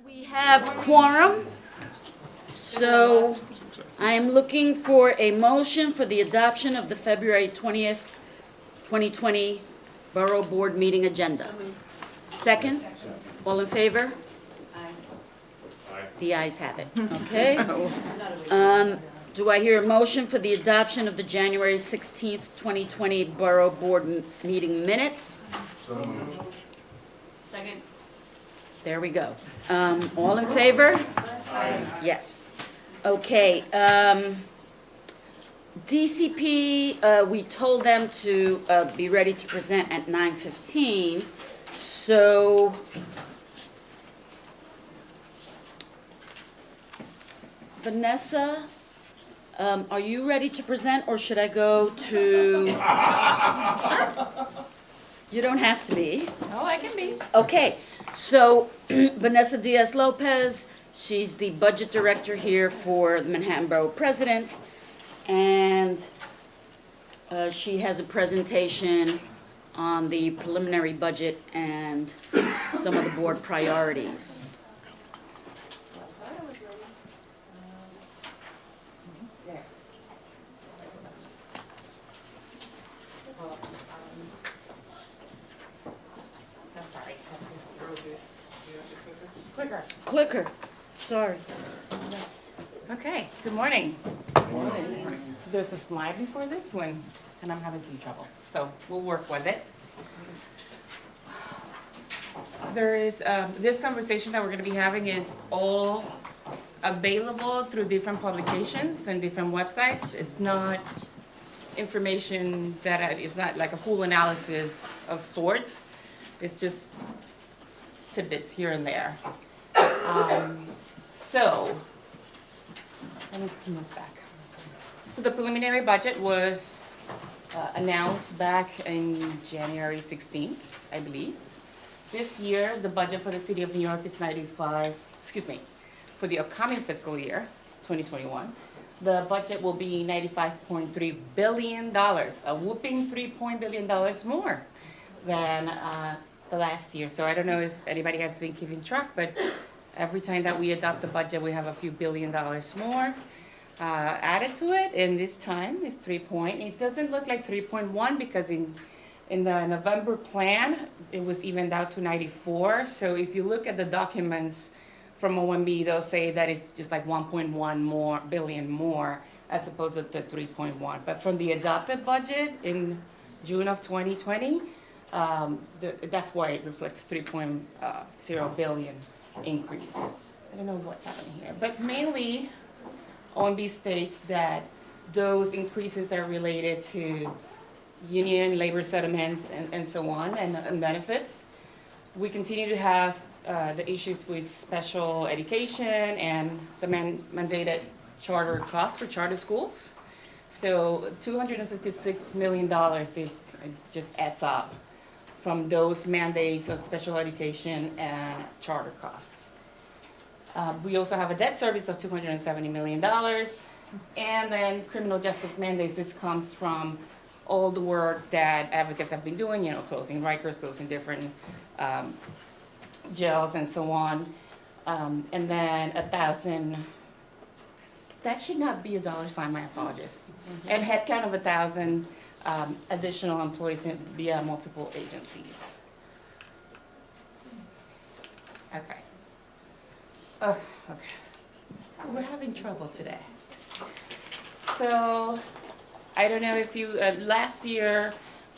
We have quorum, so I am looking for a motion for the adoption of the February 20th, 2020 Borough Board meeting agenda. Second? All in favor? The ayes have it, okay? Do I hear a motion for the adoption of the January 16th, 2020 Borough Board meeting minutes? Second. There we go. All in favor? Yes. Okay, DCP, we told them to be ready to present at 9:15, so Vanessa, are you ready to present, or should I go to? Sure. You don't have to be. Oh, I can be. Okay, so Vanessa Diaz-Lopez, she's the budget director here for the Manhattan Borough President, and she has a presentation on the preliminary budget and some of the board priorities. Clicker, sorry. Yes. Okay, good morning. There's a slide before this one, and I'm having some trouble, so we'll work with it. There is, this conversation that we're gonna be having is all available through different publications and different websites. It's not information that is not like a full analysis of sorts. It's just tidbits here and there. So, I need to move back. So the preliminary budget was announced back in January 16th, I believe. This year, the budget for the city of New York is for the upcoming fiscal year, 2021, the budget will be $95.3 billion, a whooping $3 billion more than the last year. So I don't know if anybody has been keeping track, but every time that we adopt the budget, we have a few $billion more added to it, and this time it's 3 point. It doesn't look like 3.1 because in the November plan, it was evened out to 94. So if you look at the documents from OMB, they'll say that it's just like 1.1 billion more as opposed to the 3.1. But from the adopted budget in June of 2020, that's why it reflects 3.0 billion increase. I don't know what's happening here, but mainly OMB states that those increases are related to union labor settlements and so on, and benefits. We continue to have the issues with special education and the mandated charter costs for charter schools. So $256 million is just adds up from those mandates of special education and charter costs. We also have a debt service of $270 million, and then criminal justice mandates. This comes from all the work that advocates have been doing, closing Rikers, closing different jails and so on. And then 1,000, that should not be a dollar sign, my apologies. And headcount of 1,000 additional employees via multiple agencies. Okay. Okay. We're having trouble today. So, I don't know if you, last year,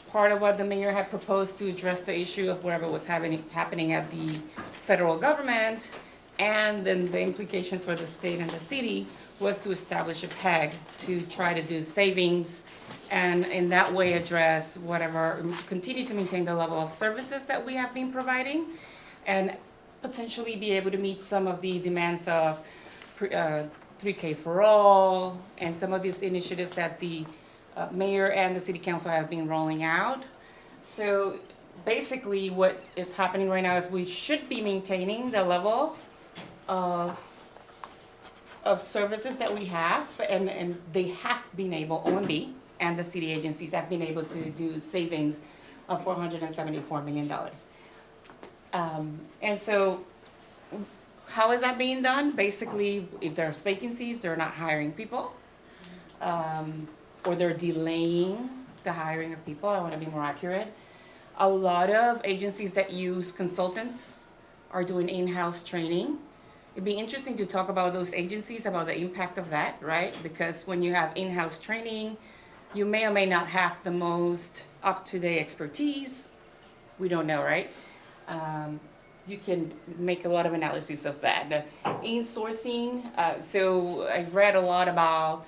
part of what the mayor had proposed to address the issue of whatever was happening at the federal government, and then the implications for the state and the city, was to establish a peg to try to do savings, and in that way address whatever, continue to maintain the level of services that we have been providing, and potentially be able to meet some of the demands of 3K for all, and some of these initiatives that the mayor and the city council have been rolling out. So basically what is happening right now is we should be maintaining the level of services that we have, and they have been able, OMB and the city agencies have been able to do savings of $474 million. And so How is that being done? Basically, if there's vacancies, they're not hiring people, or they're delaying the hiring of people. I want to be more accurate. A lot of agencies that use consultants are doing in-house training. It'd be interesting to talk about those agencies, about the impact of that, right? Because when you have in-house training, you may or may not have the most up-to-date expertise. We don't know, right? You can make a lot of analysis of that. The insourcing, so I read a lot about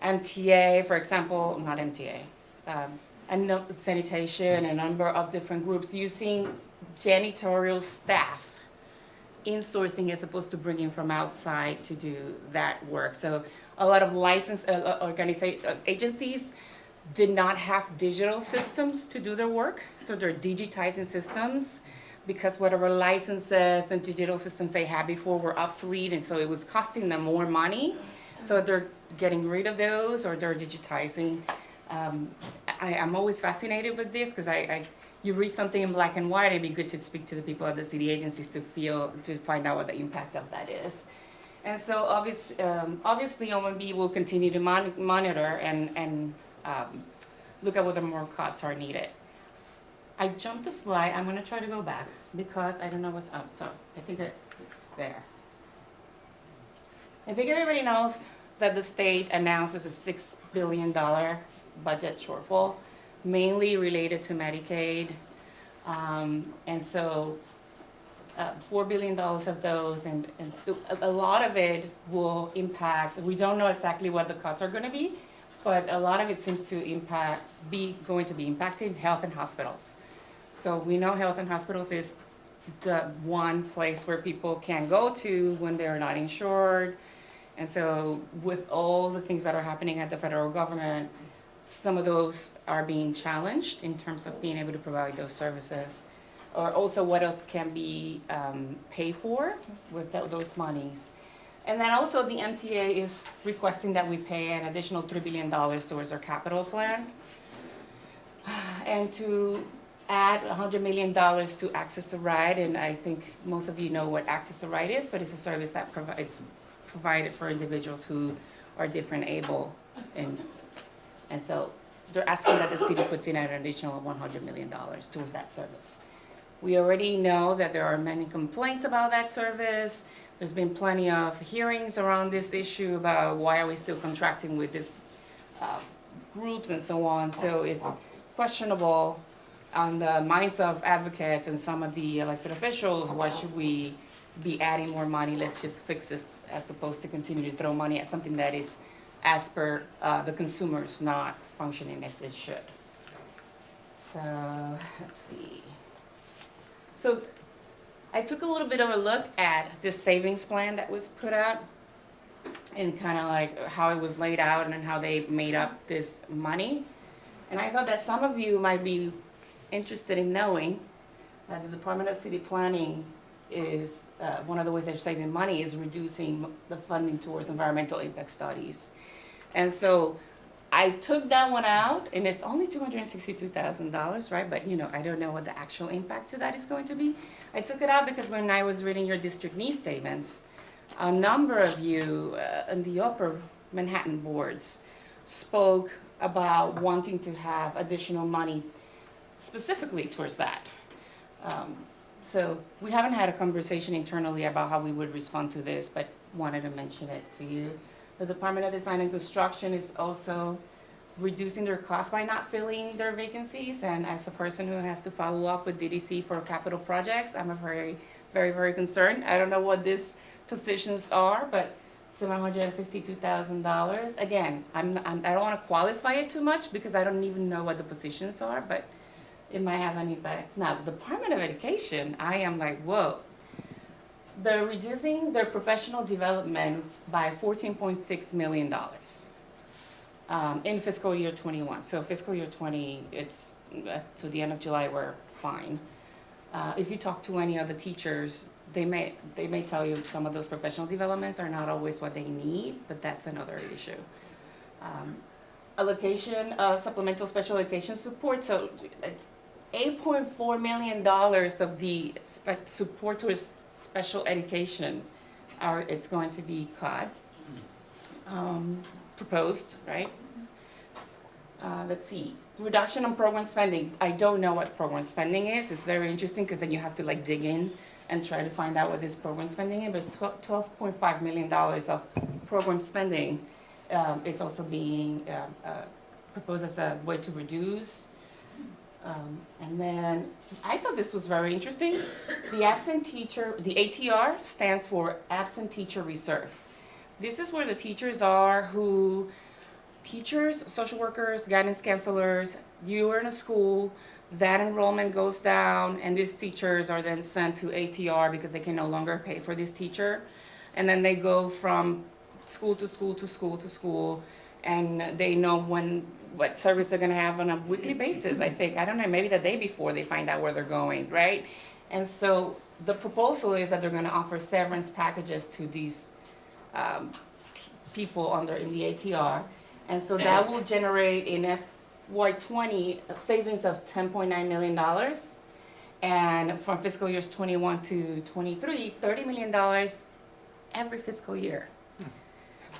MTA, for example, not MTA, and sanitation, a number of different groups using janitorial staff, insourcing as opposed to bringing from outside to do that work. So a lot of licensed agencies did not have digital systems to do their work, so they're digitizing systems because whatever licenses and digital systems they had before were obsolete, and so it was costing them more money. So they're getting rid of those, or they're digitizing. I'm always fascinated with this because you read something in black and white. It'd be good to speak to the people at the city agencies to find out what the impact of that is. And so obviously OMB will continue to monitor and look at whether more cuts are needed. I jumped a slide. I'm going to try to go back because I don't know what's up. So I think there. I think everybody knows that the state announces a $6 billion budget shortfall, mainly related to Medicaid. And so $4 billion of those, and so a lot of it will impact, we don't know exactly what the cuts are going to be, but a lot of it seems to going to be impacting health and hospitals. So we know health and hospitals is the one place where people can go to when they're not insured. And so with all the things that are happening at the federal government, some of those are being challenged in terms of being able to provide those services. Or also what else can be paid for with those monies. And then also the MTA is requesting that we pay an additional $3 billion towards our capital plan. And to add $100 million to Access to Ride, and I think most of you know what Access to Ride is, but it's a service that it's provided for individuals who are different able. And so they're asking that the city puts in an additional $100 million towards that service. We already know that there are many complaints about that service. There's been plenty of hearings around this issue about why are we still contracting with these groups and so on. So it's questionable on the minds of advocates and some of the elected officials. Why should we be adding more money? Let's just fix this as opposed to continue to throw money at something that is, as per the consumers, not functioning as it should. So let's see. So I took a little bit of a look at this savings plan that was put out and kind of like how it was laid out and how they made up this money. And I thought that some of you might be interested in knowing that the Department of City Planning is, one of the ways they're saving money is reducing the funding towards environmental impact studies. And so I took that one out, and it's only $262,000, right? But I don't know what the actual impact to that is going to be. I took it out because when I was reading your district needs statements, a number of you in the upper Manhattan boards spoke about wanting to have additional money specifically towards that. So we haven't had a conversation internally about how we would respond to this, but wanted to mention it to you. The Department of Design and Construction is also reducing their costs by not filling their vacancies. And as a person who has to follow up with DDC for capital projects, I'm very, very, very concerned. I don't know what these positions are, but $752,000. Again, I don't want to qualify it too much because I don't even know what the positions are, but it might have an impact. Now, the Department of Education, I am like, whoa. They're reducing their professional development by $14.6 million in fiscal year 21. So fiscal year 20, it's to the end of July, we're fine. If you talk to any other teachers, they may tell you some of those professional developments are not always what they need, but that's another issue. Allocation, supplemental special education support, so it's $8.4 million of the support to special education it's going to be cut, proposed, right? Let's see, reduction on program spending. I don't know what program spending is. It's very interesting because then you have to like dig in and try to find out what this program spending is. But $12.5 million of program spending. It's also being proposed as a way to reduce. And then I thought this was very interesting. The absent teacher, the ATR stands for Absent Teacher Reserve. This is where the teachers are who, teachers, social workers, guidance counselors, you are in a school, that enrollment goes down, and these teachers are then sent to ATR because they can no longer pay for this teacher. And then they go from school to school to school to school, and they know what service they're gonna have on a weekly basis, I think. I don't know, maybe the day before they find out where they're going, right? And so the proposal is that they're gonna offer severance packages to these people in the ATR. And so that will generate in FY20 savings of $10.9 million. And from fiscal years 21 to 23, $30 million every fiscal year.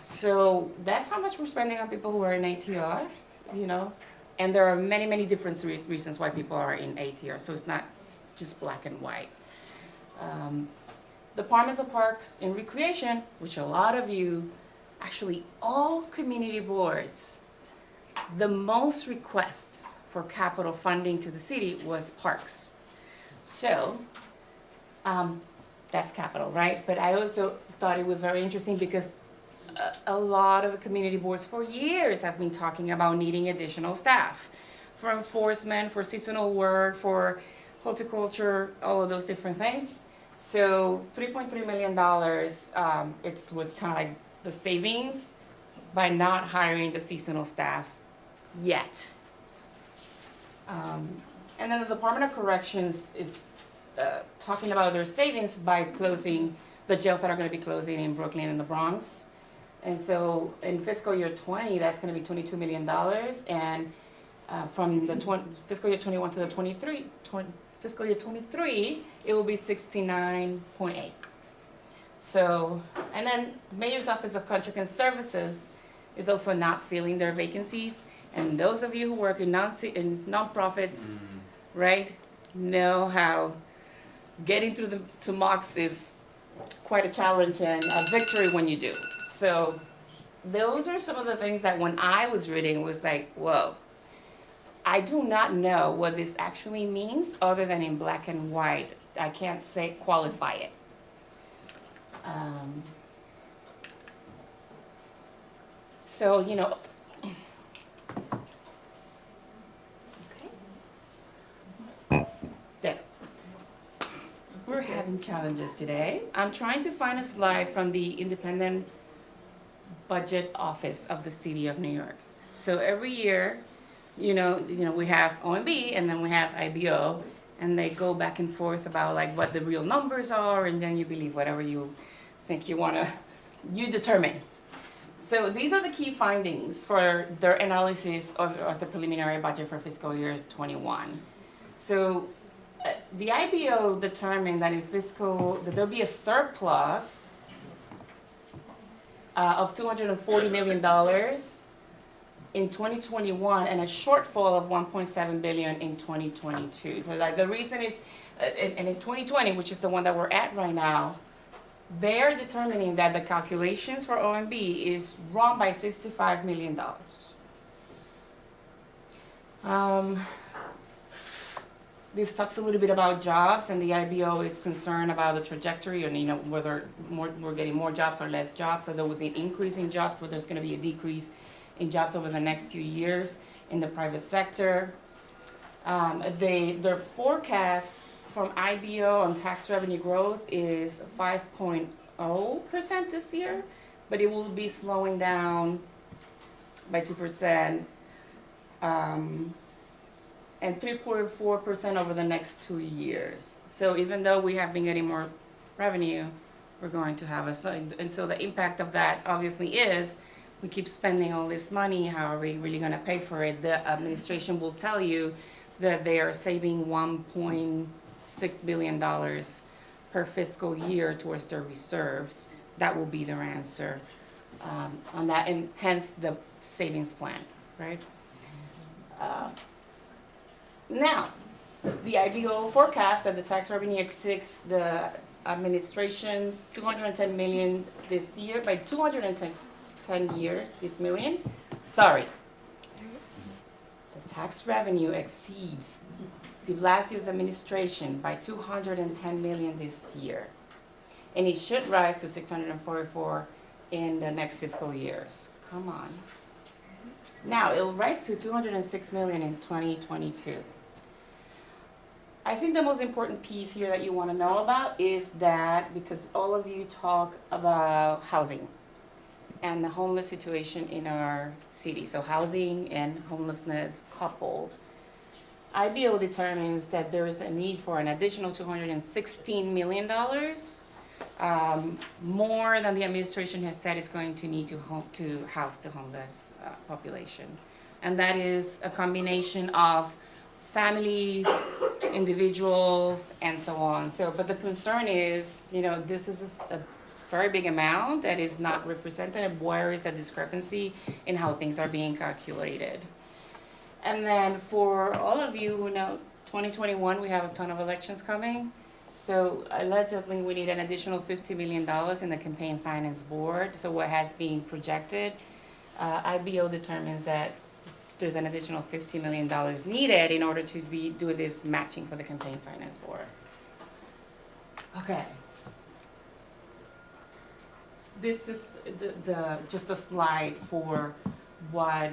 So that's how much we're spending on people who are in ATR, you know? And there are many, many different reasons why people are in ATR, so it's not just black and white. Departments of Parks and Recreation, which a lot of you, actually all community boards, the most requests for capital funding to the city was parks. So, that's capital, right? But I also thought it was very interesting because a lot of the community boards for years have been talking about needing additional staff for enforcement, for seasonal work, for horticulture, all of those different things. So $3.3 million, it's what's kind of like the savings by not hiring the seasonal staff yet. And then the Department of Corrections is talking about their savings by closing the jails that are going to be closing in Brooklyn and the Bronx. And so in fiscal year 20, that's going to be $22 million. And from the fiscal year 21 to the fiscal year 23, it will be 69.8. So, and then Mayor's Office of Contract and Services is also not filling their vacancies. And those of you who work in nonprofits, right, know how getting through to mocks is quite a challenge and a victory when you do. So those are some of the things that when I was reading was like, whoa, I do not know what this actually means other than in black and white. I can't say qualify it. So, you know, okay. There. We're having challenges today. I'm trying to find a slide from the Independent Budget Office of the City of New York. So every year, you know, we have OMB and then we have IBO, and they go back and forth about like what the real numbers are, and then you believe whatever you think you determine. So these are the key findings for their analysis of the preliminary budget for fiscal year 21. So the IBO determined that that there'll be a surplus of $240 million in 2021 and a shortfall of $1.7 billion in 2022. So like the reason is, and in 2020, which is the one that we're at right now, they're determining that the calculations for OMB is wrong by $65 million. This talks a little bit about jobs, and the IBO is concerned about the trajectory and, you know, whether we're getting more jobs or less jobs. So there was an increase in jobs, but there's going to be a decrease in jobs over the next few years in the private sector. Their forecast from IBO on tax revenue growth is 5.0% this year, but it will be slowing down by 2%. And 3.4% over the next 2 years. So even though we have been getting more revenue, we're going to have and so the impact of that obviously is we keep spending all this money. How are we really going to pay for it? The administration will tell you that they are saving $1.6 billion per fiscal year towards their reserves. That will be their answer on that, and hence the savings plan, right? Now, the IBO forecast that the tax revenue exceeds the administration's 210 million this year by 210 year this million. Sorry, the tax revenue exceeds de Blasio's administration by 210 million this year, and it should rise to 644 in the next fiscal years. Come on. Now, it will rise to 206 million in 2022. I think the most important piece here that you want to know about is that, because all of you talk about housing and the homeless situation in our city, so housing and homelessness coupled, IBO determines that there is a need for an additional $216 million, more than the administration has said it's going to need to house the homeless population. And that is a combination of families, individuals, and so on. So, but the concern is, this is a very big amount that is not representative. Where is the discrepancy in how things are being calculated? And then for all of you who know, 2021, we have a ton of elections coming. So allegedly, we need an additional $50 million in the Campaign Finance Board. So what has been projected, IBO determines that there's an additional $50 million needed in order to do this matching for the Campaign Finance Board. Okay. This is just a slide for what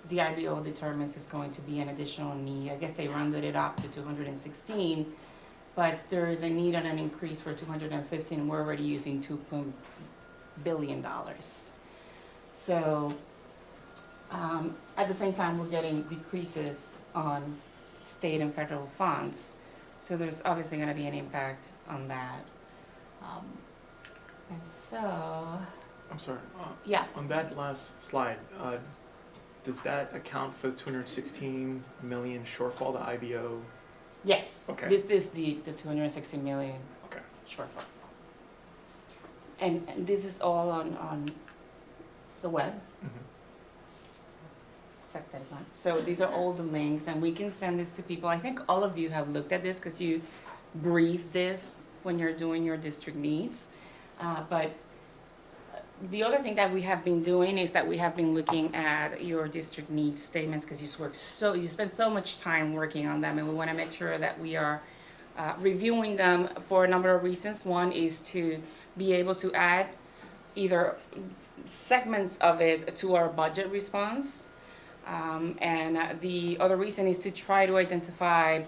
the IBO determines is going to be an additional need. I guess they rounded it up to 216, but there is a need on an increase for 215. We're already using $2 billion. So at the same time, we're getting decreases on state and federal funds. So there's obviously going to be an impact on that. And so, I'm sorry. yeah. On that last slide, does that account for the 216 million shortfall that IBO? Yes. Okay. This is the 260 million Okay. shortfall. And this is all on the web. Mm-hmm. Except that it's not. So these are all the links, and we can send this to people. I think all of you have looked at this because you breathe this when you're doing your district needs. But the other thing that we have been doing is that we have been looking at your district needs statements, because you spend so much time working on them, and we want to make sure that we are reviewing them for a number of reasons. One is to be able to add either segments of it to our budget response, and the other reason is to try to identify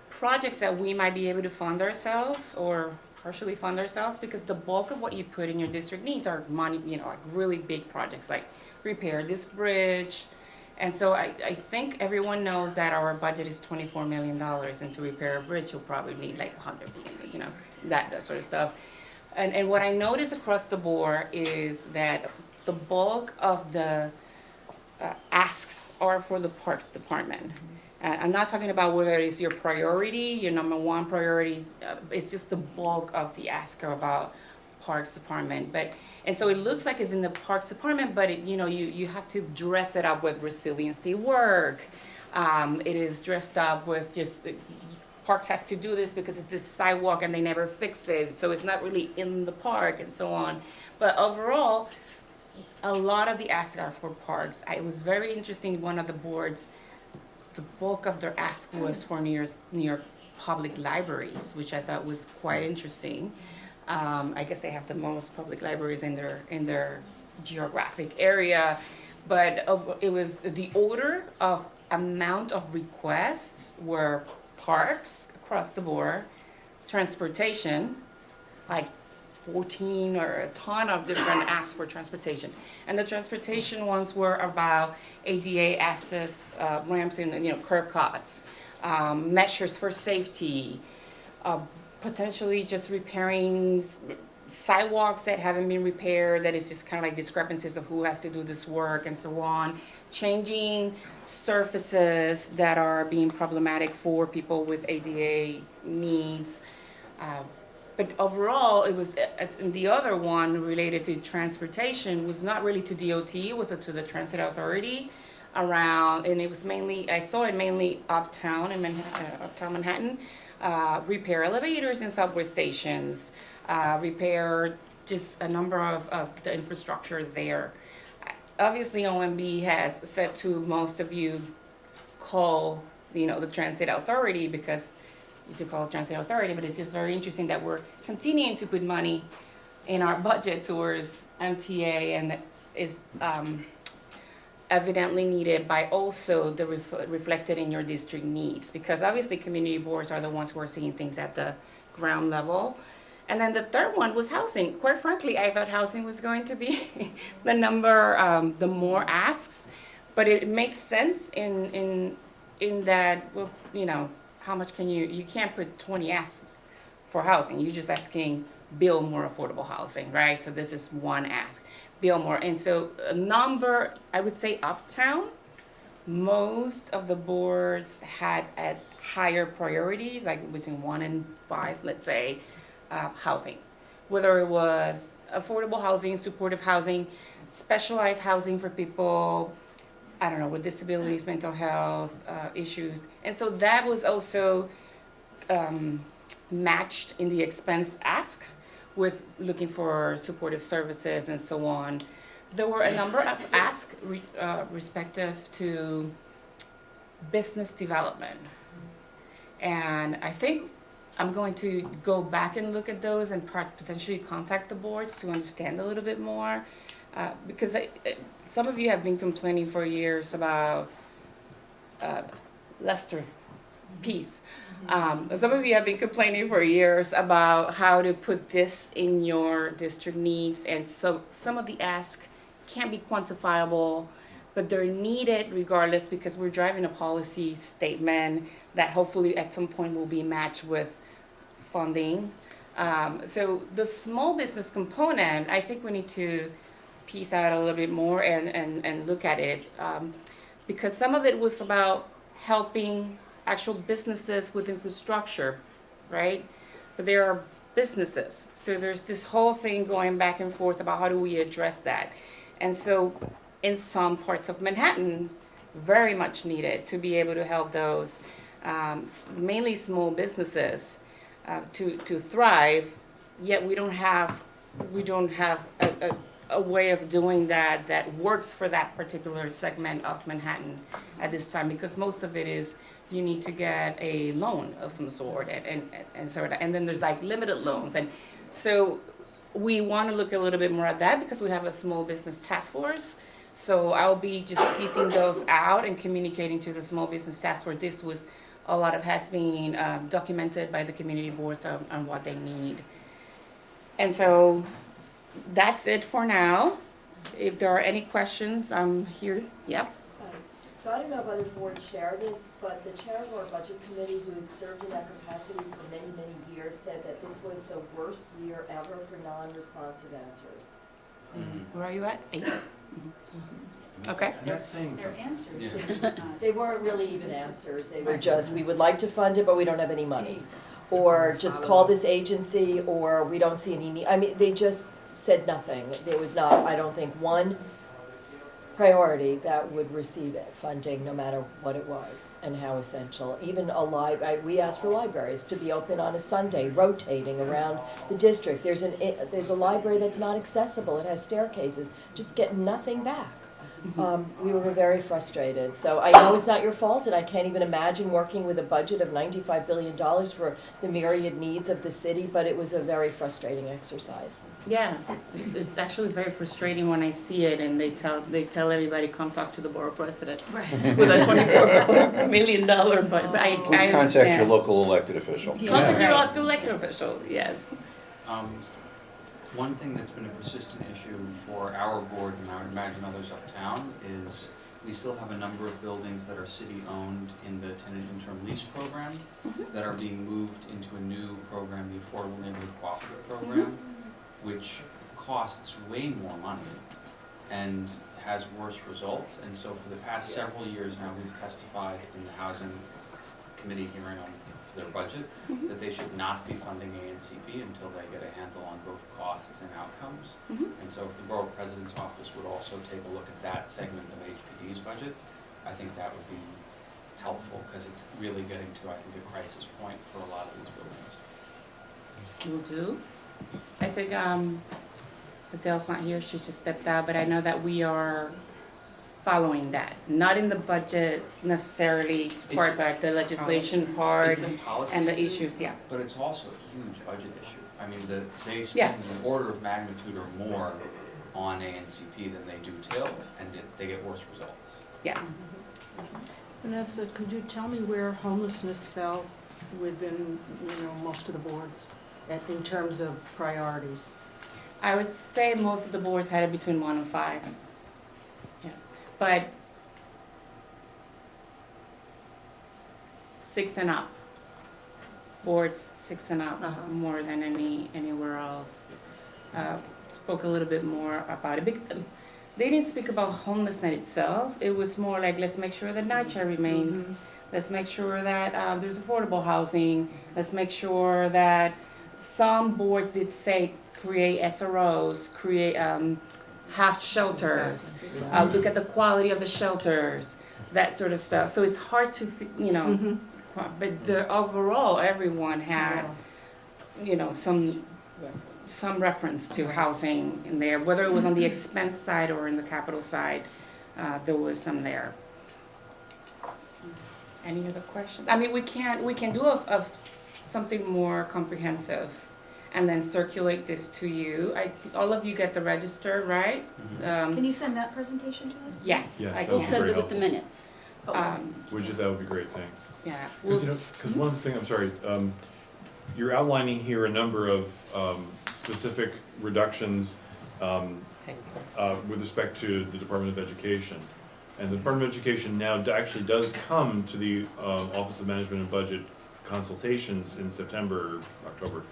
projects that we might be able to fund ourselves or partially fund ourselves, because the bulk of what you put in your district needs are money, like really big projects, like repair this bridge. And so I think everyone knows that our budget is $24 million, and to repair a bridge, you'll probably need like 100 million, that sort of stuff. And what I notice across the board is that the bulk of the asks are for the Parks Department. I'm not talking about whether it is your priority, your number one priority. It's just the bulk of the ask about Parks Department. And so it looks like it's in the Parks Department, but you have to dress it up with resiliency work. It is dressed up with just Parks has to do this because it's this sidewalk and they never fix it, so it's not really in the park and so on. But overall, a lot of the asks are for parks. It was very interesting. One of the boards, the bulk of their ask was for New York public libraries, which I thought was quite interesting. I guess they have the most public libraries in their geographic area, but it was the order of amount of requests were parks across the board, transportation, like 14 or a ton of different asks for transportation. And the transportation ones were about ADA access, ramps and curb cuts, measures for safety, potentially just repairing sidewalks that haven't been repaired, that is just kind of like discrepancies of who has to do this work and so on. changing surfaces that are being problematic for people with ADA needs. But overall, and the other one related to transportation was not really to DOT, it was to the Transit Authority around, and it was mainly, I saw it mainly uptown in uptown Manhattan, repair elevators in subway stations, repair just a number of the infrastructure there. Obviously, OMB has said to most of you, call, the Transit Authority, because to call Transit Authority, but it's just very interesting that we're continuing to put money in our budget towards MTA, and that is evidently needed by also the reflected in your district needs, because obviously community boards are the ones who are seeing things at the ground level. And then the third one was housing. Quite frankly, I thought housing was going to be the more asks, but it makes sense in that, well, how much can you can't put 20 asks for housing. You're just asking build more affordable housing, right? So this is one ask, build more. And so a number, I would say uptown, most of the boards had at higher priorities, like between 1 and 5, let's say, housing. Whether it was affordable housing, supportive housing, specialized housing for people, I don't know, with disabilities, mental health issues. And so that was also matched in the expense ask with looking for supportive services and so on. There were a number of asks respective to business development. And I think I'm going to go back and look at those and potentially contact the boards to understand a little bit more. Because some of you have been complaining for years about Lester Peace. Some of you have been complaining for years about how to put this in your district needs, and so some of the asks can't be quantifiable, but they're needed regardless, because we're driving a policy statement that hopefully at some point will be matched with funding. So the small business component, I think we need to piece out a little bit more and look at it, because some of it was about helping actual businesses with infrastructure, right? But there are businesses, so there's this whole thing going back and forth about how do we address that. And so in some parts of Manhattan, very much needed to be able to help those mainly small businesses to thrive, yet we don't have a way of doing that works for that particular segment of Manhattan at this time, because most of it is you need to get a loan of some sort, and sort of, and then there's like limited loans, and so we want to look a little bit more at that because we have a small business task force. So I'll be just teasing those out and communicating to the small business task force. This was a lot of has been documented by the community boards on what they need. And so that's it for now. If there are any questions, I'm here. Yep. So I don't know if other boards share this, but the chair of our budget committee, who has served in that capacity for many, many years, said that this was the worst year ever for non-responsive answers. Where are you at? 8. Okay. That's saying Their something. answers. They weren't really even answers. They were just, we would like to fund it, but we don't have any money. Or just call this agency, or we don't see any need. I mean, they just said nothing. There was not, I don't think, one priority that would receive funding, no matter what it was and how essential. Even we asked for libraries to be open on a Sunday, rotating around the district. There's a library that's not accessible. It has staircases. Just get nothing back. We were very frustrated. So I know it's not your fault, and I can't even imagine working with a budget of $95 billion for the myriad needs of the city, but it was a very frustrating exercise. Yeah, it's actually very frustrating when I see it and they tell everybody come talk to the borough president with a $24 million budget. But I Let's contact understand. your local elected official. Contact your Yeah. local elected official, yes. One thing that's been a persistent issue for our board, and I would imagine others uptown, is we still have a number of buildings that are city-owned in the tenant interim lease program that are being moved into a new program, the Affordable Neighborhood Cooperative Program, which costs way more money and has worse results. And so for the past several years now, we've testified in the Housing Committee hearing on their budget that they should not be funding ANCP until they get a handle on both costs and outcomes. And so if the Borough President's Office would also take a look at that segment of HPD's budget, I think that would be helpful, because it's really getting to, I think, a crisis point for a lot of these buildings. Will do. I think Adele's not here, she just stepped out, but I know that we are following that. Not in the budget necessarily part, but the legislation part It's a policy and the issue, issues, yeah. but it's also a huge budget issue. I mean, they Yeah. spend an order of magnitude or more on ANCP than they do TIL, and they get worse results. Yeah. Vanessa, could you tell me where homelessness fell within, most of the boards in terms of priorities? I would say most of the boards had it between 1 and 5. Yeah. But 6 and up. Boards 6 and up, more than anywhere else. Spoke a little bit more about it. They didn't speak about homelessness itself. It was more like, let's make sure that NYCHA remains. Let's make sure that there's affordable housing. Let's make sure that some boards did say create SROs, create half shelters, look at the quality of the shelters, that sort of stuff. So it's hard to, but overall, everyone had, some reference to housing in there, whether it was on the expense side or in the capital side, there was some there. Any other questions? I mean, we can do something more comprehensive and then circulate this to you. All of you get the register, right? Can you send that presentation to us? Yes, Yes, I that We'll would be can. send very it with the helpful. minutes. That would be great, thanks. Yeah. Because one thing, I'm sorry, you're outlining here a number of specific reductions with respect to the Department of Education. And the Department of Education now actually does come to the Office of Management and Budget consultations in September, October,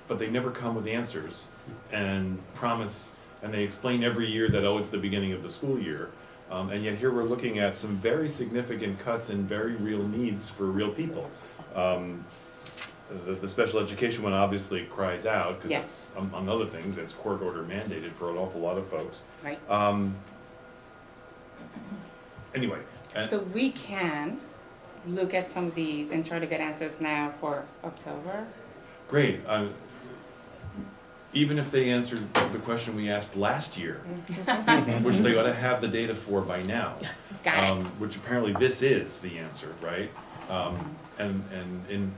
but they never come with answers and promise, and they explain every year that, oh, it's the beginning of the school year. And yet here we're looking at some very significant cuts in very real needs for real people. The special education one obviously cries out, because Yes. it's, among other things, it's court order mandated for an awful lot of folks. Right. Anyway, So we can look at some of these and try to get answers now for October. great. Even if they answered the question we asked last year, which they ought to have the data for by now. Got it. Which apparently this is the answer, right? And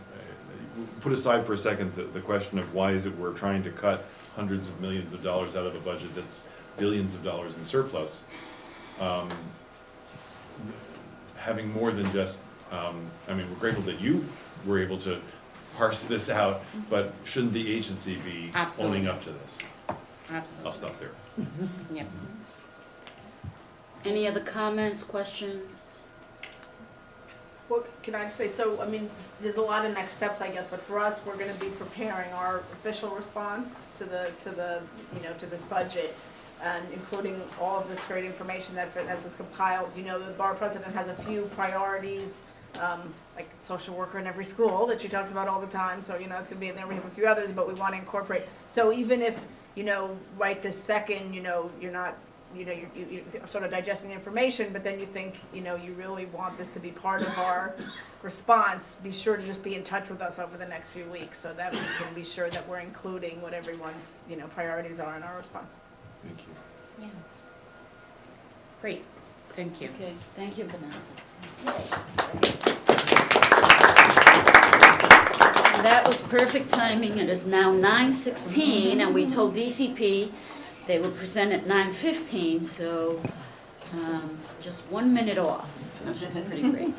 put aside for a second the question of why is it we're trying to cut hundreds of millions of dollars out of a budget that's billions of dollars in surplus. Having more than just, we're grateful that you were able to parse this out, but shouldn't the agency be Absolutely. owning up to this? I'll Absolutely. stop there. Yeah. Any other comments, questions? Well, can I just say, there's a lot of next steps, I guess, but for us, we're gonna be preparing our official response to this budget, and including all of this great information that Vanessa's compiled. The Borough President has a few priorities, like social worker in every school that she talks about all the time, so, it's gonna be in there. We have a few others, but we wanna incorporate. So even if, right this second, you're not, you're sort of digesting the information, but then you think, you really want this to be part of our response, be sure to just be in touch with us over the next few weeks so that we can be sure that we're including what everyone's, priorities are in our response. Thank you. Yeah. Great. Thank you. Okay, thank you, Vanessa. And that was perfect timing. It is now 9:16, and we told DCP they would present at 9:15, so just 1 minute off, which is pretty great.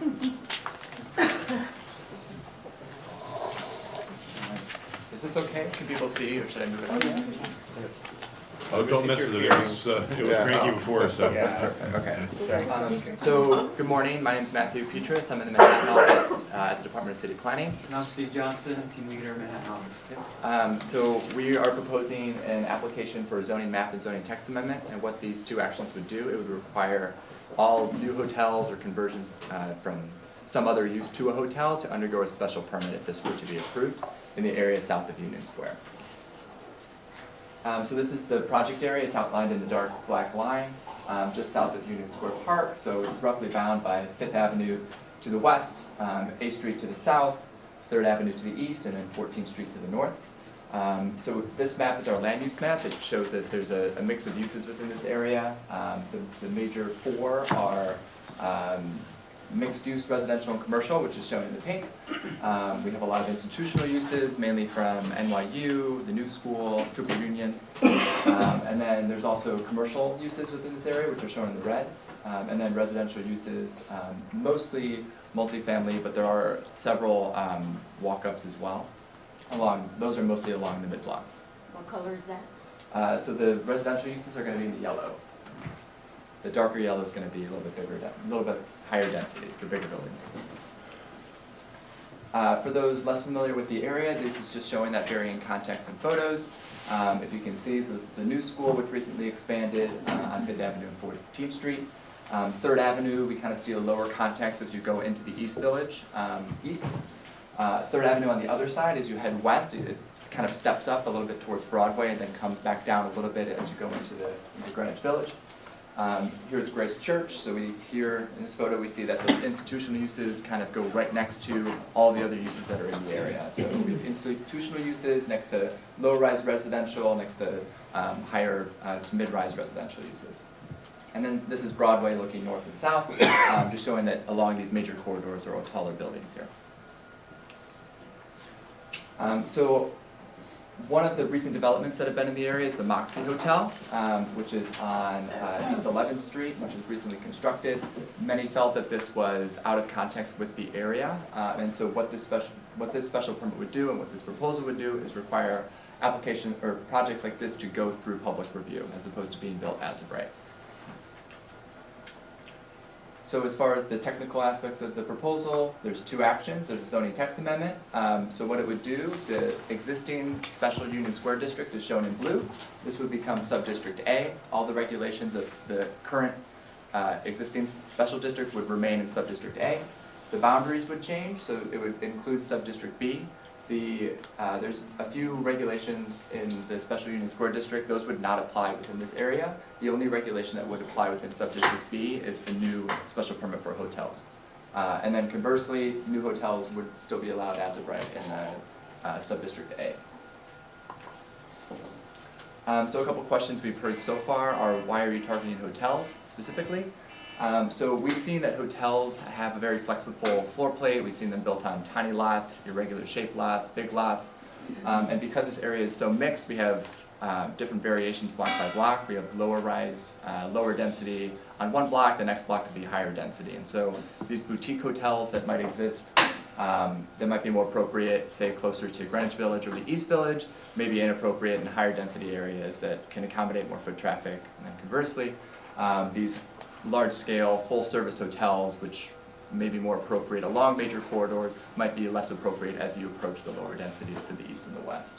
Is this okay? Can people see, or should I move it? Oh, don't mess with it, it was cranky before, so. Yeah, okay. So, good morning, my name's Matthew Petras, I'm in the Manhattan office at the Department of City Planning. And I'm Steve Johnson, team leader, Manhattan office. So we are proposing an application for a zoning map and zoning text amendment, and what these two actions would do, it would require all new hotels or conversions from some other use to a hotel to undergo a special permit if this were to be approved in the area south of Union Square. So this is the project area, it's outlined in the dark black line, just south of Union Square Park, so it's roughly bound by 5th Avenue to the west, A Street to the south, 3rd Avenue to the east, and then 14th Street to the north. So this map is our land use map. It shows that there's a mix of uses within this area. The major four are mixed-use residential and commercial, which is shown in the pink. We have a lot of institutional uses, mainly from NYU, the New School, Cooper Union. And then there's also commercial uses within this area, which are shown in the red. And then residential uses, mostly multifamily, but there are several walk-ups as well. Those are mostly along the mid-blocks. What color is that? So the residential uses are going to be in the yellow. The darker yellow is going to be a little bit bigger, a little bit higher density, so bigger buildings. For those less familiar with the area, this is just showing that varying context and photos. If you can see, so this is the New School, which recently expanded on 5th Avenue and 14th Street. 3rd Avenue, we kind of see a lower context as you go into the East Village, east. 3rd Avenue on the other side, as you head west, it kind of steps up a little bit towards Broadway and then comes back down a little bit as you go into Greenwich Village. Here's Grace Church, so here in this photo we see that those institutional uses kind of go right next to all the other uses that are in the area. So we have institutional uses next to low-rise residential, next to higher to mid-rise residential uses. And then this is Broadway looking north and south, just showing that along these major corridors there are taller buildings here. So one of the recent developments that have been in the area is the Moxie Hotel, which is on East 11th Street, which was recently constructed. Many felt that this was out of context with the area, and so what this special permit would do and what this proposal would do is require application or projects like this to go through public review as opposed to being built as of right. So as far as the technical aspects of the proposal, there's two actions. There's a zoning text amendment. So what it would do, the existing special Union Square district is shown in blue. This would become sub-district A. All the regulations of the current existing special district would remain in sub-district A. The boundaries would change, so it would include sub-district B. There's a few regulations in the special Union Square district, those would not apply within this area. The only regulation that would apply within sub-district B is the new special permit for hotels. And then conversely, new hotels would still be allowed as of right in sub-district A. So a couple questions we've heard so far are, why are you targeting hotels specifically? So we've seen that hotels have a very flexible floor plate. We've seen them built on tiny lots, irregular shaped lots, big lots. And because this area is so mixed, we have different variations block by block. We have lower rise, lower density on one block, the next block would be higher density. And so these boutique hotels that might exist, that might be more appropriate, say closer to Greenwich Village or the East Village, may be inappropriate in higher density areas that can accommodate more foot traffic. And then conversely, these large-scale, full-service hotels, which may be more appropriate along major corridors, might be less appropriate as you approach the lower densities to the east and the west.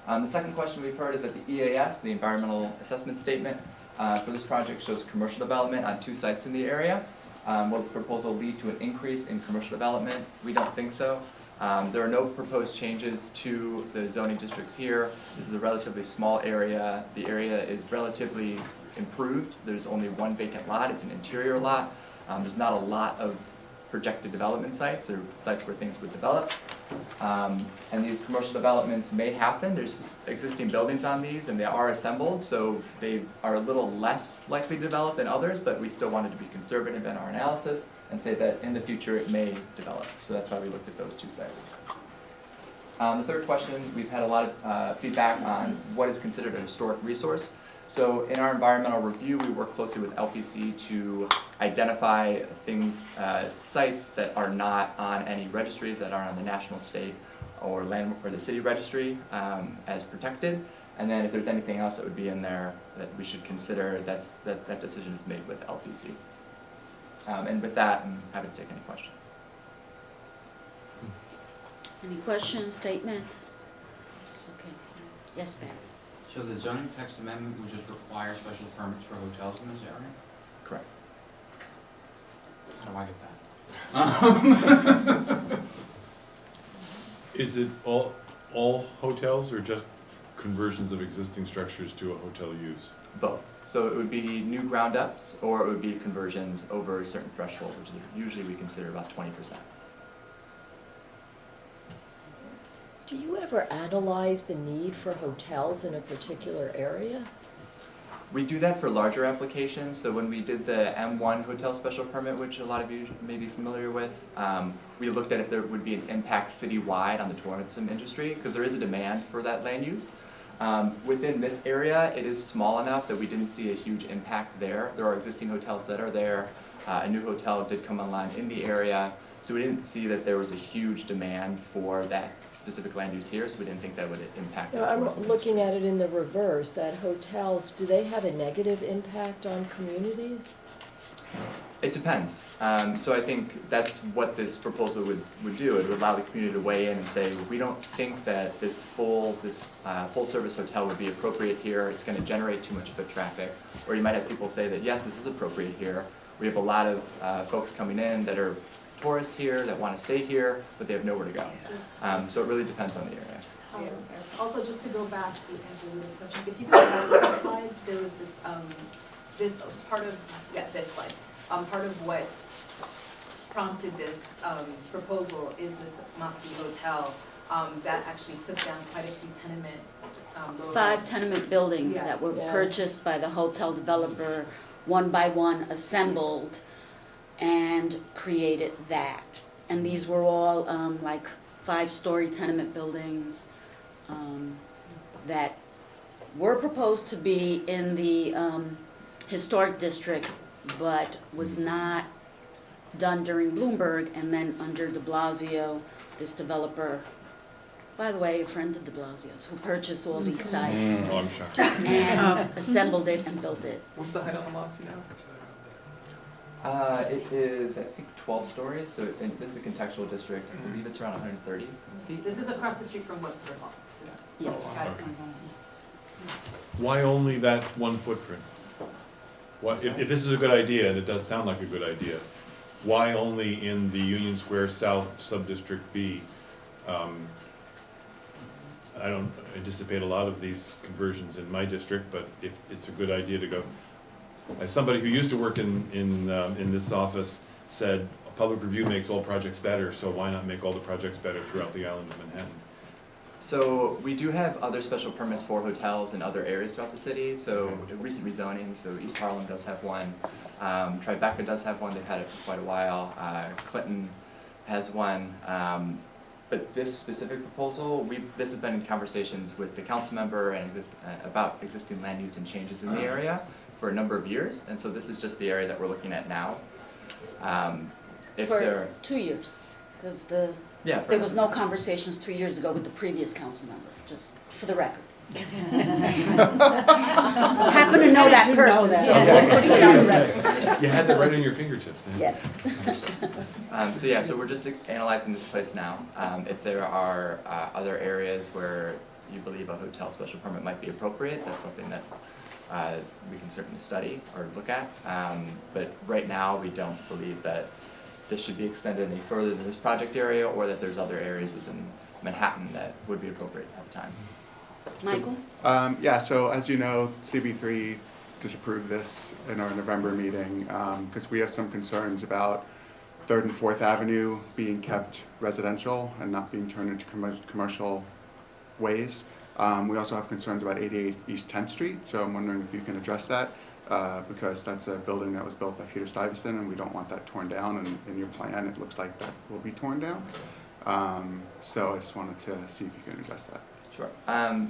The second question we've heard is that the EAS, the Environmental Assessment Statement, for this project shows commercial development on 2 sites in the area. Will this proposal lead to an increase in commercial development? We don't think so. There are no proposed changes to the zoning districts here. This is a relatively small area. The area is relatively improved. There's only one vacant lot. It's an interior lot. There's not a lot of projected development sites. They're sites where things would develop. And these commercial developments may happen. There's existing buildings on these and they are assembled, so they are a little less likely to develop than others, but we still wanted to be conservative in our analysis and say that in the future it may develop. So that's why we looked at those 2 sites. The third question, we've had a lot of feedback on what is considered a historic resource. So in our environmental review, we work closely with LPC to identify things, sites that are not on any registries, that are on the national, state, or land or the city registry as protected. And then if there's anything else that would be in there that we should consider, that decision is made with LPC. And with that, I'm happy to take any questions. Any questions, statements? Okay, yes, ma'am. So the zoning text amendment would just require special permits for hotels in this area? Correct. How do I get that? Is it all hotels or just conversions of existing structures to a hotel use? Both. So it would be new ground ups, or it would be conversions over a certain threshold, which is usually we consider about 20%. Do you ever analyze the need for hotels in a particular area? We do that for larger applications, so when we did the M1 hotel special permit, which a lot of you may be familiar with, we looked at if there would be an impact citywide on the tourism industry, because there is a demand for that land use. Within this area, it is small enough that we didn't see a huge impact there. There are existing hotels that are there. A new hotel did come online in the area, so we didn't see that there was a huge demand for that specific land use here, so we didn't think that would impact the No, I'm tourism looking industry. at it in the reverse, that hotels, do they have a negative impact on communities? It depends. So I think that's what this proposal would do. It would allow the community to weigh in and say, we don't think that this full service hotel would be appropriate here. It's going to generate too much foot traffic. Or you might have people say that yes, this is appropriate here. We have a lot of folks coming in that are tourists here that want to stay here, but they have nowhere to go. So it really depends on the area. Also, just to go back to answer this question, if you go back to the slides, there was this, this part of, this slide. Part of what prompted this proposal is this Moxie Hotel that actually took down quite a few tenement buildings. 5 tenement buildings that Yes. were Yeah. purchased by the hotel developer, one by one assembled and created that. And these were all like 5-story tenement buildings that were proposed to be in the historic district, but was not done during Bloomberg, and then under de Blasio, this developer, by the way, a friend of de Blasio's, who purchased all these sites Oh, I'm shocked. and assembled it and built it. What's the height on the Moxie now? It is, I think, 12 stories, so this is the contextual district. I believe it's around 130 feet. This is across the street from Webster Hall. Yes. Okay. Why only that one footprint? What, if this is a good idea, and it does sound like a good idea, why only in the Union Square South Sub-District B? I don't anticipate a lot of these conversions in my district, but if it's a good idea to go. As somebody who used to work in this office said, a public review makes all projects better, so why not make all the projects better throughout the island of Manhattan? So we do have other special permits for hotels in other areas throughout the city. So recent rezoning, so East Harlem does have one. Tribeca does have one, they've had it for quite a while. Clinton has one. But this specific proposal, this has been in conversations with the council member and about existing land use and changes in the area for a number of years. And so this is just the area that we're looking at now. For 2 years, because Yeah, there was no conversations 2 years ago with the previous council member, just for the record. Happen to know that person, so I'm just putting it on the record. You had that right on your fingertips then. Yes. So we're just analyzing this place now. If there are other areas where you believe a hotel special permit might be appropriate, that's something that we can certainly study or look at. But right now, we don't believe that this should be extended any further than this project area, or that there's other areas within Manhattan that would be appropriate at the time. Michael? Yeah, so as you know, CB3 disapproved this in our November meeting because we have some concerns about 3rd and 4th Avenue being kept residential and not being turned into commercial ways. We also have concerns about 88 East 10th Street, so I'm wondering if you can address that because that's a building that was built by Peter Stuyvesant and we don't want that torn down, and in your plan it looks like that will be torn down. So I just wanted to see if you can address that. Sure.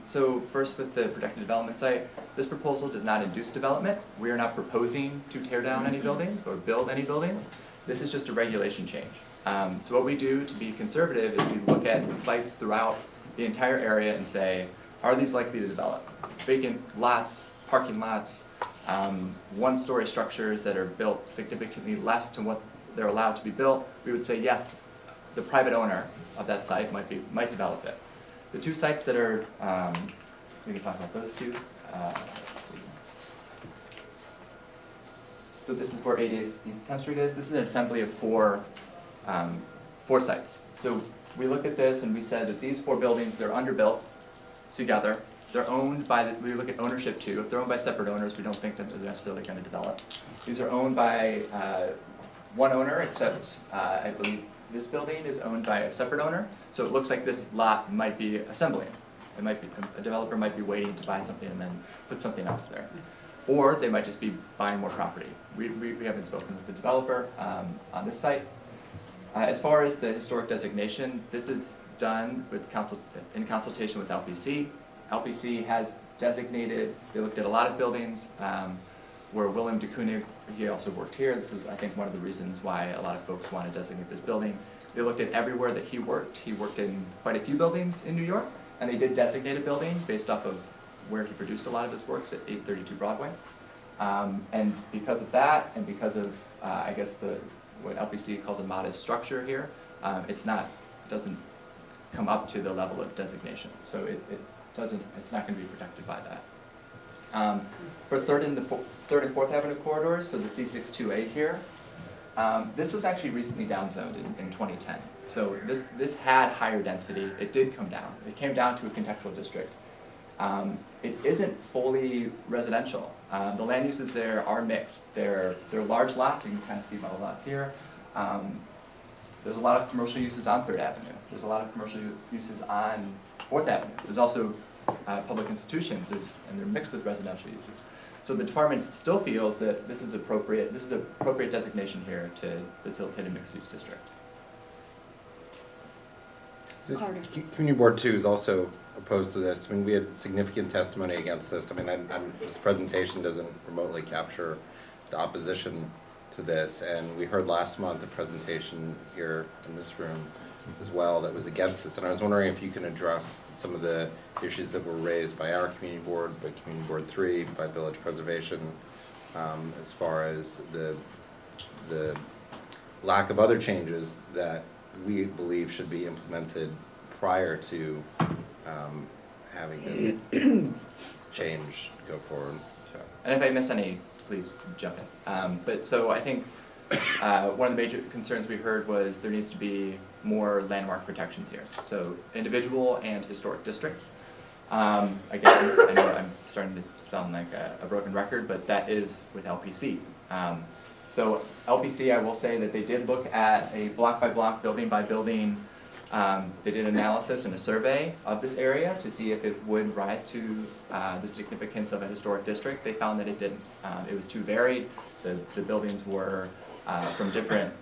So first with the protected development site, this proposal does not induce development. We are not proposing to tear down any buildings or build any buildings. This is just a regulation change. So what we do to be conservative is we look at sites throughout the entire area and say, are these likely to develop? Vacant lots, parking lots, one-story structures that are built significantly less to what they're allowed to be built, we would say yes, the private owner of that site might develop it. The two sites that are, we can talk about those two. Let's see. So this is where 88th 10th Street is. This is an assembly of four sites. So we looked at this and we said that these four buildings, they're underbuilt together. They're owned by, we look at ownership too. If they're owned by separate owners, we don't think that they're necessarily going to develop. These are owned by one owner, except I believe this building is owned by a separate owner. So it looks like this lot might be assembling. It might be, a developer might be waiting to buy something and then put something else there. Or they might just be buying more property. We haven't spoken with the developer on this site. As far as the historic designation, this is done with in consultation with LPC. LPC has designated, they looked at a lot of buildings where Willem de Kooning, he also worked here. This was, I think, one of the reasons why a lot of folks want to designate this building. They looked at everywhere that he worked. He worked in quite a few buildings in New York, and they did designate a building based off of where he produced a lot of his works at 832 Broadway. And because of that, and because of, I guess, what LPC calls a modest structure here, doesn't come up to the level of designation. So it's not going to be protected by that. For third and Fourth Avenue corridors, so the C628 here, this was actually recently downzoned in 2010. So this had higher density. It did come down. It came down to a contextual district. It isn't fully residential. The land uses there are mixed. They're large lots. You can kind of see by the lots here. There's a lot of commercial uses on 3rd Avenue. There's a lot of commercial uses on 4th Avenue. There's also public institutions, and they're mixed with residential uses. So the department still feels that this is appropriate. This is appropriate designation here to facilitate a mixed-use district. Carter. Community Board 2 is also opposed to this. I mean, we had significant testimony against this. I mean, this presentation doesn't remotely capture the opposition to this, and we heard last month a presentation here in this room as well that was against this. And I was wondering if you can address some of the issues that were raised by our Community Board, by Community Board 3, by Village Preservation, as far as the lack of other changes that we believe should be implemented prior to having this change go forward. So. And if I miss any, please jump in. But so I think one of the major concerns we heard was there needs to be more landmark protections here. So individual and historic districts. Again, I know I'm starting to sound like a broken record, but that is with LPC. So LPC, I will say that they did look at a block by block, building by building. They did analysis and a survey of this area to see if it would rise to the significance of a historic district. They found that it didn't. It was too varied. The buildings were from different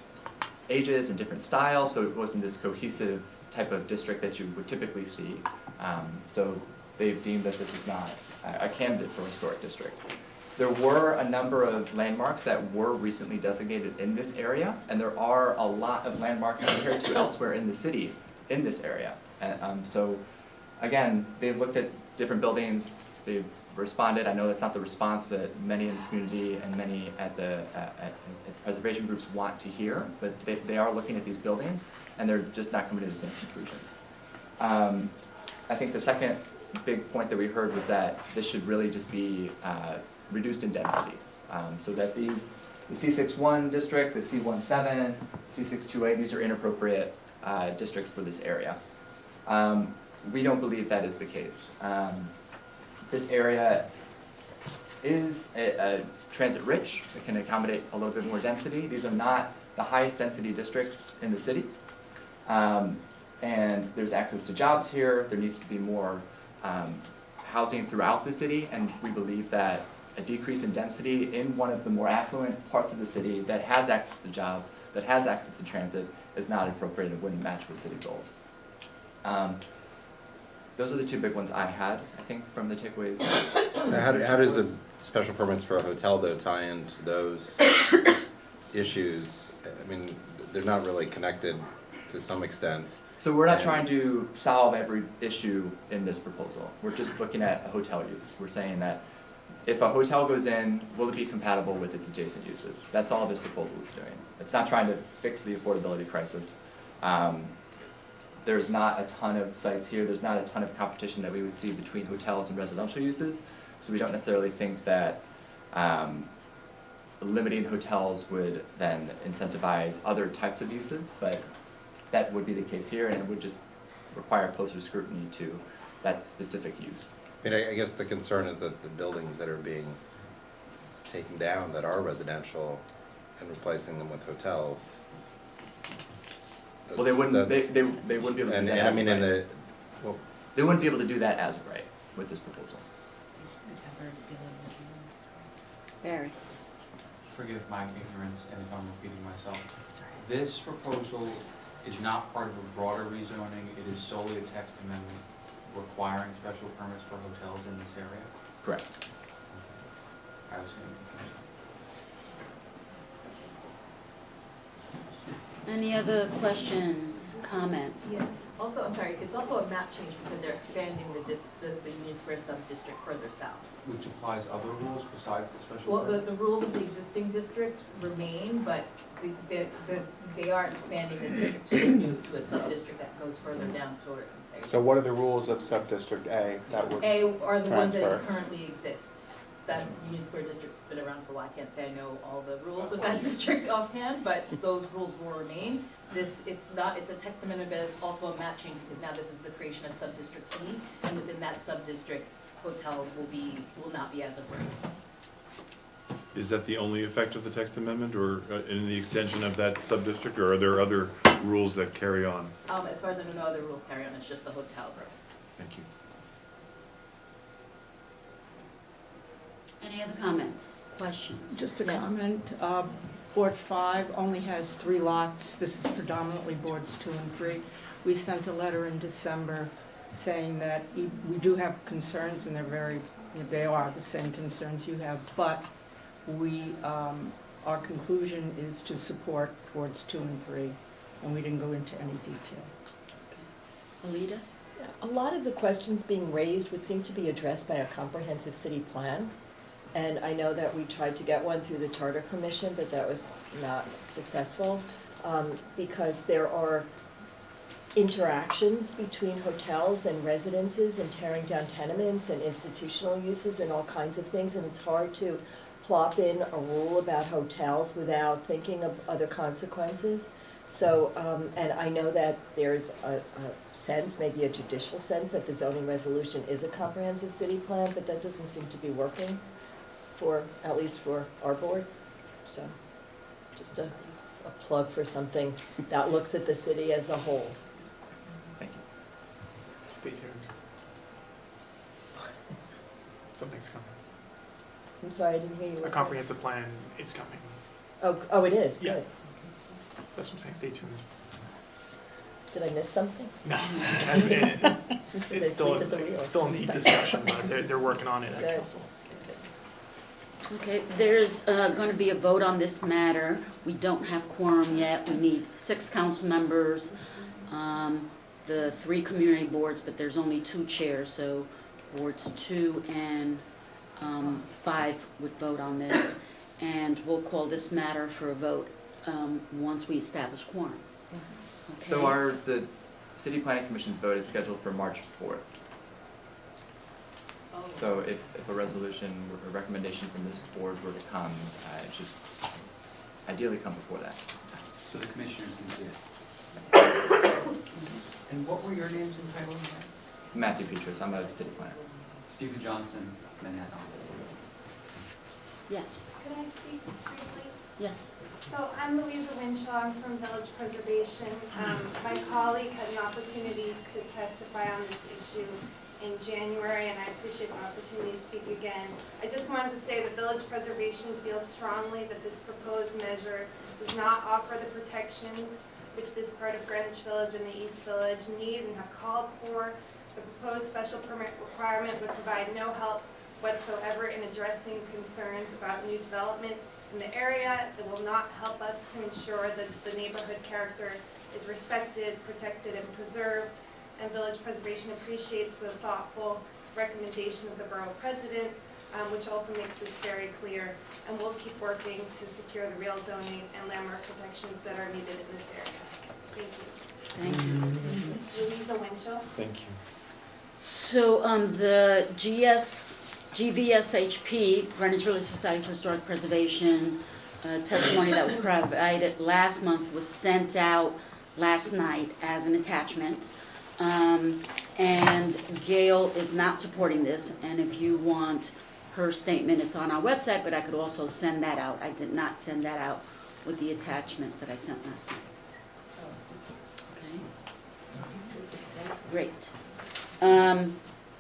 ages and different styles, so it wasn't this cohesive type of district that you would typically see. So they've deemed that this is not a candidate for a historic district. There were a number of landmarks that were recently designated in this area, and there are a lot of landmarks compared to elsewhere in the city in this area. So again, they've looked at different buildings, they've responded. I know that's not the response that many in the community and many at preservation groups want to hear, but they are looking at these buildings, and they're just not coming to the same conclusions. I think the second big point that we heard was that this should really just be reduced in density, so that the C61 district, the C17, C628, these are inappropriate districts for this area. We don't believe that is the case. This area is transit rich. It can accommodate a little bit more density. These are not the highest density districts in the city. And there's access to jobs here. There needs to be more housing throughout the city, and we believe that a decrease in density in one of the more affluent parts of the city that has access to jobs, that has access to transit, is not appropriate and wouldn't match with city goals. Those are the two big ones I had, I think, from the takeaways. How does the special permits for a hotel, though, tie into those issues? I mean, they're not really connected to some extent. So we're not And- trying to solve every issue in this proposal. We're just looking at a hotel use. We're saying that if a hotel goes in, will it be compatible with its adjacent uses? That's all this proposal is doing. It's not trying to fix the affordability crisis. There's not a ton of sites here, there's not a ton of competition that we would see between hotels and residential uses, so we don't necessarily think that limiting hotels would then incentivize other types of uses, but that would be the case here, and it would just require closer scrutiny to that specific use. I mean, I guess the concern is that the buildings that are being taken down that are residential and replacing them with hotels. Well, they wouldn't, that's- they wouldn't be able to do And that I as mean, of in right. the, well, They wouldn't be able to do that as of right with this proposal. Barry? Forgive my ignorance and if I'm repeating myself. This proposal is not part of a broader rezoning, it is solely a text amendment requiring special permits for hotels in this area? Correct. I was getting confused. Any other questions, comments? Yeah, also, I'm sorry, it's also a map change because they're expanding the Union Square sub-district further south. Which applies other rules besides the special Well, permit? the rules of the existing district remain, but they are expanding the district to a sub-district that goes further down toward, I'm sorry. So what are the rules of sub-district A that would? A are the ones that Transfer. currently exist. That Union Square district's been around for a while, I can't say I know all the rules of that district offhand, but those rules will remain. It's a text amendment, but it's also a map change, because now this is the creation of sub-district E, and within that sub-district, hotels will not be as of right. Is that the only effect of the text amendment, or in the extension of that sub-district, or are there other rules that carry on? As far as I know, no other rules carry on, it's just the hotels. Thank you. Any other comments, questions? Just a Yes. comment, Board 5 only has 3 lots, this is predominantly Boards 2 and 3. We sent a letter in December saying that we do have concerns, and they are the same concerns you have, but our conclusion is to support Boards 2 and 3, and we didn't go into any detail. Alita? A lot of the questions being raised would seem to be addressed by a comprehensive city plan. And I know that we tried to get one through the Charter Commission, but that was not successful, because there are interactions between hotels and residences and tearing down tenements and institutional uses and all kinds of things, and it's hard to plop in a rule about hotels without thinking of other consequences. So, and I know that there's a sense, maybe a judicial sense, that the zoning resolution is a comprehensive city plan, but that doesn't seem to be working at least for our board. So, just a plug for something that looks at the city as a whole. Thank you. Stay tuned. Something's coming. I'm sorry, I didn't hear you. A comprehensive plan is coming. Oh, it is, Yeah. good. That's what I'm saying, stay tuned. Did I miss something? No, Did I it's still, sleep at the wheel? still in deep discussion, but they're working on it at Good. council. Okay, there's going to be a vote on this matter. We don't have quorum yet. We need 6 council members, the 3 community boards, but there's only 2 chairs, so boards 2 and 5 would vote on this. And we'll call this matter for a vote once we establish quorum. So Okay? the City Planning Commission's vote is scheduled for March 4th. So if a resolution, or a recommendation from this board were to come, it should ideally come before that. So the commissioners can see it. And what were your names and titles again? Matthew Petros, I'm a city planner. Stephen Johnson, Manhattan office. Yes, Could I speak briefly? yes. So I'm Louisa Winshaw, I'm from Village Preservation. My colleague had an opportunity to testify on this issue in January, and I appreciate the opportunity to speak again. I just wanted to say that Village Preservation feels strongly that this proposed measure does not offer the protections which this part of Greenwich Village and the East Village need and have called for. The proposed special permit requirement would provide no help whatsoever in addressing concerns about new development in the area. It will not help us to ensure that the neighborhood character is respected, protected, and preserved, and Village Preservation appreciates the thoughtful recommendation of the Borough President, which also makes this very clear, and we'll keep working to secure the real zoning and landmark protections that are needed in this area. Thank you. Thank you. Louisa Winchell. Thank you. So, the GVSHP, Greenwich Village Society for Historic Preservation, testimony that was provided last month was sent out last night as an attachment. And Gail is not supporting this, and if you want her statement, it's on our website, but I could also send that out. I did not send that out with the attachments that I sent last night. Okay? Great.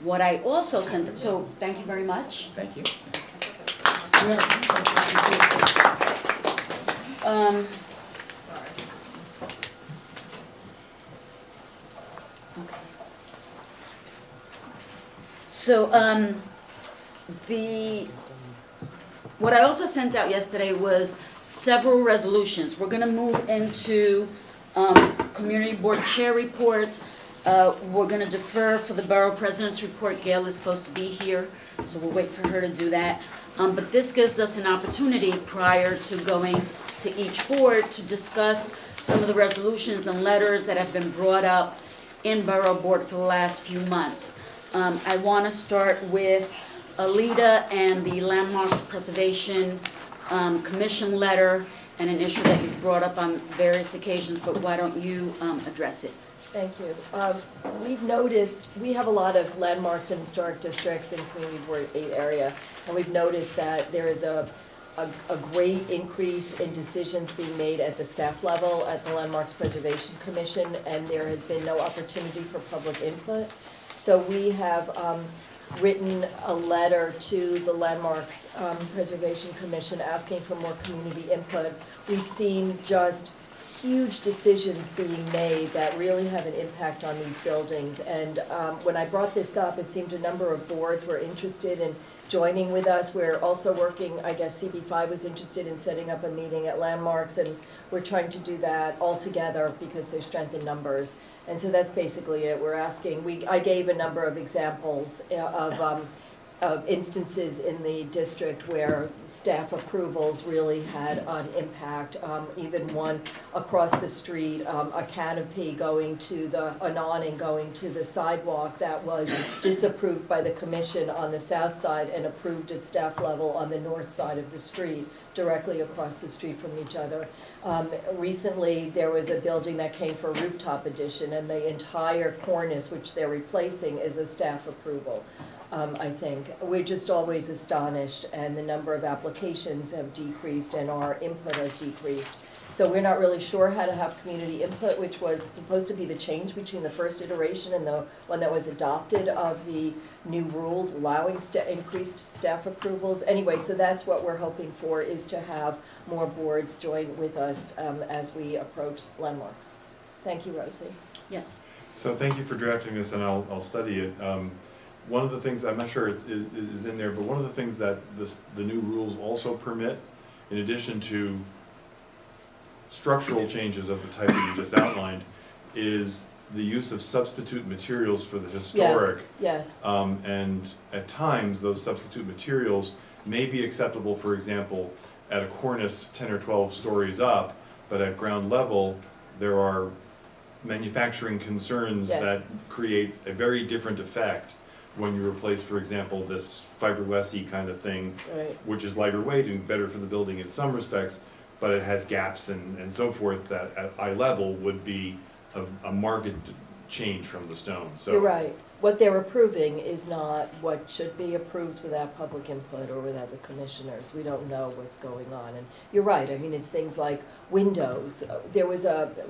What I also sent, so thank you very much. Thank you. Okay. So, what I also sent out yesterday was several resolutions. We're gonna move into, community board chair reports. We're gonna defer for the borough president's report. Gail is supposed to be here, so we'll wait for her to do that. But this gives us an opportunity prior to going to each board to discuss some of the resolutions and letters that have been brought up in borough board for the last few months. I want to start with Alita and the Landmarks Preservation Commission letter and an issue that you've brought up on various occasions, but why don't you address it? Thank you. We've noticed, we have a lot of landmarks and historic districts in Community Board 8 area, and we've noticed that there is a great increase in decisions being made at the staff level at the Landmarks Preservation Commission, and there has been no opportunity for public input. So we have written a letter to the Landmarks Preservation Commission asking for more community input. We've seen just huge decisions being made that really have an impact on these buildings. And when I brought this up, it seemed a number of boards were interested in joining with us. We're also working, I guess CB5 was interested in setting up a meeting at Landmarks, and we're trying to do that all together because there's strength in numbers. And so that's basically it. We're asking, I gave a number of examples of instances in the district where staff approvals really had an impact. Even one across the street, a canopy going to an awning going to the sidewalk that was disapproved by the commission on the south side and approved at staff level on the north side of the street, directly across the street from each other. Recently, there was a building that came for a rooftop addition, and the entire cornice, which they're replacing, is a staff approval. I think. We're just always astonished, and the number of applications have decreased and our input has decreased. So we're not really sure how to have community input, which was supposed to be the change between the first iteration and the one that was adopted of the new rules allowing increased staff approvals. Anyway, so that's what we're hoping for, is to have more boards join with us as we approach landmarks. Thank you, Rosie. Yes. So thank you for drafting this, and I'll study it. One of the things, I'm not sure it is in there, but one of the things that the new rules also permit, in addition to structural changes of the type that you just outlined, is the use of substitute materials for the historic. Yes. And at times, those substitute materials may be acceptable, for example, at a cornice 10 or 12 stories up, but at ground level, there are manufacturing concerns Yes. that create a very different effect when you replace, for example, this fiberglassy kind of thing, Right. which is lighter weight and better for the building in some respects, but it has gaps and so forth that at eye level would be a marked change from the stone, so. You're right. What they're approving is not what should be approved without public input or without the commissioners. We don't know what's going on. And you're right, I mean, it's things like windows. There was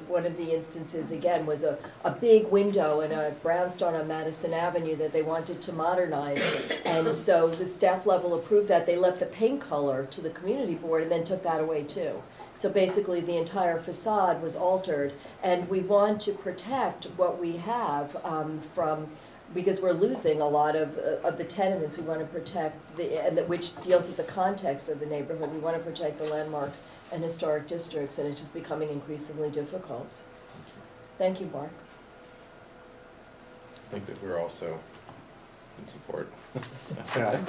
one of the instances, again, was a big window in a brownstone on Madison Avenue that they wanted to modernize. And so the staff level approved that. They left the paint color to the community board and then took that away too. So basically, the entire facade was altered, and we want to protect what we have because we're losing a lot of the tenements. We want to protect which deals with the context of the neighborhood. We want to protect the landmarks and historic districts, and it's just becoming increasingly difficult. Thank you, Mark. I think that we're also in support. Yeah,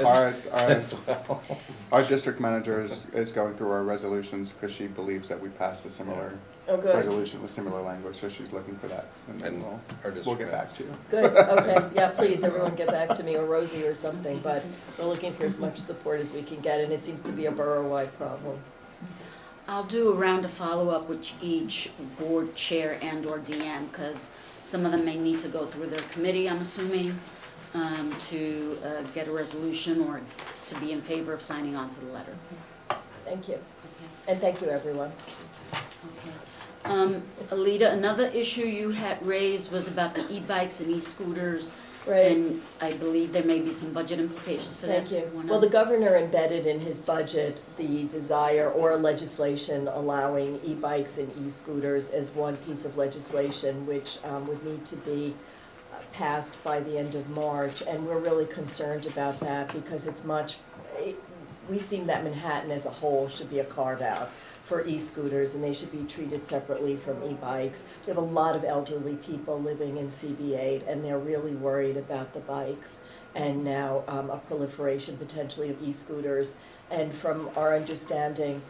As well. our district manager is going through our resolutions because she believes that we passed a similar Oh, good. resolution with similar language, so she's looking for that. And then And we'll our district get back to you. Good, okay, yeah, please, everyone get back to me, or Rosie or something, but we're looking for as much support as we can get, and it seems to be a borough-wide problem. I'll do a round of follow-up with each board chair and/or DM, because some of them may need to go through their committee, I'm assuming, to get a resolution or to be in favor of signing on to the letter. Thank you, Okay. and thank you, everyone. Okay. Alita, another issue you had raised was about the e-bikes and e-scooters, Right. and I believe there may be some budget implications for Thank this. you. Wanna- Well, the governor embedded in his budget the desire or legislation allowing e-bikes and e-scooters as one piece of legislation, which would need to be passed by the end of March. And we're really concerned about that because we seem that Manhattan as a whole should be a carve-out for e-scooters, and they should be treated separately from e-bikes. We have a lot of elderly people living in CB8, and they're really worried about the bikes, and now a proliferation potentially of e-scooters. And from our understanding,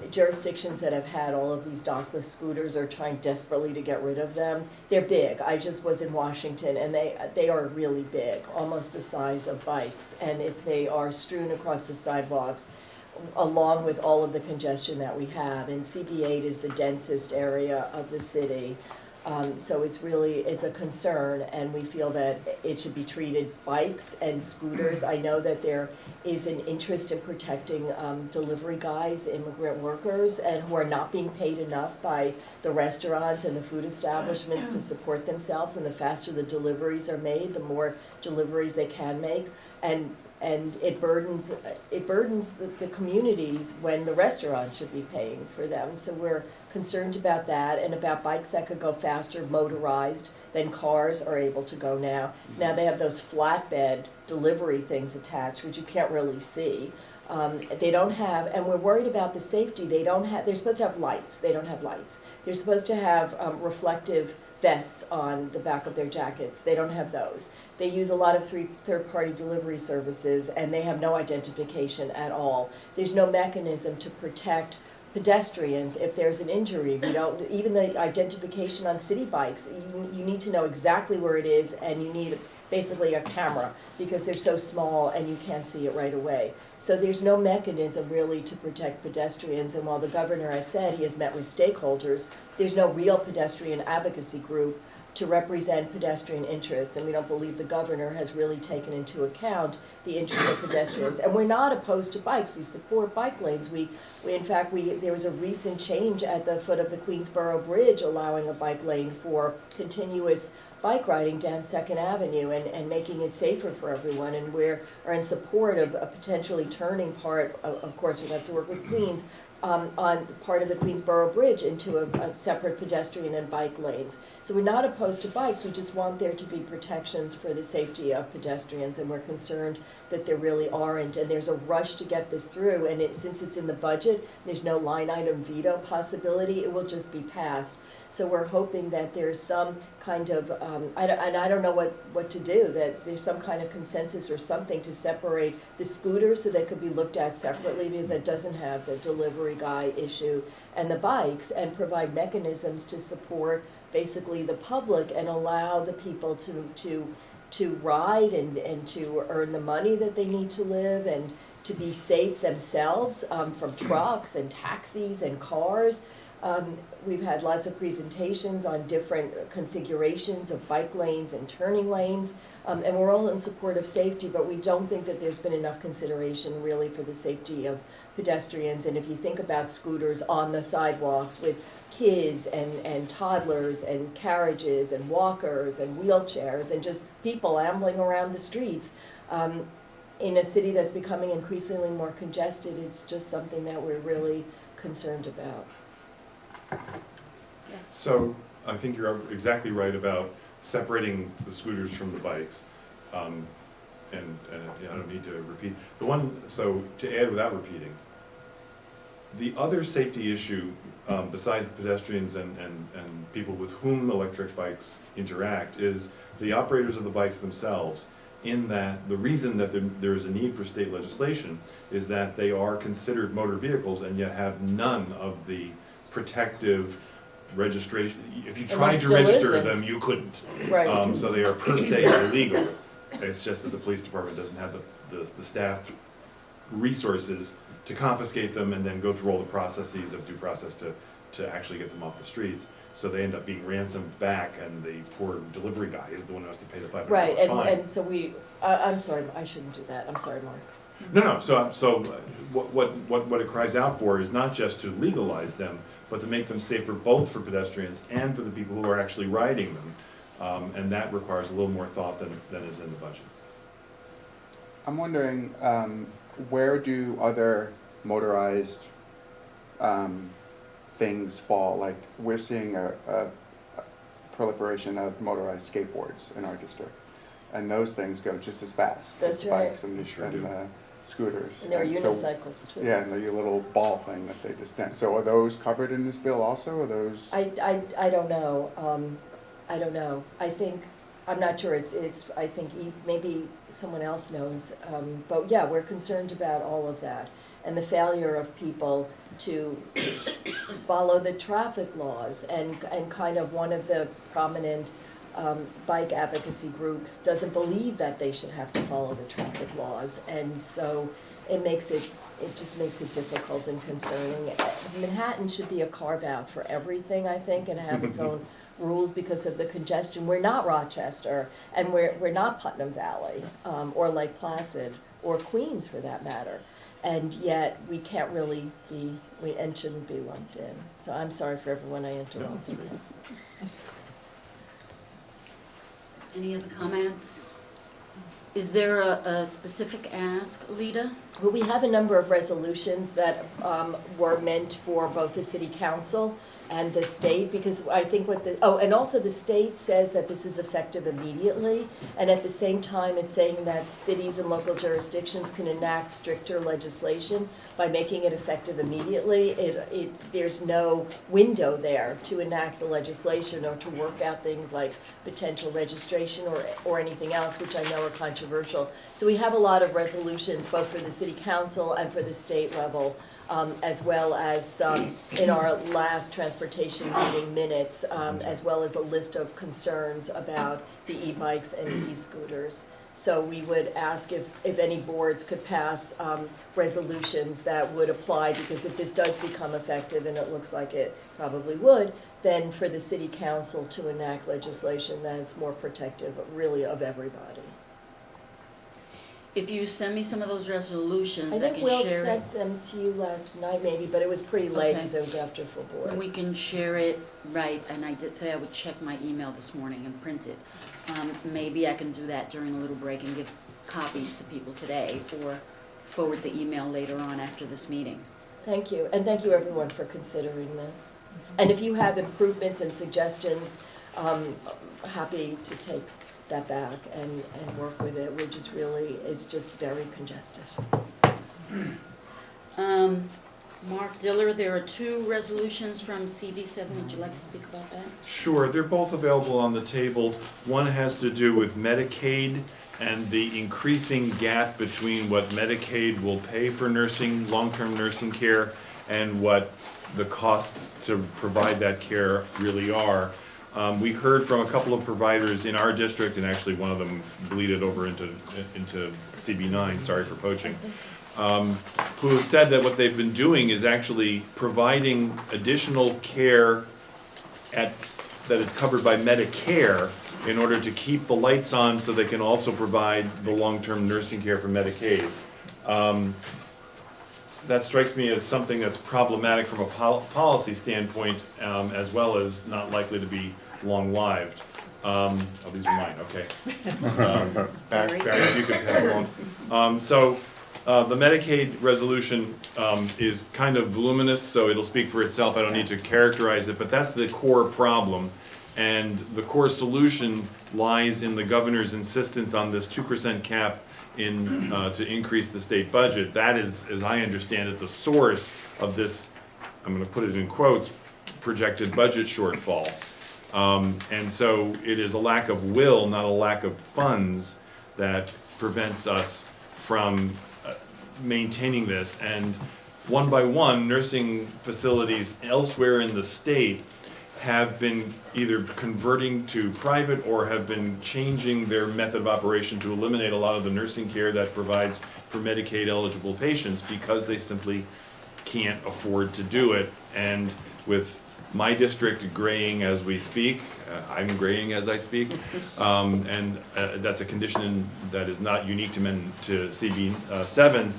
jurisdictions that have had all of these dockless scooters are trying desperately to get rid of them. They're big. I just was in Washington, and they are really big, almost the size of bikes. And if they are strewn across the sidewalks, along with all of the congestion that we have, and CB8 is the densest area of the city. So it's a concern, and we feel that it should be treated bikes and scooters. I know that there is an interest in protecting delivery guys, immigrant workers, and who are not being paid enough by the restaurants and the food establishments to support themselves, and the faster the deliveries are made, the more deliveries they can make. And it burdens the communities when the restaurant should be paying for them. So we're concerned about that, and about bikes that could go faster, motorized, than cars are able to go now. Now they have those flatbed delivery things attached, which you can't really see. They don't have, and we're worried about the safety. They're supposed to have lights. They don't have lights. They're supposed to have reflective vests on the back of their jackets. They don't have those. They use a lot of third-party delivery services, and they have no identification at all. There's no mechanism to protect pedestrians if there's an injury. Even the identification on city bikes, you need to know exactly where it is, and you need basically a camera, because they're so small and you can't see it right away. So there's no mechanism really to protect pedestrians, and while the governor has said he has met with stakeholders, there's no real pedestrian advocacy group to represent pedestrian interests, and we don't believe the governor has really taken into account the interests of pedestrians. And we're not opposed to bikes. We support bike lanes. There was a recent change at the foot of the Queensboro Bridge allowing a bike lane for continuous bike riding down 2nd Avenue and making it safer for everyone. And we are in support of a potentially turning part, of course we'd have to work with Queens, on part of the Queensboro Bridge into a separate pedestrian and bike lanes. So we're not opposed to bikes, we just want there to be protections for the safety of pedestrians, and we're concerned that there really aren't, and there's a rush to get this through, and since it's in the budget, there's no line item veto possibility, it will just be passed. So we're hoping that there's some kind of, I don't know what to do, that there's some kind of consensus or something to separate the scooters so they could be looked at separately, because that doesn't have the delivery guy issue, and the bikes, and provide mechanisms to support basically the public and allow the people to ride and to earn the money that they need to live, and to be safe themselves from trucks and taxis and cars. We've had lots of presentations on different configurations of bike lanes and turning lanes, and we're all in support of safety, but we don't think that there's been enough consideration really for the safety of pedestrians. And if you think about scooters on the sidewalks with kids and toddlers and carriages and walkers and wheelchairs and just people ambling around the streets, in a city that's becoming increasingly more congested, it's just something that we're really concerned about. Yes. So I think you're exactly right about separating the scooters from the bikes. And yeah, I don't need to repeat. So to add without repeating, The other safety issue, besides the pedestrians and people with whom electric bikes interact, is the operators of the bikes themselves. In that, the reason that there is a need for state legislation is that they are considered motor vehicles and yet have none of the protective registration. If you And tried there to still register isn't. them, you couldn't. Right. So they are per se illegal. It's just that the police department doesn't have the staff resources to confiscate them and then go through all the processes of due process to actually get them off the streets. So they end up being ransomed back, and the poor delivery guy is the one who has to pay the $500 Right, fine. and so I'm sorry, I shouldn't do that, I'm sorry, Mark. No, so what it cries out for is not just to legalize them, but to make them safer both for pedestrians and for the people who are actually riding them. And that requires a little more thought than is in the budget. I'm wondering, where do other motorized things fall? Like, we're seeing a proliferation of motorized skateboards in our district, and those things go just as fast That's as right. bikes and They sure do. scooters. And there are so- unicycles too. Yeah, and the little ball thing that they just stand. So are those covered in this bill also, or those? I don't know, I don't know, I'm not sure, I think maybe someone else knows, but yeah, we're concerned about all of that. And the failure of people to follow the traffic laws, and kind of one of the prominent bike advocacy groups doesn't believe that they should have to follow the traffic laws, and so it just makes it difficult and concerning. Manhattan should be a carve-out for everything, I think, and have its own rules because of the congestion. We're not Rochester, and we're not Putnam Valley, or Lake Placid, or Queens for that matter. And yet, we can't really and shouldn't be lumped in. So I'm sorry for everyone I interrupted. Any other comments? Is there a specific ask, Lita? Well, we have a number of resolutions that were meant for both the city council and the state, because I think and also the state says that this is effective immediately, and at the same time, it's saying that cities and local jurisdictions can enact stricter legislation by making it effective immediately. There's no window there to enact the legislation or to work out things like potential registration or anything else, which I know are controversial. So we have a lot of resolutions, both for the city council and for the state level, as well as some in our last transportation meeting minutes, as well as a list of concerns about the e-bikes and e-scooters. So we would ask if any boards could pass resolutions that would apply, because if this does become effective, and it looks like it probably would, then for the city council to enact legislation that's more protective, really, of everybody. If you send me some of those resolutions, I I think can Will share it. sent them to you last night maybe, but it was pretty late Okay. because it was after full board. We can share it, right, and I did say I would check my email this morning and print it. Maybe I can do that during a little break and give copies to people today, or forward the email later on after this meeting. Thank you, and thank you everyone for considering this. And if you have improvements and suggestions, happy to take that back and work with it. We're just really, it's just very congested. Mark Diller, there are two resolutions from CV7. Would you like to speak about that? Sure, they're both available on the table. One has to do with Medicaid and the increasing gap between what Medicaid will pay for nursing, long-term nursing care, and what the costs to provide that care really are. We heard from a couple of providers in our district, and actually one of them bleeded over into CB9, sorry for poaching, who have said that what they've been doing is actually providing additional care that is covered by Medicare in order to keep the lights on so they can also provide the long-term nursing care for Medicaid. That strikes me as something that's problematic from a policy standpoint, as well as not likely to be long-lived. Oh, these are mine, okay. Barry, if you could pass along. The Medicaid resolution is kind of voluminous, so it'll speak for itself. I don't need to characterize it, but that's the core problem, And the core solution lies in the governor's insistence on this 2% cap in, to increase the state budget. That is, as I understand it, the source of this, I'm gonna put it in quotes, projected budget shortfall. And so it is a lack of will, not a lack of funds, that prevents us from maintaining this. And one by one, nursing facilities elsewhere in the state have been either converting to private or have been changing their method of operation to eliminate a lot of the nursing care that provides for Medicaid eligible patients because they simply can't afford to do it. And with my district graying as we speak, I'm graying as I speak, and that's a condition that is not unique to CB7.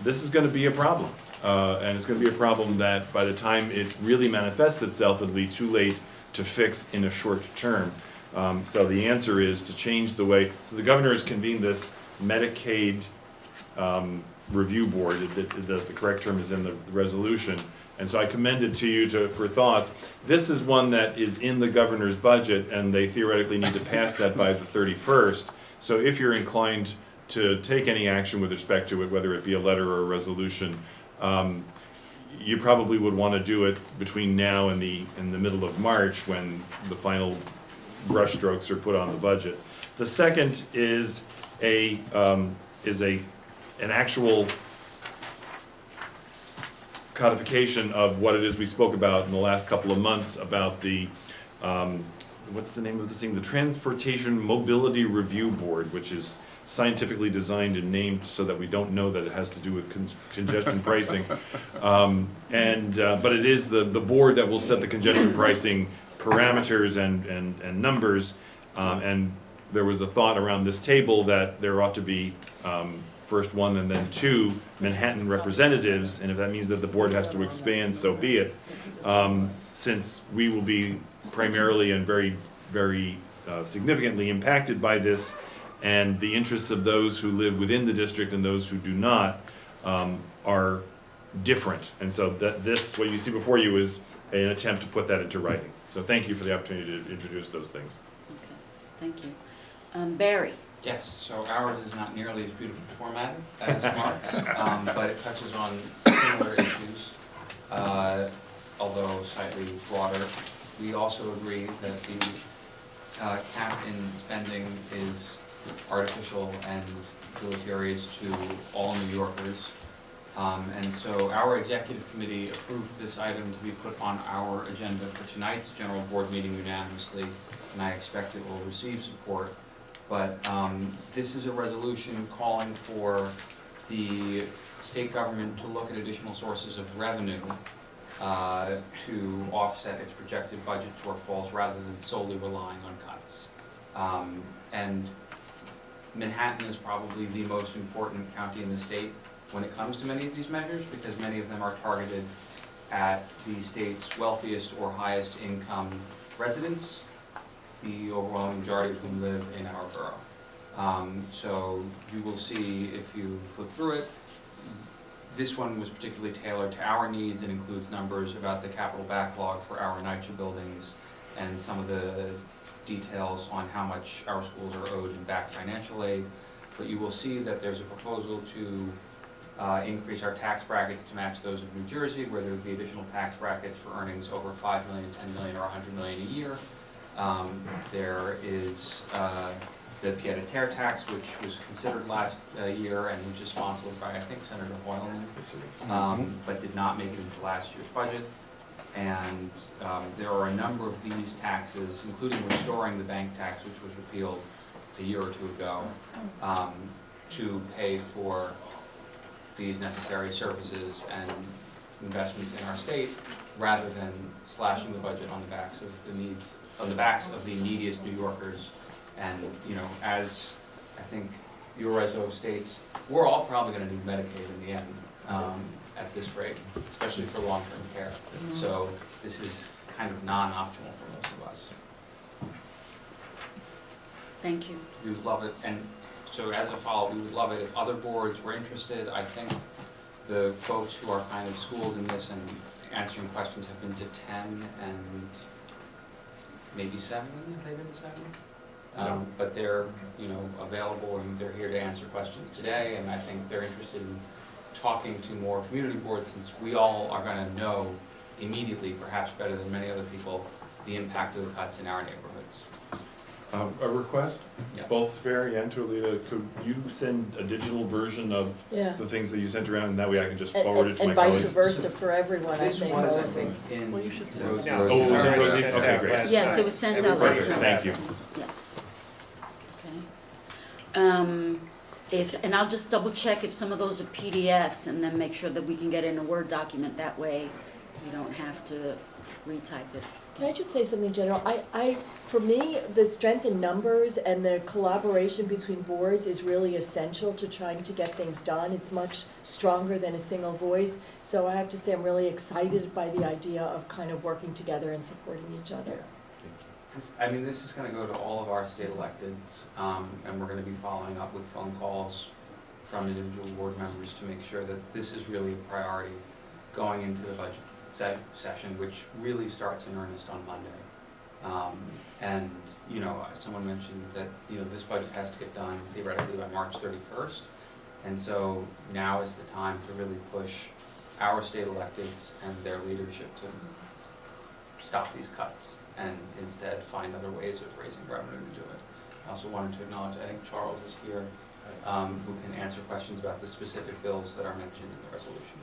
This is going to be a problem, and it's going to be a problem that by the time it really manifests itself, it'll be too late to fix in a short term. So the answer is to change the way. So the governor has convened this Medicaid review board. The correct term is in the resolution. And so I commend it to you for thoughts. This is one that is in the governor's budget, and they theoretically need to pass that by the 31st. So if you're inclined to take any action with respect to it, whether it be a letter or a resolution, you probably would want to do it between now and in the middle of March, when the final brushstrokes are put on the budget. The second is an actual codification of what it is we spoke about in the last couple of months about the, what's the name of this thing? The Transportation Mobility Review Board, which is scientifically designed and named so that we don't know that it has to do with congestion pricing. But it is the board that will set the congestion pricing parameters and numbers. And there was a thought around this table that there ought to be first one and then two Manhattan representatives, and if that means that the board has to expand, so be it. Since we will be primarily and very, very significantly impacted by this, and the interests of those who live within the district and those who do not are different. And so this, what you see before you, is an attempt to put that into writing. So thank you for the opportunity to introduce those things. Okay, thank you. Barry? Yes, so ours is not nearly as beautifully formatted as Mark's, but it touches on similar issues, although slightly broader. We also agree that the cap in spending is artificial and deleterious to all New Yorkers. And so our executive committee approved this item to be put on our agenda for tonight's general board meeting unanimously, and I expect it will receive support. But this is a resolution calling for the state government to look at additional sources of revenue to offset its projected budget shortfalls rather than solely relying on cuts. And Manhattan is probably the most important county in the state when it comes to many of these measures, because many of them are targeted at the state's wealthiest or highest income residents, the overwhelming majority of whom live in our borough. So you will see, if you flip through it, this one was particularly tailored to our needs and includes numbers about the capital backlog for our NYCHA buildings and some of the details on how much our schools are owed in back financial aid. But you will see that there's a proposal to increase our tax brackets to match those of New Jersey, where there would be additional tax brackets for earnings over 5 million, 10 million, or 100 million a year. There is the pied-à-terre tax, which was considered last year and which is sponsored by, I think, Senator Hoylman, but did not make it into last year's budget. And there are a number of these taxes, including restoring the bank tax, which was repealed a year or two ago, to pay for these necessary services and investments in our state, rather than slashing the budget on the backs of the neediest New Yorkers. And as I think your reso states, we're all probably going to need Medicaid in the end at this rate, especially for long-term care. So this is kind of non-optional for most of us. Thank you. We would love it, and so as a follow-up, we would love it if other boards were interested. I think the folks who are kind of schooled in this and answering questions have been to 10, and maybe 7, have they been to 7? But they're, available and they're here to answer questions today, and I think they're interested in talking to more community boards, since we all are gonna know immediately, perhaps better than many other people, the impact of the cuts in our neighborhoods. A request, Yeah. both Barry and Tolita, could you send a digital version of Yeah. the things that you sent around, and that way I can just forward it to my And colleagues? vice versa for everyone, I This think. was, all I of think, this. in Well, you should send it Rose- out. Oh, was it Rose's- Rosie? Okay, great. Yes, it was sent out Everybody last got night. Thank you. Yes. Okay. And I'll just double check if some of those are PDFs and then make sure that we can get it in a Word document. That way you don't have to retype it. Can I just say something general? For me, the strength in numbers and the collaboration between boards is really essential to trying to get things done. It's much stronger than a single voice. So I have to say, I'm really excited by the idea of kind of working together and supporting each other. This is gonna go to all of our state electeds, and we're gonna be following up with phone calls from individual board members to make sure that this is really a priority going into the budget session, which really starts in earnest on Monday. Someone mentioned that, this budget has to get done theoretically by March 31st. And so now is the time to really push our state electeds and their leadership to stop these cuts and instead find other ways of raising revenue to do it. I also wanted to acknowledge, I think Charles is here, who can answer questions about the specific bills that are mentioned in the resolution.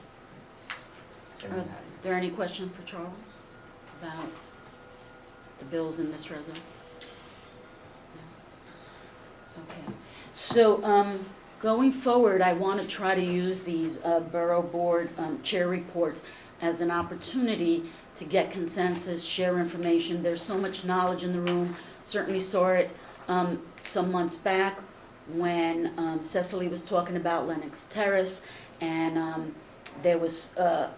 Are there any question for Charles about the bills in this resolution? No? Okay. So going forward, I want to try to use these Borough Board chair reports as an opportunity to get consensus, share information. There's so much knowledge in the room. Certainly saw it some months back when Cecily was talking about Lenox Terrace, and there was a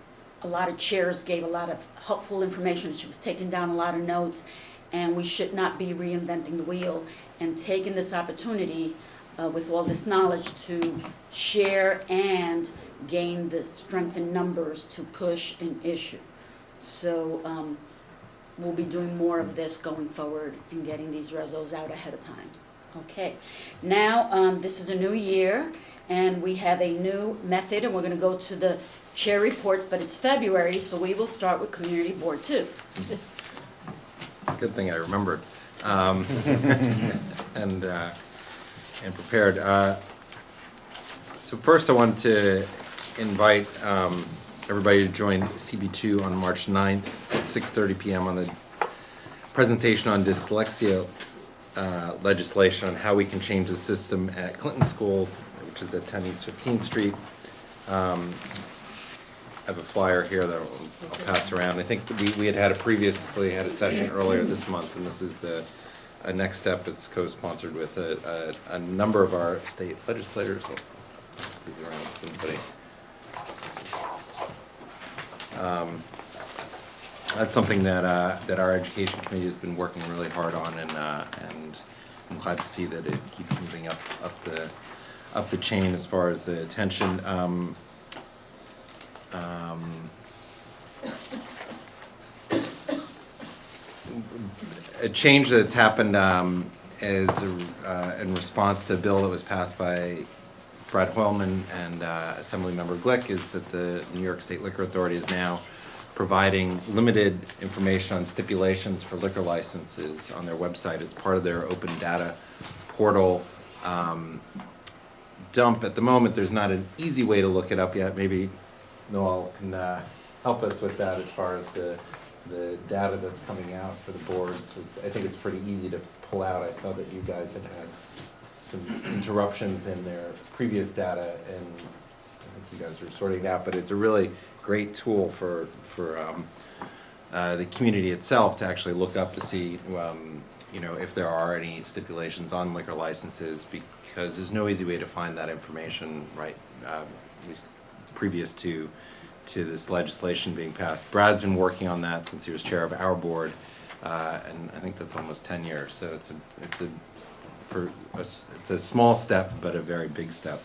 lot of chairs gave a lot of helpful information. She was taking down a lot of notes, and we should not be reinventing the wheel, and taking this opportunity with all this knowledge to share and gain the strength in numbers to push an issue. So we'll be doing more of this going forward and getting these resos out ahead of time. Okay, now this is a new year, and we have a new method, and we're going to go to the chair reports, but it's February, so we will start with Community Board 2. Good thing I remembered, and prepared. So first I wanted to invite everybody to join CB2 on March 9th at 6:30 p.m. on the presentation on dyslexia legislation on how we can change the system at Clinton School, which is at 10 East 15th Street. I have a flyer here that I'll pass around. I think we had previously had a session earlier this month, and this is the next step. It's co-sponsored with a number of our state legislators. I'll pass these around if anybody. That's something that our education committee has been working really hard on, and I'm glad to see that it keeps moving up the chain as far as the attention. A change that's happened is in response to a bill that was passed by Brad Hoylman and Assemblymember Glick, is that the New York State Liquor Authority is now providing limited information on stipulations for liquor licenses on their website. It's part of their open data portal dump. At the moment, there's not an easy way to look it up yet. Maybe Noel can help us with that as far as the data that's coming out for the boards. I think it's pretty easy to pull out. I saw that you guys had some interruptions in their previous data, and I think you guys are sorting it out, but it's a really great tool for the community itself to actually look up to see if there are any stipulations on liquor licenses, because there's no easy way to find that information right at least previous to this legislation being passed. Brad's been working on that since he was chair of our board, and I think that's almost 10 years. So it's a small step, but a very big step.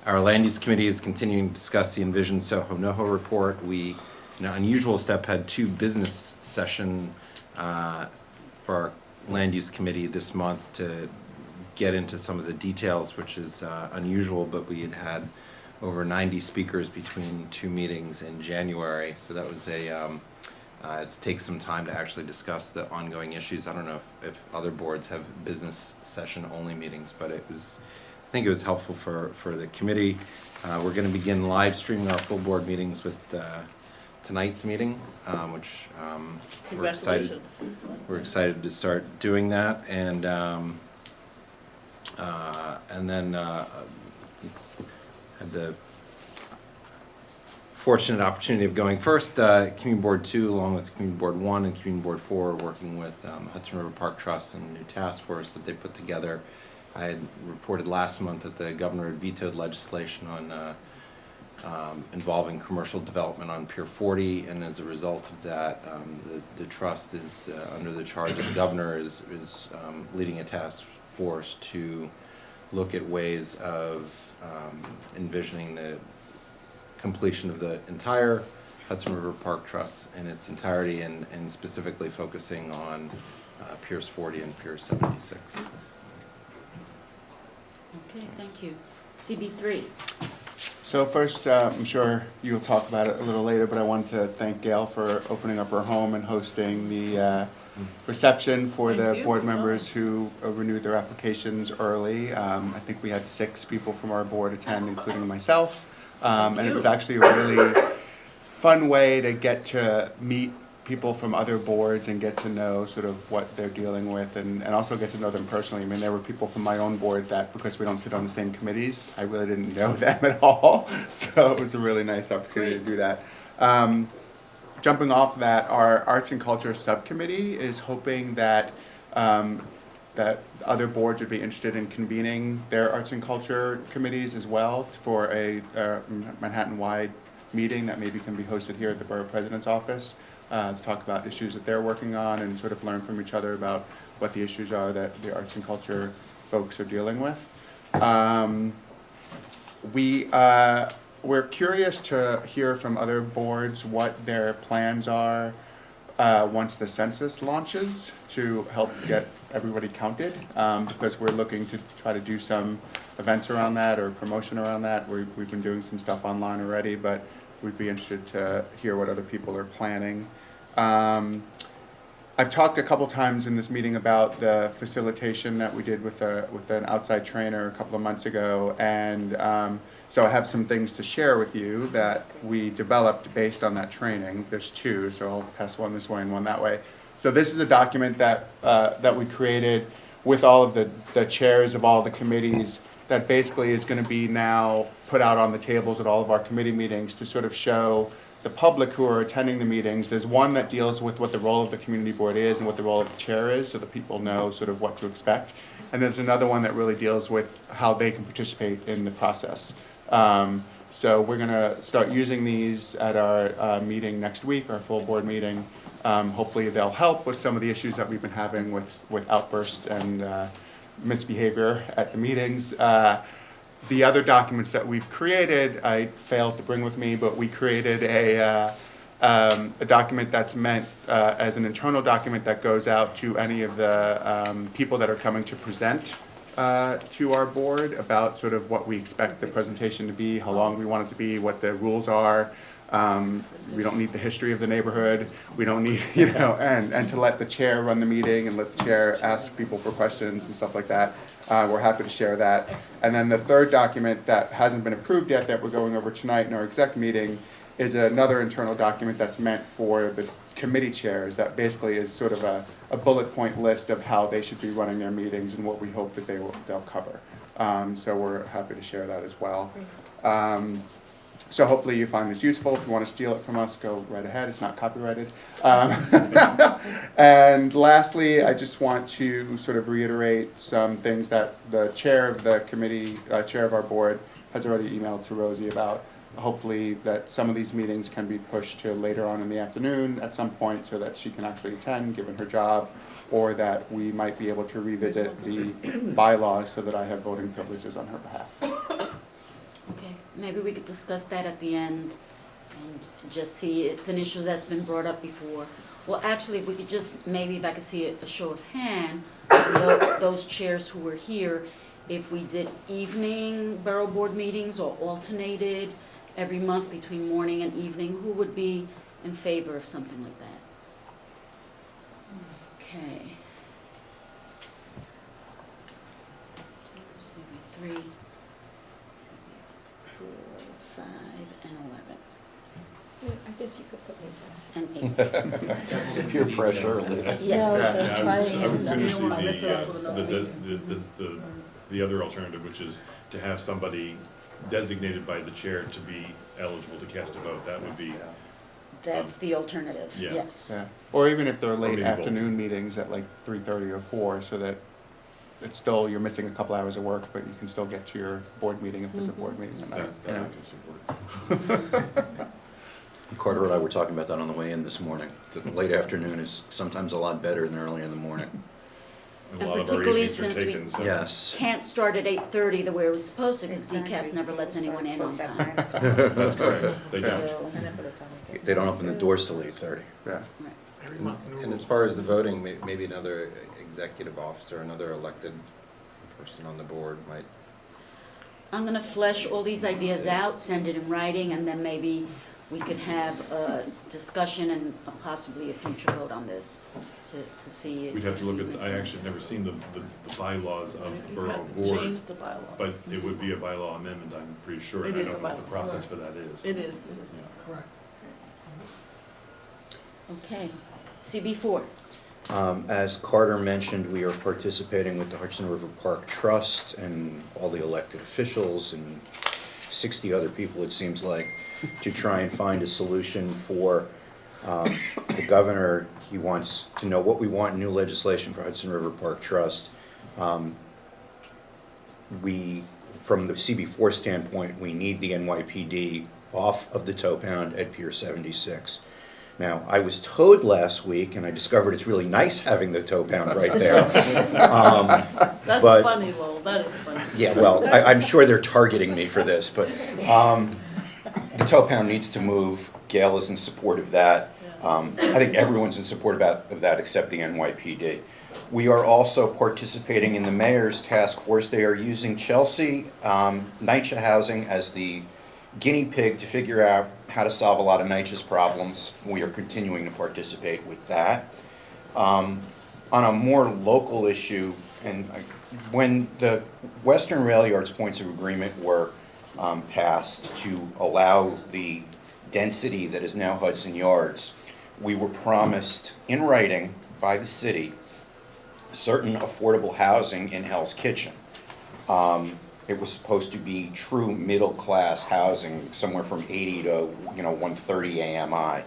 Our land use committee is continuing to discuss the Envision Soho NoHo report. We, in an unusual step, had 2 business session for our land use committee this month to get into some of the details, which is unusual, but we had over 90 speakers between 2 meetings in January, so that was it takes some time to actually discuss the ongoing issues. I don't know if other boards have business session only meetings, but I think it was helpful for the committee. We're going to begin live streaming our full board meetings with tonight's meeting, which we're excited to start doing that, and then had the fortunate opportunity of going first, Community Board 2, along with Community Board 1 and Community Board 4, working with Hudson River Park Trust and a new task force that they put together. I had reported last month that the governor had vetoed legislation on involving commercial development on Pier 40, and as a result of that, the trust is under the charge of the governor is leading a task force to look at ways of envisioning the completion of the entire Hudson River Park Trust in its entirety, and specifically focusing on Piers 40 and Pier 76. Okay, thank you. CB3. So first, I'm sure you'll talk about it a little later, but I want to thank Gail for opening up her home and hosting the reception for the board members who renewed their applications early. I think we had 6 people from our board attend, including myself. And it was actually a really fun way to get to meet people from other boards and get to know sort of what they're dealing with, and also get to know them personally. I mean, there were people from my own board that, because we don't sit on the same committees, I really didn't know them at all. So it was a really nice opportunity to do that. Jumping off that, our Arts and Culture Subcommittee is hoping that that other boards would be interested in convening their arts and culture committees as well for a Manhattan-wide meeting that maybe can be hosted here at the Borough President's office to talk about issues that they're working on and sort of learn from each other about what the issues are that the arts and culture folks are dealing with. We're curious to hear from other boards what their plans are once the census launches to help get everybody counted, because we're looking to try to do some events around that or promotion around that. We've been doing some stuff online already, but we'd be interested to hear what other people are planning. I've talked a couple times in this meeting about the facilitation that we did with an outside trainer a couple of months ago, and so I have some things to share with you that we developed based on that training. There's 2, so I'll pass one this way and one that way. So this is a document that we created with all of the chairs of all the committees that basically is going to be now put out on the tables at all of our committee meetings to sort of show the public who are attending the meetings. There's one that deals with what the role of the community board is and what the role of the chair is, so that people know sort of what to expect. And there's another one that really deals with how they can participate in the process. So we're going to start using these at our meeting next week, our full board meeting. Hopefully they'll help with some of the issues that we've been having with outbursts and misbehavior at the meetings. The other documents that we've created, I failed to bring with me, but we created a document that's meant as an internal document that goes out to any of the people that are coming to present to our board about sort of what we expect the presentation to be, how long we want it to be, what the rules are. We don't need the history of the neighborhood. We don't need, and to let the chair run the meeting and let the chair ask people for questions and stuff like that. We're happy to share that. And then the third document that hasn't been approved yet that we're going over tonight in our exec meeting is another internal document that's meant for the committee chairs that basically is sort of a bullet point list of how they should be running their meetings and what we hope that they'll cover. So we're happy to share that as well. So hopefully you find this useful. If you want to steal it from us, go right ahead. It's not copyrighted. And lastly, I just want to sort of reiterate some things that the chair of the committee, chair of our board, has already emailed to Rosie about. Hopefully that some of these meetings can be pushed to later on in the afternoon at some point so that she can actually attend, given her job, or that we might be able to revisit the bylaws so that I have voting privileges on her behalf. Okay, maybe we could discuss that at the end and just see, it's an issue that's been brought up before. Well, actually, if we could just, maybe if I could see a show of hand, those chairs who were here, if we did evening borough board meetings or alternated every month between morning and evening, who would be in favor of something like that? Okay. CB3, CB4, 5, and 11. I guess you could put me down. And 8. Peer pressure. Yes. Yeah, I would sooner You see don't wanna miss out on the other alternative, which is to have somebody designated by the chair to be eligible to cast a vote. That would be, That's the alternative, Yeah. yes. Yeah, or even if they're late maybe both. afternoon meetings at like 3:30 or 4, so that it's still, you're missing a couple hours of work, but you can still get to your board meeting if there's a board meeting at night. that you know? I can support. Carter and I were talking about that on the way in this morning. The late afternoon is sometimes a lot better than early in the morning. And And a lot of our particularly evenings are since we taken, so. Yes. can't start at 8:30 the way it was supposed to, because Exactly. DCAS never lets anyone in on time. That's correct. They don't. So, They don't open the doors till 8:30. Yeah. Every month. new And rules. as far as the voting, maybe another executive officer, another elected person on the board might. I'm gonna flesh all these ideas out, send it in writing, and then maybe we could have a discussion and possibly a future vote on this to see. We'd have to if look it at, makes I sense. actually never seen the bylaws of the borough board, Change the bylaw. but it would be a bylaw amendment, I'm pretty sure. It I is don't a know what the bylaw, process for that is. It is, Yeah. correct. Okay, CB4. As Carter mentioned, we are participating with the Hudson River Park Trust and all the elected officials and 60 other people, it seems like, to try and find a solution for the governor. He wants to know what we want in new legislation for Hudson River Park Trust. From the CB4 standpoint, we need the NYPD off of the tow pound at Pier 76. Now, I was towed last week, and I discovered it's really nice having the tow pound right there. That's But- funny, Lowell, that is funny. Yeah, well, I'm sure they're targeting me for this, but the tow pound needs to move. Gail is in support of that. I think everyone's in support of that except the NYPD. We are also participating in the mayor's task force. They are using Chelsea NYCHA housing as the guinea pig to figure out how to solve a lot of NYCHA's problems. We are continuing to participate with that. On a more local issue, when the Western Rail Yards points of agreement were passed to allow the density that is now Hudson Yards, we were promised in writing by the city certain affordable housing in Hell's Kitchen. It was supposed to be true middle-class housing, somewhere from 80 to 130 AMI.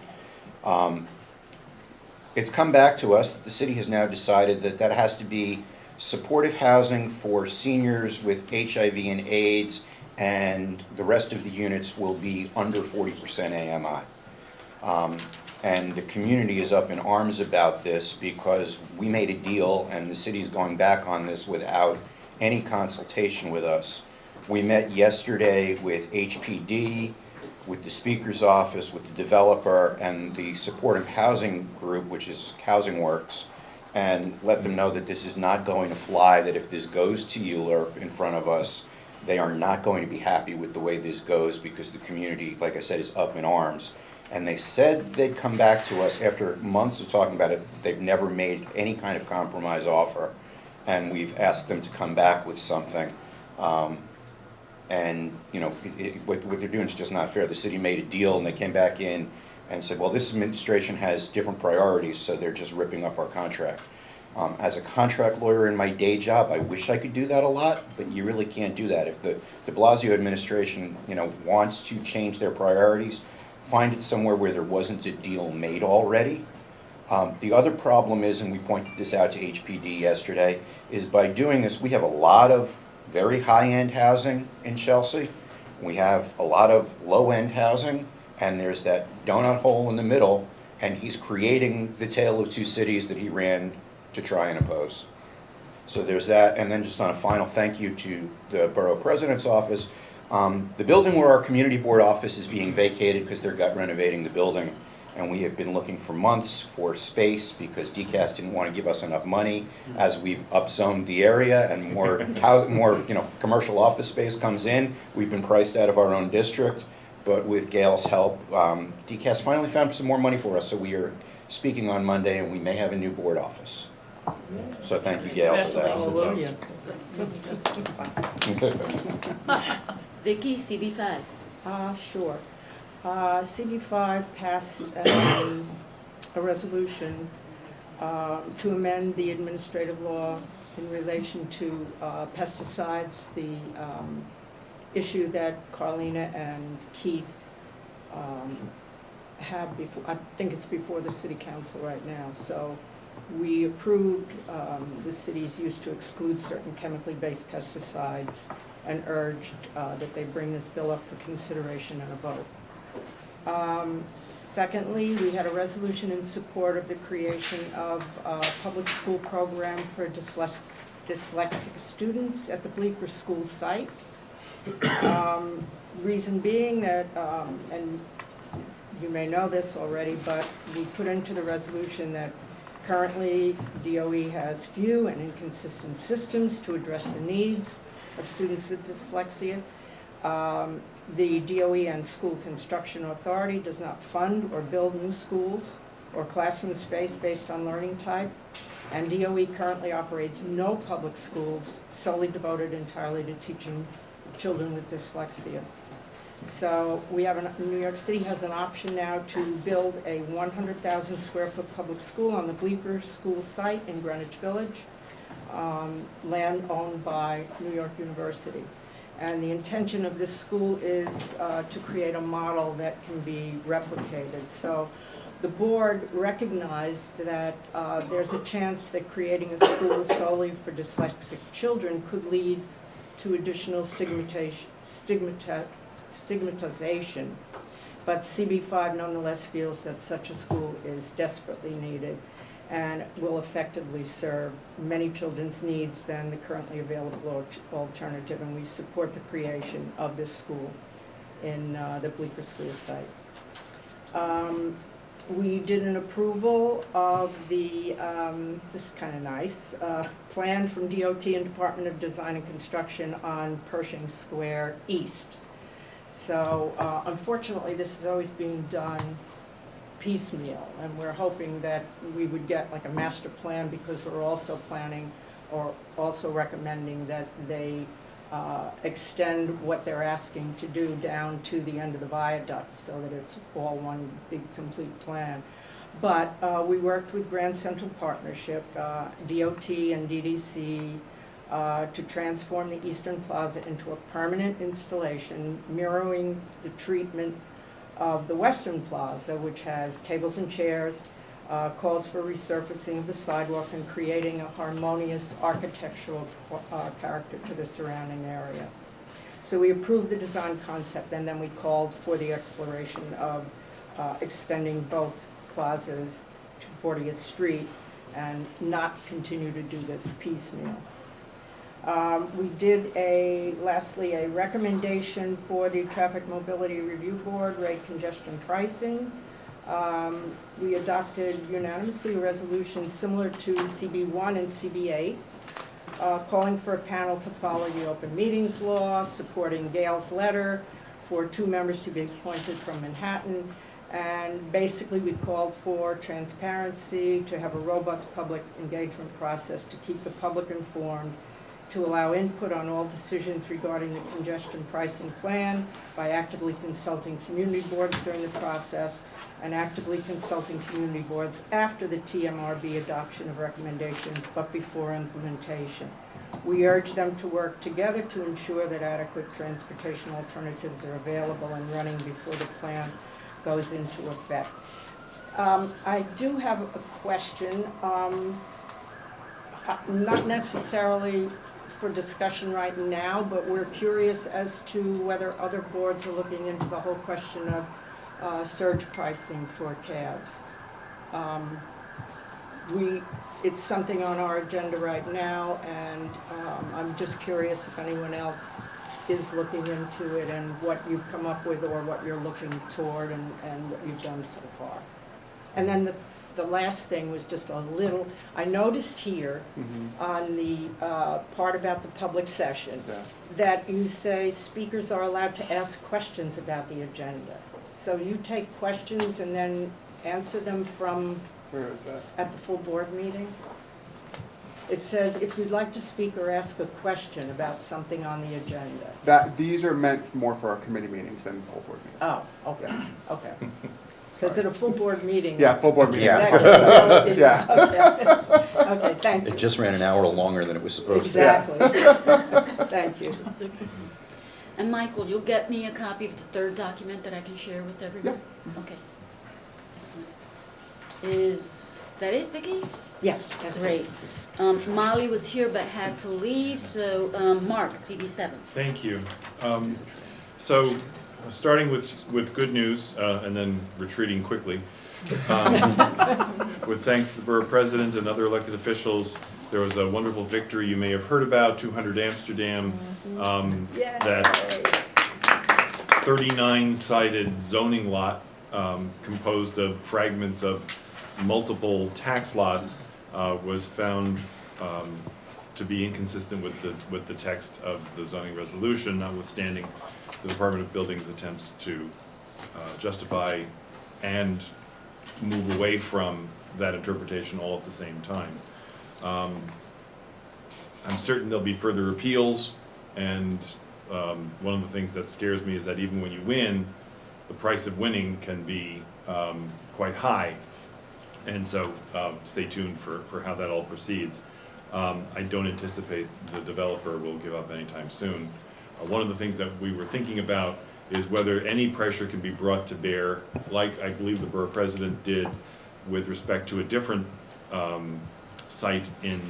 It's come back to us that the city has now decided that that has to be supportive housing for seniors with HIV and AIDS, and the rest of the units will be under 40% AMI. And the community is up in arms about this because we made a deal and the city is going back on this without any consultation with us. We met yesterday with HPD, with the Speaker's office, with the developer, and the supportive housing group, which is Housing Works, and let them know that this is not going to fly, that if this goes to ULURP in front of us, they are not going to be happy with the way this goes because the community, like I said, is up in arms. And they said they'd come back to us after months of talking about it. They've never made any kind of compromise offer. And we've asked them to come back with something. And what they're doing is just not fair. The city made a deal and they came back in and said, well, this administration has different priorities, so they're just ripping up our contract. As a contract lawyer in my day job, I wish I could do that a lot, but you really can't do that. If the de Blasio administration, wants to change their priorities, find it somewhere where there wasn't a deal made already. The other problem is, and we pointed this out to HPD yesterday, is by doing this, we have a lot of very high-end housing in Chelsea. We have a lot of low-end housing, and there's that donut hole in the middle, and he's creating the tale of two cities that he ran to try and oppose. So there's that, and then just on a final thank you to the Borough President's office. The building where our community board office is being vacated because they're gut renovating the building and we have been looking for months for space because DCAS didn't want to give us enough money. As we've upzoned the area and more commercial office space comes in, we've been priced out of our own district. But with Gail's help, DCAS finally found some more money for us, so we are speaking on Monday, and we may have a new board office. So thank you, Gail, for that. Hallelujah. Vicky, CB5. Sure. CB5 passed a resolution to amend the administrative law in relation to pesticides, the issue that Carlina and Keith have before, I think it's before the city council right now. So we approved the city's use to exclude certain chemically based pesticides and urged that they bring this bill up for consideration and a vote. Secondly, we had a resolution in support of the creation of a public school program for dyslexic students at the Bleecker School site. Reason being that, and you may know this already, but we put into the resolution that currently DOE has few and inconsistent systems to address the needs of students with dyslexia. The DOE and School Construction Authority does not fund or build new schools or classroom space based on learning type. And DOE currently operates no public schools solely devoted entirely to teaching children with dyslexia. So we have, New York City has an option now to build a 100,000 square foot public school on the Bleecker School site in Greenwich Village, land owned by New York University. And the intention of this school is to create a model that can be replicated. So the board recognized that there's a chance that creating a school solely for dyslexic children could lead to additional stigmatization. But CB5 nonetheless feels that such a school is desperately needed and will effectively serve many children's needs than the currently available alternative, and we support the creation of this school in the Bleecker School site. We did an approval of the, this is kind of nice, plan from DOT and Department of Design and Construction on Pershing Square East. So unfortunately, this is always being done piecemeal, and we're hoping that we would get like a master plan, because we're also planning or also recommending that they extend what they're asking to do down to the end of the viaduct so that it's all one big complete plan. But we worked with Grand Central Partnership, DOT and DDC to transform the Eastern Plaza into a permanent installation mirroring the treatment of the Western Plaza, which has tables and chairs, calls for resurfacing of the sidewalk and creating a harmonious architectural character to the surrounding area. So we approved the design concept, and then we called for the exploration of extending both plazas to 40th Street and not continue to do this piecemeal. We did lastly, a recommendation for the Traffic Mobility Review Board, rate congestion pricing. We adopted unanimously a resolution similar to CB1 and CB8, calling for a panel to follow the open meetings law, supporting Gail's letter for 2 members to be appointed from Manhattan. And basically we called for transparency, to have a robust public engagement process to keep the public informed, to allow input on all decisions regarding the congestion pricing plan by actively consulting community boards during the process and actively consulting community boards after the TMRB adoption of recommendations but before implementation. We urge them to work together to ensure that adequate transportation alternatives are available and running before the plan goes into effect. I do have a question, not necessarily for discussion right now, but we're curious as to whether other boards are looking into the whole question of surge pricing for cabs. It's something on our agenda right now, and I'm just curious if anyone else is looking into it and what you've come up with or what you're looking toward and what you've done so far. And then the last thing was just a little, I noticed here on the part about the public session, Yeah. that you say speakers are allowed to ask questions about the agenda. So you take questions and then answer them from, Where is that? at the full board meeting? It says, if you'd like to speak or ask a question about something on the agenda. These are meant more for our committee meetings than full board meetings. Oh, okay, okay. Because at a full board meeting. Yeah, full board meeting. that gets- Yeah. Okay, okay, thank you. It just ran an hour longer than it was supposed to. Exactly. Thank you. And Michael, you'll get me a copy of the third document that I can share with everyone? Okay. Excellent. Is that it, Vicki? Yes, that's Great. Molly was here but had to leave, so Mark, CD7. Thank you. So, starting with good news, and then retreating quickly. With thanks to the borough president and other elected officials, there was a wonderful victory you may have heard about, 200 Amsterdam, that 39-sided zoning lot, composed of fragments of multiple tax lots, was found to be inconsistent with the text of the zoning resolution, notwithstanding the Department of Building's attempts to justify and move away from that interpretation all at the same time. I'm certain there'll be further appeals, and one of the things that scares me is that even when you win, the price of winning can be quite high. And so stay tuned for how that all proceeds. I don't anticipate the developer will give up anytime soon. One of the things that we were thinking about is whether any pressure can be brought to bear, like I believe the borough president did with respect to a different site in,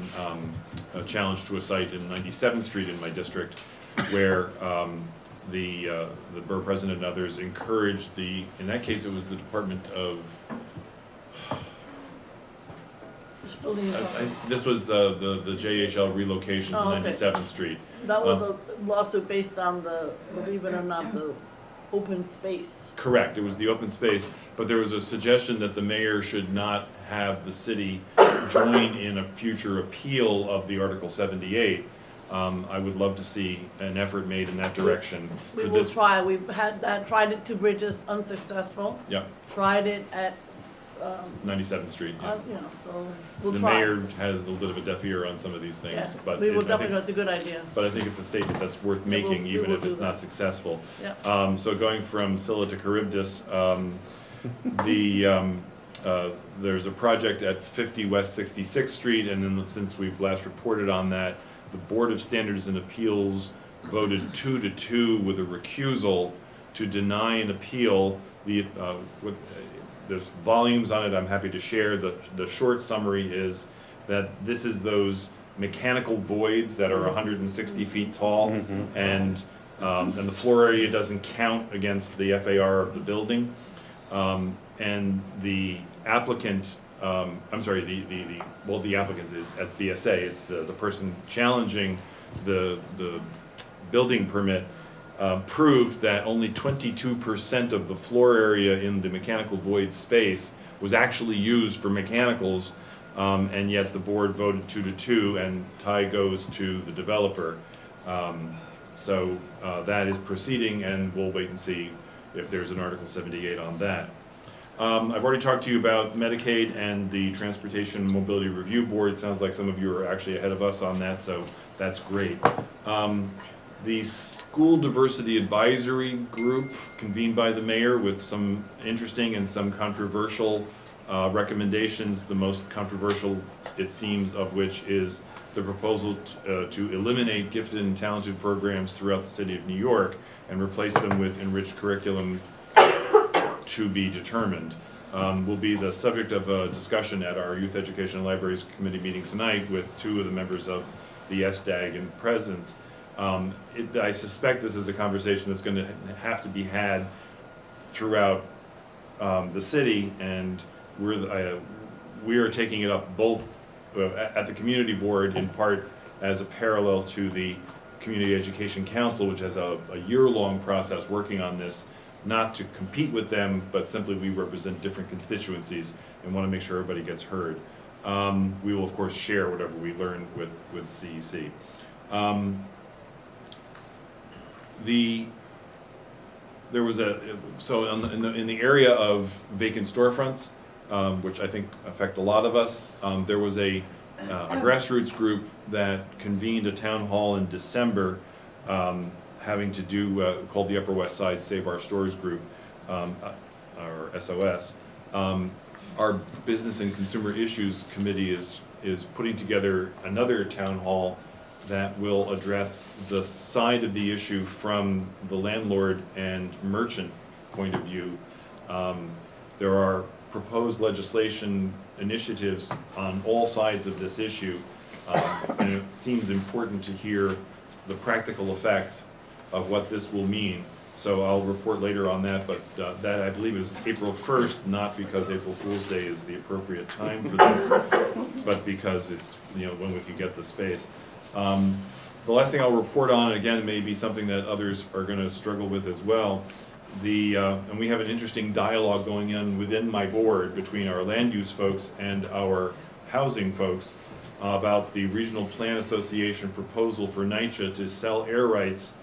a challenge to a site in 97th Street in my district, where the borough president and others encouraged in that case it was the Department of, this was the JHL relocation to Oh, okay. 97th Street. That was a lawsuit based on the, believe it or not, the open space. Correct, it was the open space, but there was a suggestion that the mayor should not have the city join in a future appeal of the Article 78. I would love to see an effort made in that direction. We for will this. try, we've had that, tried it 2 bridges, unsuccessful. Yep, Tried it at, 97th Street, yeah. so we'll The try. mayor has a little bit of a deaf ear on some of these things, Yes, but we will I definitely, think, it's a good idea. but I think it's a statement that's worth We will- making, we even will if do it's that. not successful. Yeah. So going from Scylla to Charybdis, there's a project at 50 West 66th Street, and then since we've last reported on that, the Board of Standards and Appeals voted 2-2 with a recusal to deny an appeal. There's volumes on it, I'm happy to share. The short summary is that this is those mechanical voids that are 160 feet tall, and the floor area doesn't count against the FAR of the building. And the applicant, the applicant is at BSA, it's the person challenging the building permit, proved that only 22% of the floor area in the mechanical void space was actually used for mechanicals, and yet the board voted 2-2, and tie goes to the developer. So that is proceeding, and we'll wait and see if there's an Article 78 on that. I've already talked to you about Medicaid and the Transportation Mobility Review Board. It sounds like some of you are actually ahead of us on that, so that's great. The School Diversity Advisory Group convened by the mayor with some interesting and some controversial recommendations. The most controversial, it seems, of which is the proposal to eliminate gifted and talented programs throughout the city of New York and replace them with enriched curriculum to be determined. Will be the subject of a discussion at our Youth Education and Libraries Committee meeting tonight with 2 of the members of the SDAG in presence. I suspect this is a conversation that's going to have to be had throughout the city, and we are taking it up both at the community board in part as a parallel to the Community Education Council, which has a year-long process working on this. not to compete with them, but simply we represent different constituencies and want to make sure everybody gets heard. We will, of course, share whatever we learn with CEC. There was in the area of vacant storefronts, which I think affect a lot of us, there was a grassroots group that convened a town hall in December, having to do, called the Upper West Side Save Our Stores Group, or SOS. Our Business and Consumer Issues Committee is putting together another town hall that will address the side of the issue from the landlord and merchant point of view. There are proposed legislation initiatives on all sides of this issue, and it seems important to hear the practical effect of what this will mean. So I'll report later on that, but that I believe is April 1st, not because April Fool's Day is the appropriate time for this, but because it's, you know, when we can get the space. The last thing I'll report on, again, may be something that others are going to struggle with as well. And we have an interesting dialogue going on within my board between our land use folks and our housing folks about the Regional Plan Association proposal for NYCHA to sell air rights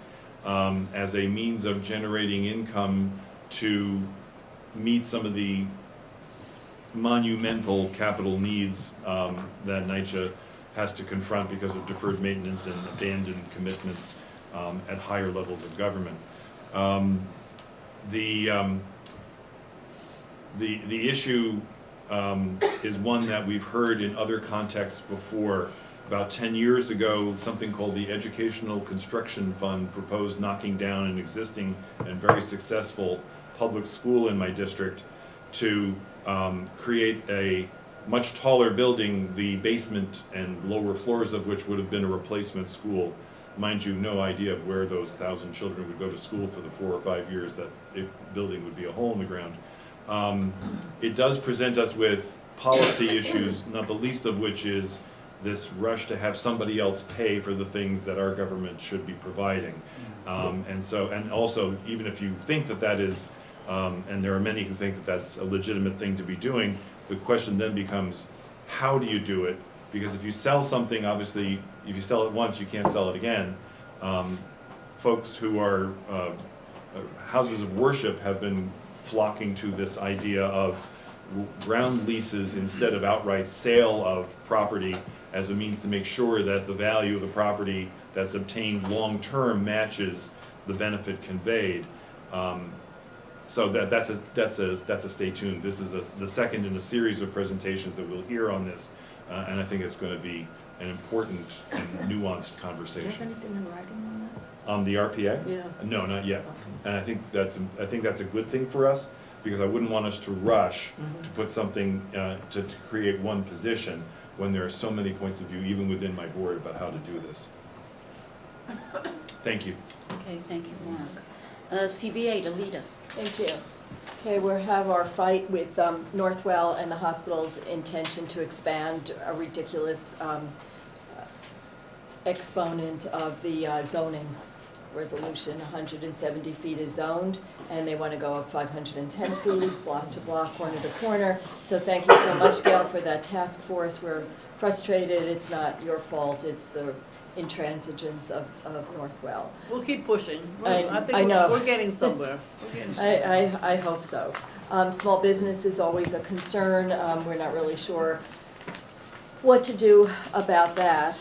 as a means of generating income to meet some of the monumental capital needs that NYCHA has to confront because of deferred maintenance and abandoned commitments at higher levels of government. The issue is one that we've heard in other contexts before. About 10 years ago, something called the Educational Construction Fund proposed knocking down an existing and very successful public school in my district to create a much taller building, the basement and lower floors of which would have been a replacement school. Mind you, no idea of where those 1,000 children would go to school for the 4 or 5 years that the building would be a hole in the ground. It does present us with policy issues, not the least of which is this rush to have somebody else pay for the things that our government should be providing. And also, even if you think that that is, and there are many who think that that's a legitimate thing to be doing, the question then becomes, how do you do it? Because if you sell something, obviously, if you sell it once, you can't sell it again. Folks who are houses of worship have been flocking to this idea of ground leases instead of outright sale of property as a means to make sure that the value of the property that's obtained long-term matches the benefit conveyed. So that's a stay tuned. This is the second in a series of presentations that we'll hear on this, and I think it's going to be an important and nuanced conversation. Do you have anything in writing on that? On the RPA? Yeah. No, not yet. And I think that's a good thing for us, because I wouldn't want us to rush to put something to create one position when there are so many points of view, even within my board, about how to do this. Thank you. Okay, thank you, Mark. CBA, Alita. Thank you. Okay, we have our fight with Northwell and the hospital's intention to expand a ridiculous exponent of the zoning resolution. 170 feet is zoned, and they want to go up 510 feet, block to block, corner to corner. So thank you so much, Gail, for that task force. We're frustrated. It's not your fault. It's the intransigence of Northwell. We'll keep pushing. I think know. we're getting somewhere. I hope so. Small business is always a concern. We're not really sure what to do about that.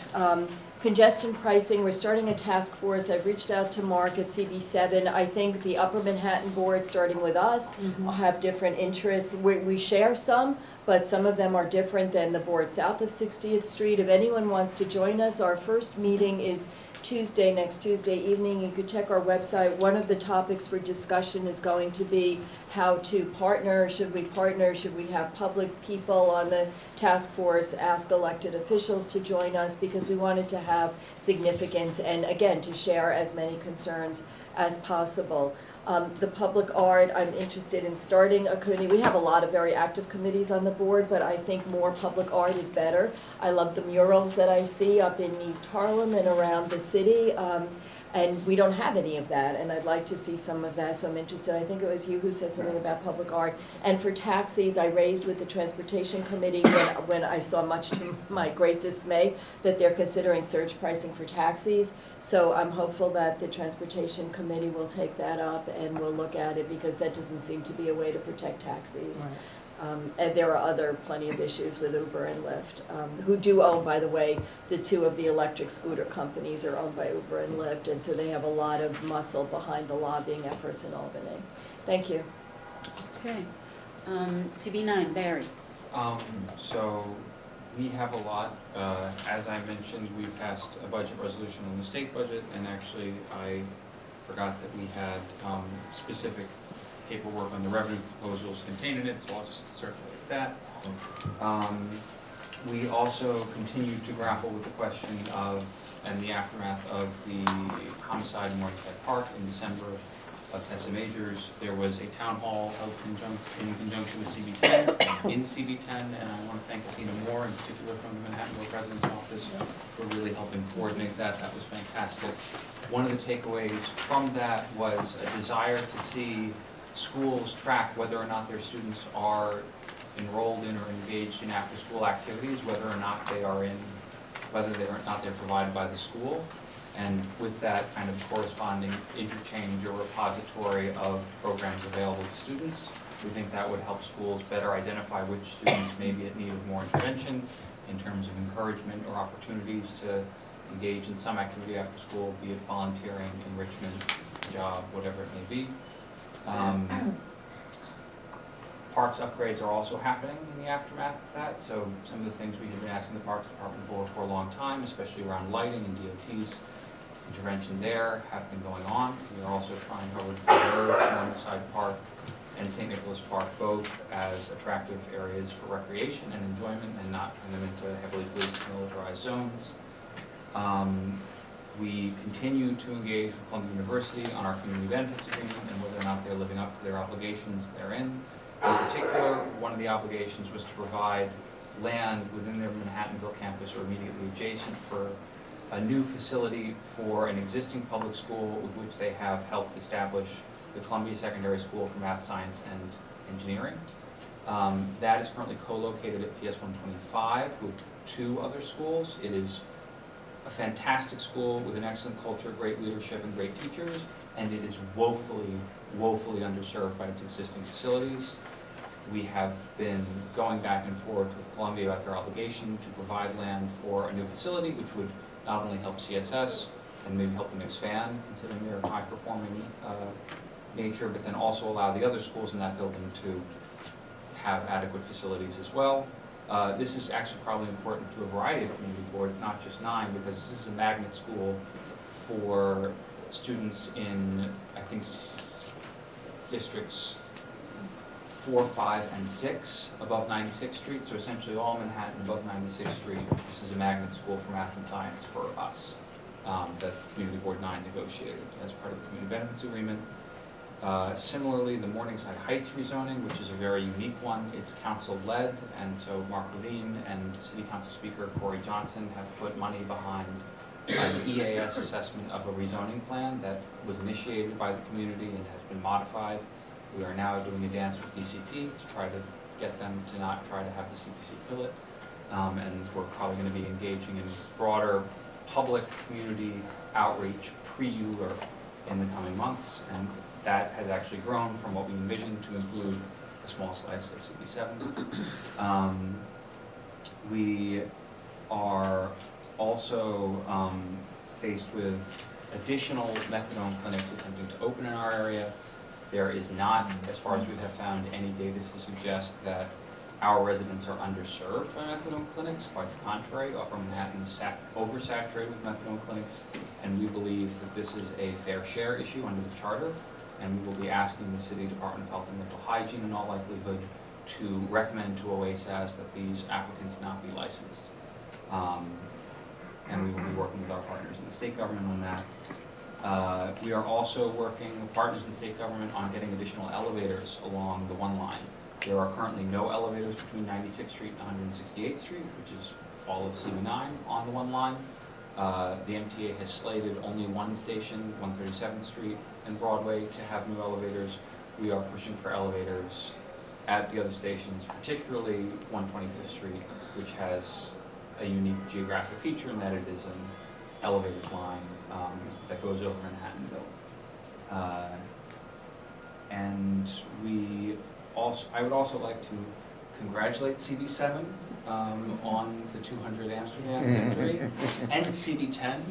Congestion pricing, we're starting a task force. I've reached out to Mark at CB7. I think the Upper Manhattan board, starting with us, have different interests. We share some, but some of them are different than the board south of 60th Street. If anyone wants to join us, our first meeting is next Tuesday evening. You could check our website. One of the topics for discussion is going to be how to partner. Should we partner? Should we have public people on the task force, ask elected officials to join us, because we wanted to have significance and, again, to share as many concerns as possible. The public art, I'm interested in starting a committee. We have a lot of very active committees on the board, but I think more public art is better. I love the murals that I see up in East Harlem and around the city. And we don't have any of that, and I'd like to see some of that, so I'm interested. I think it was you who said something about public art. And for taxis, I raised with the Transportation Committee when I saw, much to my great dismay, that they're considering surge pricing for taxis. So I'm hopeful that the Transportation Committee will take that up and will look at it, because that doesn't seem to be a way to protect taxis. Right. And there are plenty of issues with Uber and Lyft, who do own, by the way, the two of the electric scooter companies are owned by Uber and Lyft, and so they have a lot of muscle behind the lobbying efforts in Albany. Thank you. Okay. CB9, Barry. So we have a lot. As I mentioned, we passed a budget resolution on the state budget, and actually I forgot that we had specific paperwork on the revenue proposals contained in it, so I'll just circulate that. We also continue to grapple with the question of, and the aftermath of the homicide in Morningside Park in December of Tessa Majors. There was a town hall held in conjunction with CB10, in CB10, and I want to thank Tina Moore, in particular from the Manhattan Borough President's Office, for really helping coordinate that. That was fantastic. One of the takeaways from that was a desire to see schools track whether or not their students are enrolled in or engaged in after-school activities, whether or not they're provided by the school, and with that kind of corresponding interchange or repository of programs available to students. We think that would help schools better identify which students may be at need of more intervention in terms of encouragement or opportunities to engage in some activity after school, be it volunteering, enrichment, job, whatever it may be. Parks upgrades are also happening in the aftermath of that, so some of the things we have been asking the Parks Department for a long time, especially around lighting and DOT's intervention there, have been going on. We are also trying hard to preserve Morningside Park and St. Nicholas Park both as attractive areas for recreation and enjoyment, and not turn them into heavily policed militarized zones. We continue to engage with Columbia University on our community benefits agreement and whether or not they're living up to their obligations therein. In particular, one of the obligations was to provide land within their Manhattanville campus or immediately adjacent for a new facility for an existing public school with which they have helped establish the Columbia Secondary School for Math, Science, and Engineering. That is currently co-located at PS 125 with 2 other schools. It is a fantastic school with an excellent culture, great leadership, and great teachers, and it is woefully underserved by its existing facilities. We have been going back and forth with Columbia about their obligation to provide land for a new facility, which would not only help CSS and maybe help them expand, considering their high-performing nature, but then also allow the other schools in that building to have adequate facilities as well. This is actually probably important to a variety of community boards, not just 9, because this is a magnet school for students in, I think, districts 4, 5, and 6 above 96th Street, so essentially all Manhattan above 96th Street. This is a magnet school for math and science for us that Community Board 9 negotiated as part of the Community Benefits Agreement. Similarly, the Morningside Heights rezoning, which is a very unique one, it's council-led, and so Mark Levine and City Council Speaker Corey Johnson have put money behind an EAS assessment of a rezoning plan that was initiated by the community and has been modified. We are now doing a dance with DCP to try to get them to not try to have the CPC kill it, and we're probably going to be engaging in broader public community outreach pre-Euler in the coming months, and that has actually grown from what we envisioned to include a small slice of CB7. We are also faced with additional methadone clinics attempting to open in our area. There is not, as far as we have found, any data to suggest that our residents are underserved by methadone clinics. Quite the contrary, Upper Manhattan is oversaturated with methadone clinics, and we believe that this is a fair share issue under the charter, and we will be asking the City Department of Health and Mental Hygiene in all likelihood to recommend to OASAS that these applicants not be licensed. And we will be working with our partners in the state government on that. We are also working with partners in state government on getting additional elevators along the 1 line. There are currently no elevators between 96th Street and 168th Street, which is all of CB9 on the 1 line. The MTA has slated only one station, 137th Street and Broadway, to have new elevators. We are pushing for elevators at the other stations, particularly 125th Street, which has a unique geographic feature in that it is an elevated line that goes over Manhattanville. And I would also like to congratulate CB7 on the 200 Amsterdam victory, and CB10,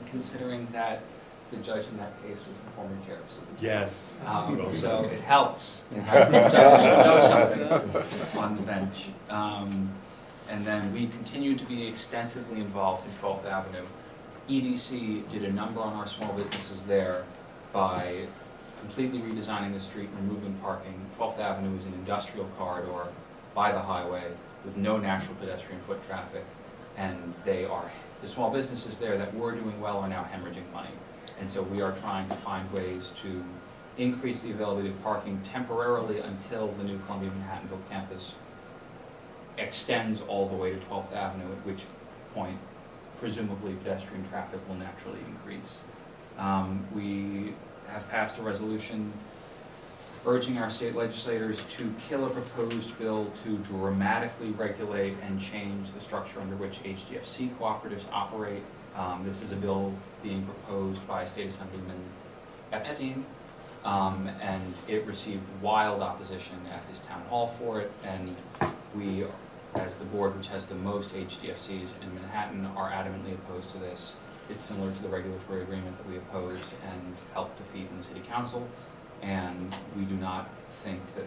considering that the judge in that case was the former chair of CB10. Yes. So it helps to have the judge who knows something on the bench. And then we continue to be extensively involved in 12th Avenue. EDC did a number on our small businesses there by completely redesigning the street, removing parking. 12th Avenue is an industrial corridor by the highway with no natural pedestrian foot traffic. And the small businesses there that were doing well are now hemorrhaging money. And so we are trying to find ways to increase the availability of parking temporarily until the new Columbia Manhattanville campus extends all the way to 12th Avenue, at which point presumably pedestrian traffic will naturally increase. We have passed a resolution urging our state legislators to kill a proposed bill to dramatically regulate and change the structure under which HDFC cooperatives operate. This is a bill being proposed by State Assemblyman Epstein, and it received wild opposition at his town hall for it, and we, as the board which has the most HDFCs in Manhattan, are adamantly opposed to this. It's similar to the regulatory agreement that we opposed and helped defeat in the city council, and we do not think that,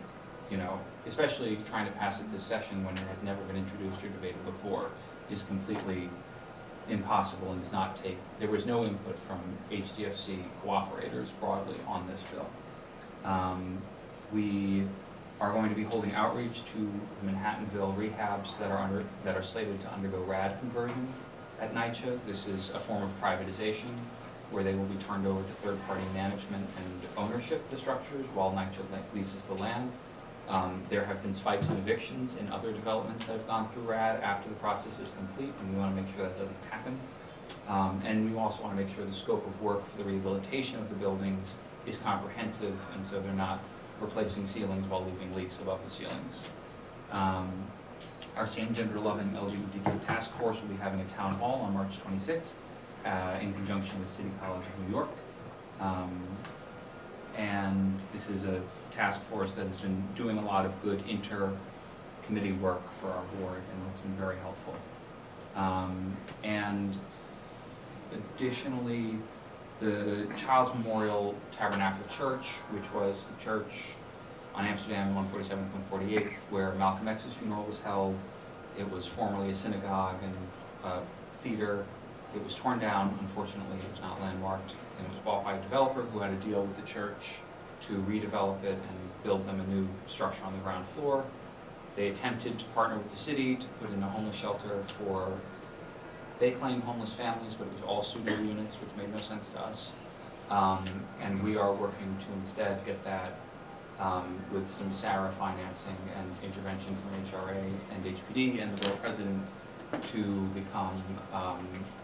especially trying to pass it this session when it has never been introduced or debated before, is completely impossible and does not take, there was no input from HDFC cooperators broadly on this bill. We are going to be holding outreach to the Manhattanville rehabs that are slated to undergo RAD conversion at NYCHA. This is a form of privatization where they will be turned over to third-party management and ownership of the structures while NYCHA leases the land. There have been spikes in evictions in other developments that have gone through RAD after the process is complete, and we want to make sure that doesn't happen. And we also want to make sure the scope of work for the rehabilitation of the buildings is comprehensive, and so they're not replacing ceilings while leaving leaks above the ceilings. Our Same Gender Loving LGBTQ Task Force will be having a town hall on March 26th in conjunction with City College of New York. And this is a task force that has been doing a lot of good inter-committee work for our board, and it's been very helpful. And additionally, the Child's Memorial Tabernacle Church, which was the church on Amsterdam 147th and 148th, where Malcolm X's funeral was held. It was formerly a synagogue and a theater. It was torn down, unfortunately. It was not landmarked, and it was bought by a developer who had a deal with the church to redevelop it and build them a new structure on the ground floor. They attempted to partner with the city to put in a homeless shelter for, they claim, homeless families, but it was all studio units, which made no sense to us. And we are working to instead get that with some SARA financing and intervention from HRA and HPD and the borough president to become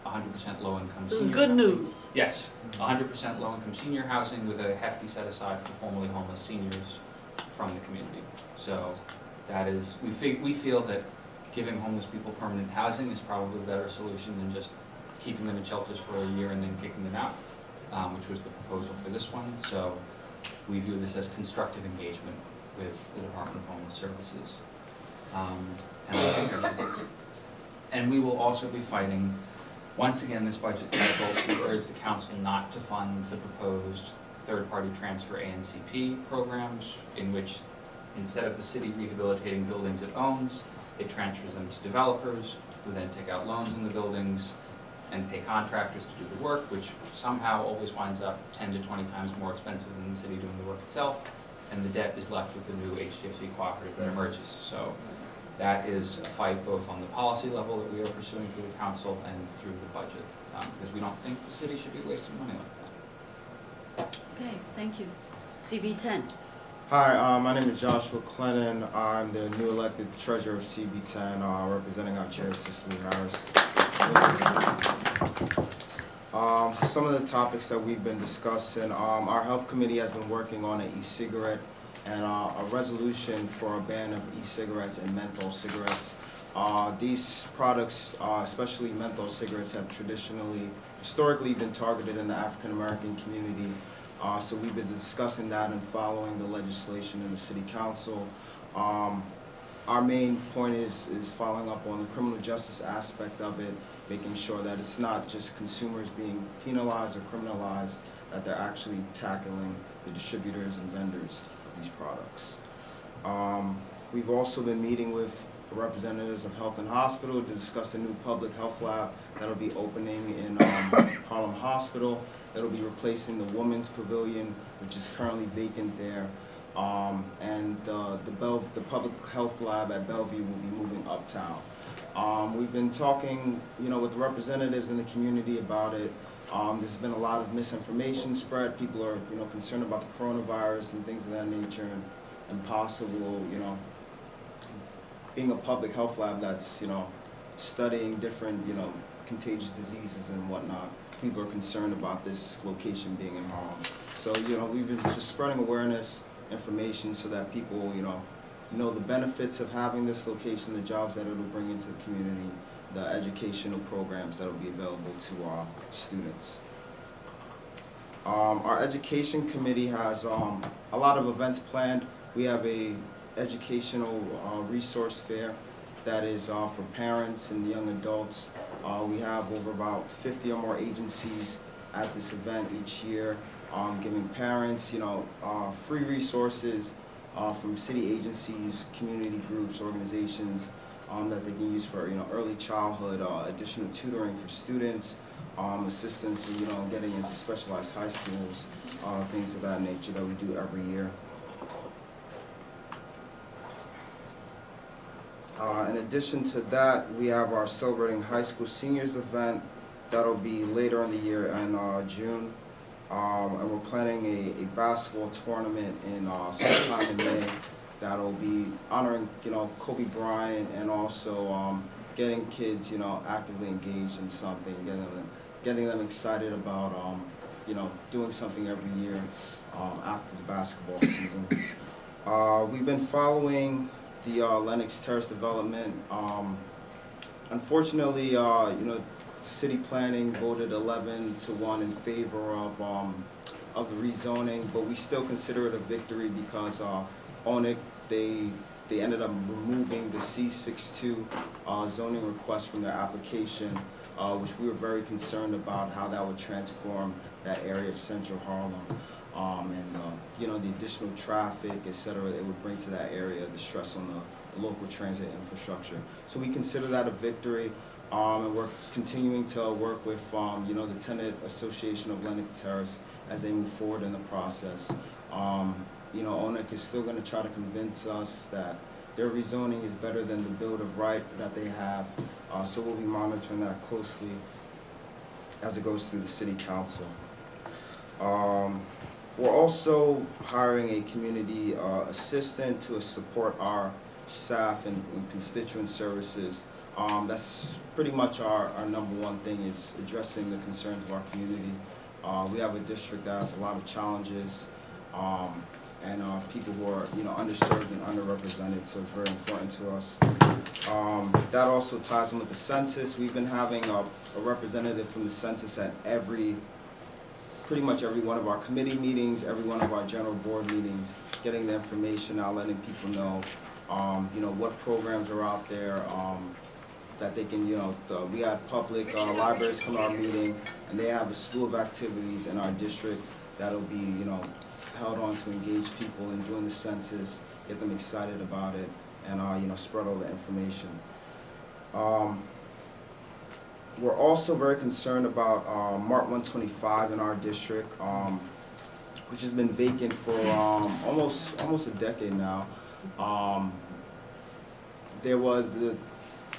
100% low-income senior. This is good news. Yes, 100% low-income senior housing with a hefty set-aside for formerly homeless seniors from the community. So that is, we feel that giving homeless people permanent housing is probably a better solution than just keeping them in shelters for a year and then kicking them out, which was the proposal for this one. So we view this as constructive engagement with the Department of Homeless Services. And we will also be fighting, once again this budget cycle, to urge the council not to fund the proposed third-party transfer ANCP programs, in which instead of the city rehabilitating buildings it owns, it transfers them to developers who then take out loans in the buildings and pay contractors to do the work, which somehow always winds up 10 to 20 times more expensive than the city doing the work itself, and the debt is left with the new HDFC cooperative that emerges. So that is a fight both on the policy level that we are pursuing through the council and through the budget, because we don't think the city should be wasting money like that. Okay, thank you. CB10. Hi, my name is Joshua Clennon. I'm the new elected treasurer of CB10, representing our chair, Cicely Harris. Some of the topics that we've been discussing, our health committee has been working on an e-cigarette and a resolution for a ban of e-cigarettes and menthol cigarettes. These products, especially menthol cigarettes, have historically been targeted in the African American community. So we've been discussing that and following the legislation in the city council. Our main point is following up on the criminal justice aspect of it, making sure that it's not just consumers being penalized or criminalized, that they're actually tackling the distributors and vendors of these products. We've also been meeting with representatives of Health and Hospital to discuss the new public health lab that'll be opening in Harlem Hospital. It'll be replacing the Women's Pavilion, which is currently vacant there. And the public health lab at Bellevue will be moving uptown. We've been talking, with representatives in the community about it. There's been a lot of misinformation spread. People are, concerned about the coronavirus and things of that nature, and possible, being a public health lab that's, studying different, contagious diseases and whatnot. People are concerned about this location being in Harlem. So, we've been just spreading awareness, information, so that people, know the benefits of having this location, the jobs that it'll bring into the community, the educational programs that will be available to our students. Our education committee has a lot of events planned. We have a educational resource fair that is for parents and young adults. We have over about 50 or more agencies at this event each year, giving parents, free resources from city agencies, community groups, organizations that they can use for, early childhood, additional tutoring for students, assistance, getting into specialized high schools, things of that nature that we do every year. In addition to that, we have our Celebrating High School Seniors event that'll be later in the year in June. And we're planning a basketball tournament in sometime in May that'll be honoring, Kobe Bryant, and also getting kids, actively engaged in something, getting them excited about, doing something every year after the basketball season. We've been following the Lenox Terrace development. Unfortunately, city planning voted 11-1 in favor of the rezoning, but we still consider it a victory because ONIC, they ended up removing the C62 zoning request from their application, which we were very concerned about how that would transform that area of central Harlem. And the additional traffic, et cetera, it would bring to that area, the stress on the local transit infrastructure. So we consider that a victory, and we're continuing to work with, the Tenant Association of Lenox Terrace as they move forward in the process. ONIC is still going to try to convince us that their rezoning is better than the Build of Right that they have, so we'll be monitoring that closely as it goes through the City Council. We're also hiring a community assistant to support our staff and constituent services. That's pretty much our number one thing, is addressing the concerns of our community. We have a district that has a lot of challenges, and people who are underserved and underrepresented, so it's very important to us. That also ties in with the census. We've been having a representative from the census at pretty much every one of our committee meetings, every one of our general board meetings, getting the information out, letting people know, what programs are out there, that they can, we had public libraries come to our meeting, and they have a slew of activities in our district that'll be, held on to engage people in doing the census, get them excited about it, and, spread all the information. We're also very concerned about Mart 125 in our district, which has been vacant for almost a decade now. There was the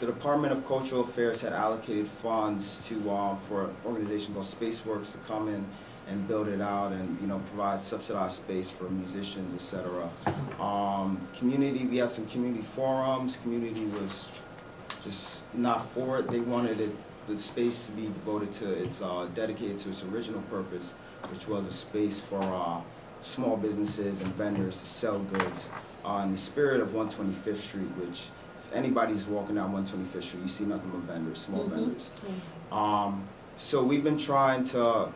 Department of Cultural Affairs had allocated funds to for an organization called Spaceworks to come in and build it out and provide subsidized space for musicians, etc. Community, we had some community forums. Community was just not for it. They wanted it the space to be devoted to its, dedicated to its original purpose, which was a space for small businesses and vendors to sell goods in the spirit of 125th Street, which if anybody's walking down 125th Street, you see nothing but vendors, small vendors. So we've been trying to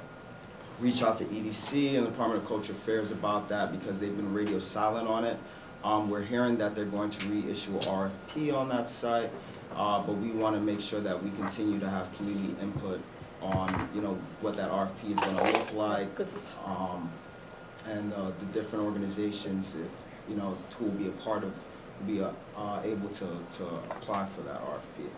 reach out to EDC and the Department of Culture Affairs about that because they've been radio silent on it. We're hearing that they're going to reissue an RFP on that site, but we want to make sure that we continue to have community input on, you know, what that RFP is going to look like, and the different organizations, if, you know, who will be a part of, will be able to apply for that RFP.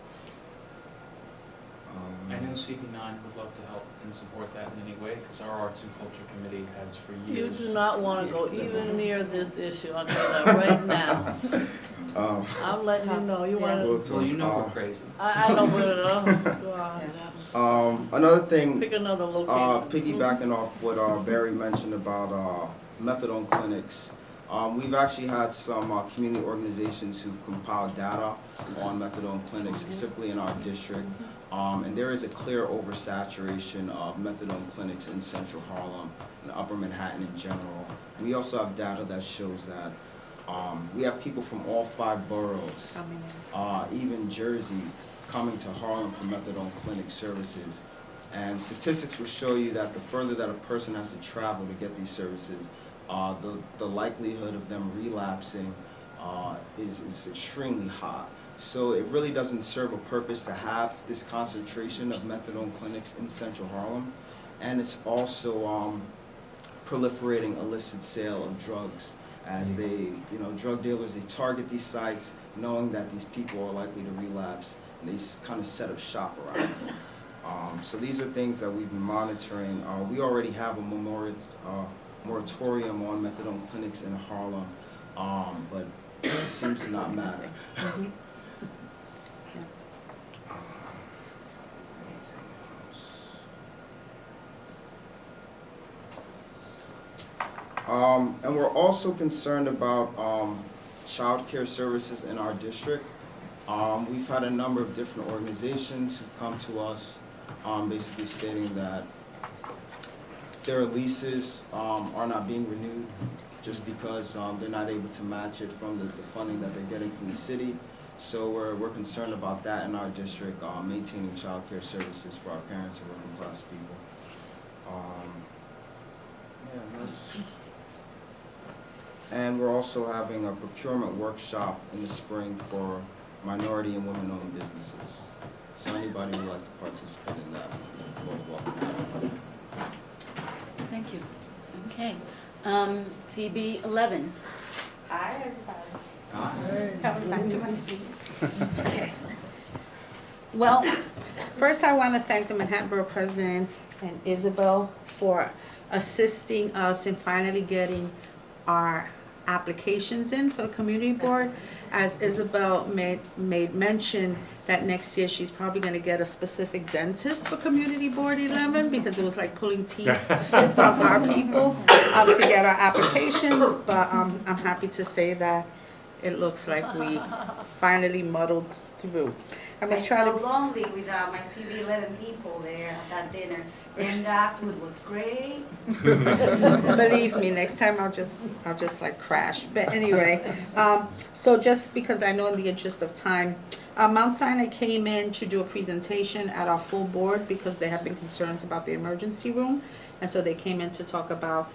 I know CB9 would love to help and support that in any way, because our Arts and Culture Committee has for You years. do not want to go even near this issue, I'll tell you that right now. I'm letting you know, you want to, Well, you know we're crazy. I know, but, Another thing, pick another location. piggybacking off what Barry mentioned about methadone clinics, we've actually had some community organizations who've compiled data on methadone clinics, specifically in our district. And there is a clear oversaturation of methadone clinics in central Harlem and upper Manhattan in general. We also have data that shows that we have people from all 5 boroughs, even Jersey, coming to Harlem for methadone clinic services. And statistics will show you that the further that a person has to travel to get these services, the likelihood of them relapsing is extremely high. So it really doesn't serve a purpose to have this concentration of methadone clinics in central Harlem. And it's also proliferating illicit sale of drugs as they, you know, drug dealers, they target these sites knowing that these people are likely to relapse, and they kind of set up shop around them. So these are things that we've been monitoring. We already have a moratorium on methadone clinics in Harlem, but it seems to not matter. And we're also concerned about child care services in our district. We've had a number of different organizations who've come to us basically stating that their leases are not being renewed just because they're not able to match it from the funding that they're getting from the city. So we're concerned about that in our district, maintaining child care services for our parents and working class people. And we're also having a procurement workshop in the spring for minority and women-owned businesses. So anybody who would like to participate in that, you're welcome. Thank you. Okay. CB 11. Hi, everybody. Hi. Coming back to my seat. Okay. Well, first I want to thank the Manhattan Borough President and Isabel for assisting us in finally getting our applications in for the community board. As Isabel made mention that next year she's probably going to get a specific dentist for community board 11 because it was like pulling teeth from our people to get our applications. But I'm happy to say that it looks like we finally muddled through. I'm going to try to so lonely without my CB11 people there at that dinner, and that food was great. believe me, next time I'll just like crash. But anyway, so just because I know in the interest of time, Mount Sinai came in to do a presentation at our full board because there have been concerns about the emergency room, and so they came in to talk about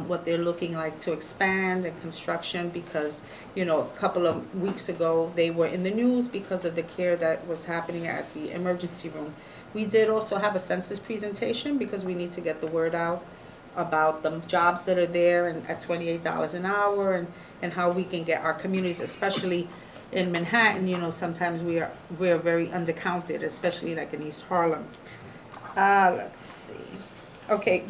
what they're looking like to expand and construction because, you know, a couple of weeks ago they were in the news because of the care that was happening at the emergency room. We did also have a census presentation because we need to get the word out about the jobs that are there and at $28 an hour and how we can get our communities, especially in Manhattan, you know, sometimes we're very undercounted, especially like in East Harlem. Let's see. Okay,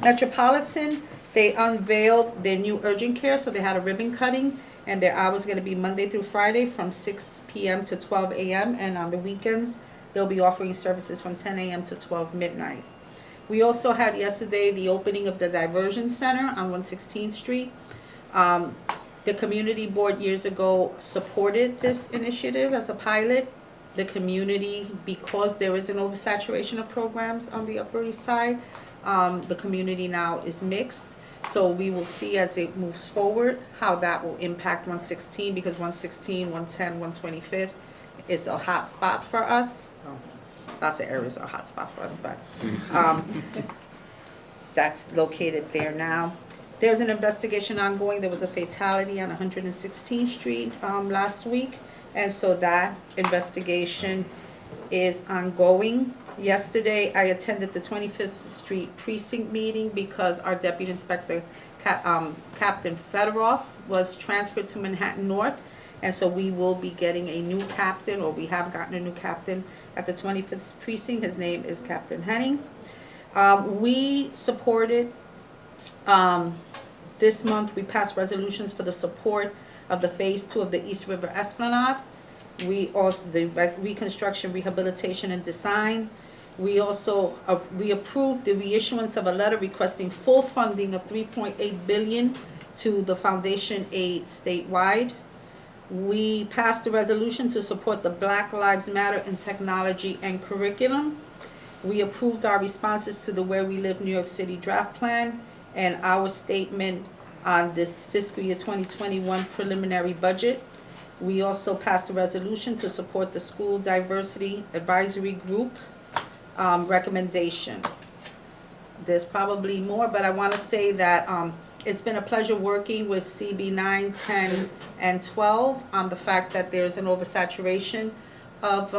Metropolitan, they unveiled their new urgent care, so they had a ribbon cutting, and their hours going to be Monday through Friday from 6 p.m. to 12 a.m., and on the weekends, they'll be offering services from 10 a.m. to 12 midnight. We also had yesterday the opening of the Diversion Center on 116th Street. The community board years ago supported this initiative as a pilot, the community, because there is an oversaturation of programs on the Upper East Side, the community now is mixed. So we will see as it moves forward how that will impact 116, because 116, 110, 125th is a hot spot for us. Lots of areas are a hot spot for us, but that's located there now. There's an investigation ongoing. There was a fatality on 116th Street last week, and so that investigation is ongoing. Yesterday, I attended the 25th Street Precinct meeting because our Deputy Inspector, Captain Fedorov, was transferred to Manhattan North, and so we will be getting a new captain, or we have gotten a new captain at the 25th Precinct. His name is Captain Henning. We supported, this month, we passed resolutions for the support of the Phase 2 of the East River Esplanade. We also, the reconstruction, rehabilitation, and design. We also, we approved the reissuance of a letter requesting full funding of $3.8 billion to the foundation aid statewide. We passed a resolution to support the Black Lives Matter in technology and curriculum. We approved our responses to the Where We Live New York City draft plan and our statement on this fiscal year 2021 preliminary budget. We also passed a resolution to support the School Diversity Advisory Group recommendation. There's probably more, but I want to say that it's been a pleasure working with CB 9, 10, and 12 on the fact that there's an oversaturation of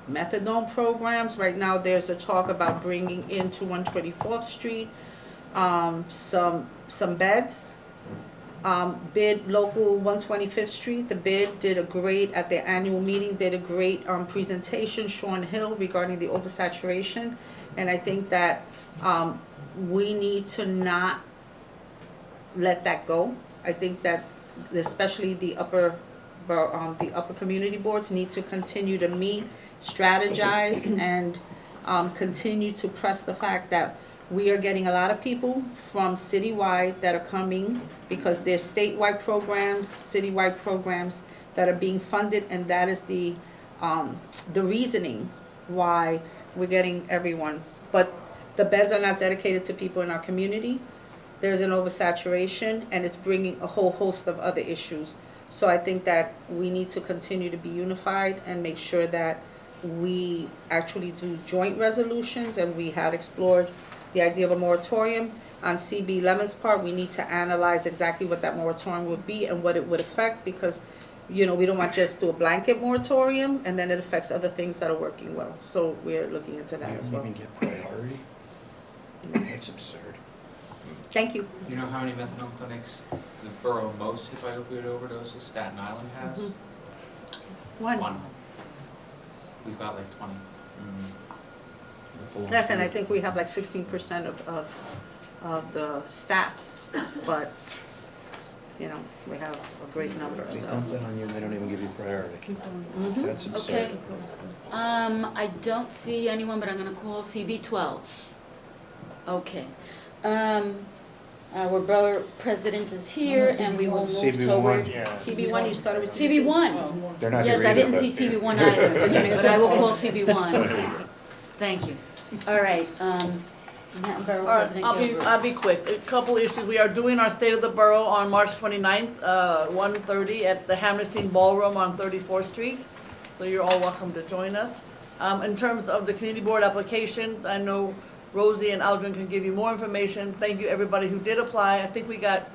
methadone programs. Right now, there's a talk about bringing into 124th Street some beds. BID local 125th Street, the BID did a great, at their annual meeting, did a great presentation, Sean Hill, regarding the oversaturation. And I think that we need to not let that go. I think that especially the upper community boards need to continue to meet, strategize, and continue to press the fact that we are getting a lot of people from citywide that are coming because there's statewide programs, citywide programs that are being funded, and that is the reasoning why we're getting everyone. But the beds are not dedicated to people in our community. There's an oversaturation, and it's bringing a whole host of other issues. So I think that we need to continue to be unified and make sure that we actually do joint resolutions, and we had explored the idea of a moratorium. On CB Lemon's part, we need to analyze exactly what that moratorium would be and what it would affect, because, you know, we don't want just do a blanket moratorium and then it affects other things that are working well. So we're looking into that as well. Even get priority? That's absurd. Thank you. Do you know how many methadone clinics the borough most hit by opioid overdoses Staten Island has? One. We've got like 20. That's a lot. Yes, and I think we have like 16% of the stats, but, you know, we have a great number, They so. dump it on you and they don't even give you priority. Mhm. That's absurd. Okay. I don't see anyone, but I'm gonna call CB 12. Okay. Our borough president is here, and we will move CB1. toward. CB1, you started with CB1. They're not Yes, here I either, didn't but- see CB1 either, but I will call CB1. Thank you. All right, Manhattan Borough All right, President Gilbert. I'll be quick. A couple issues. We are doing our State of the Borough on March 29th, 1:30 at the Hammerstein Ballroom on 34th Street. So you're all welcome to join us. In terms of the community board applications, I know Rosie and Aldrin can give you more information. Thank you, everybody who did apply. I think we got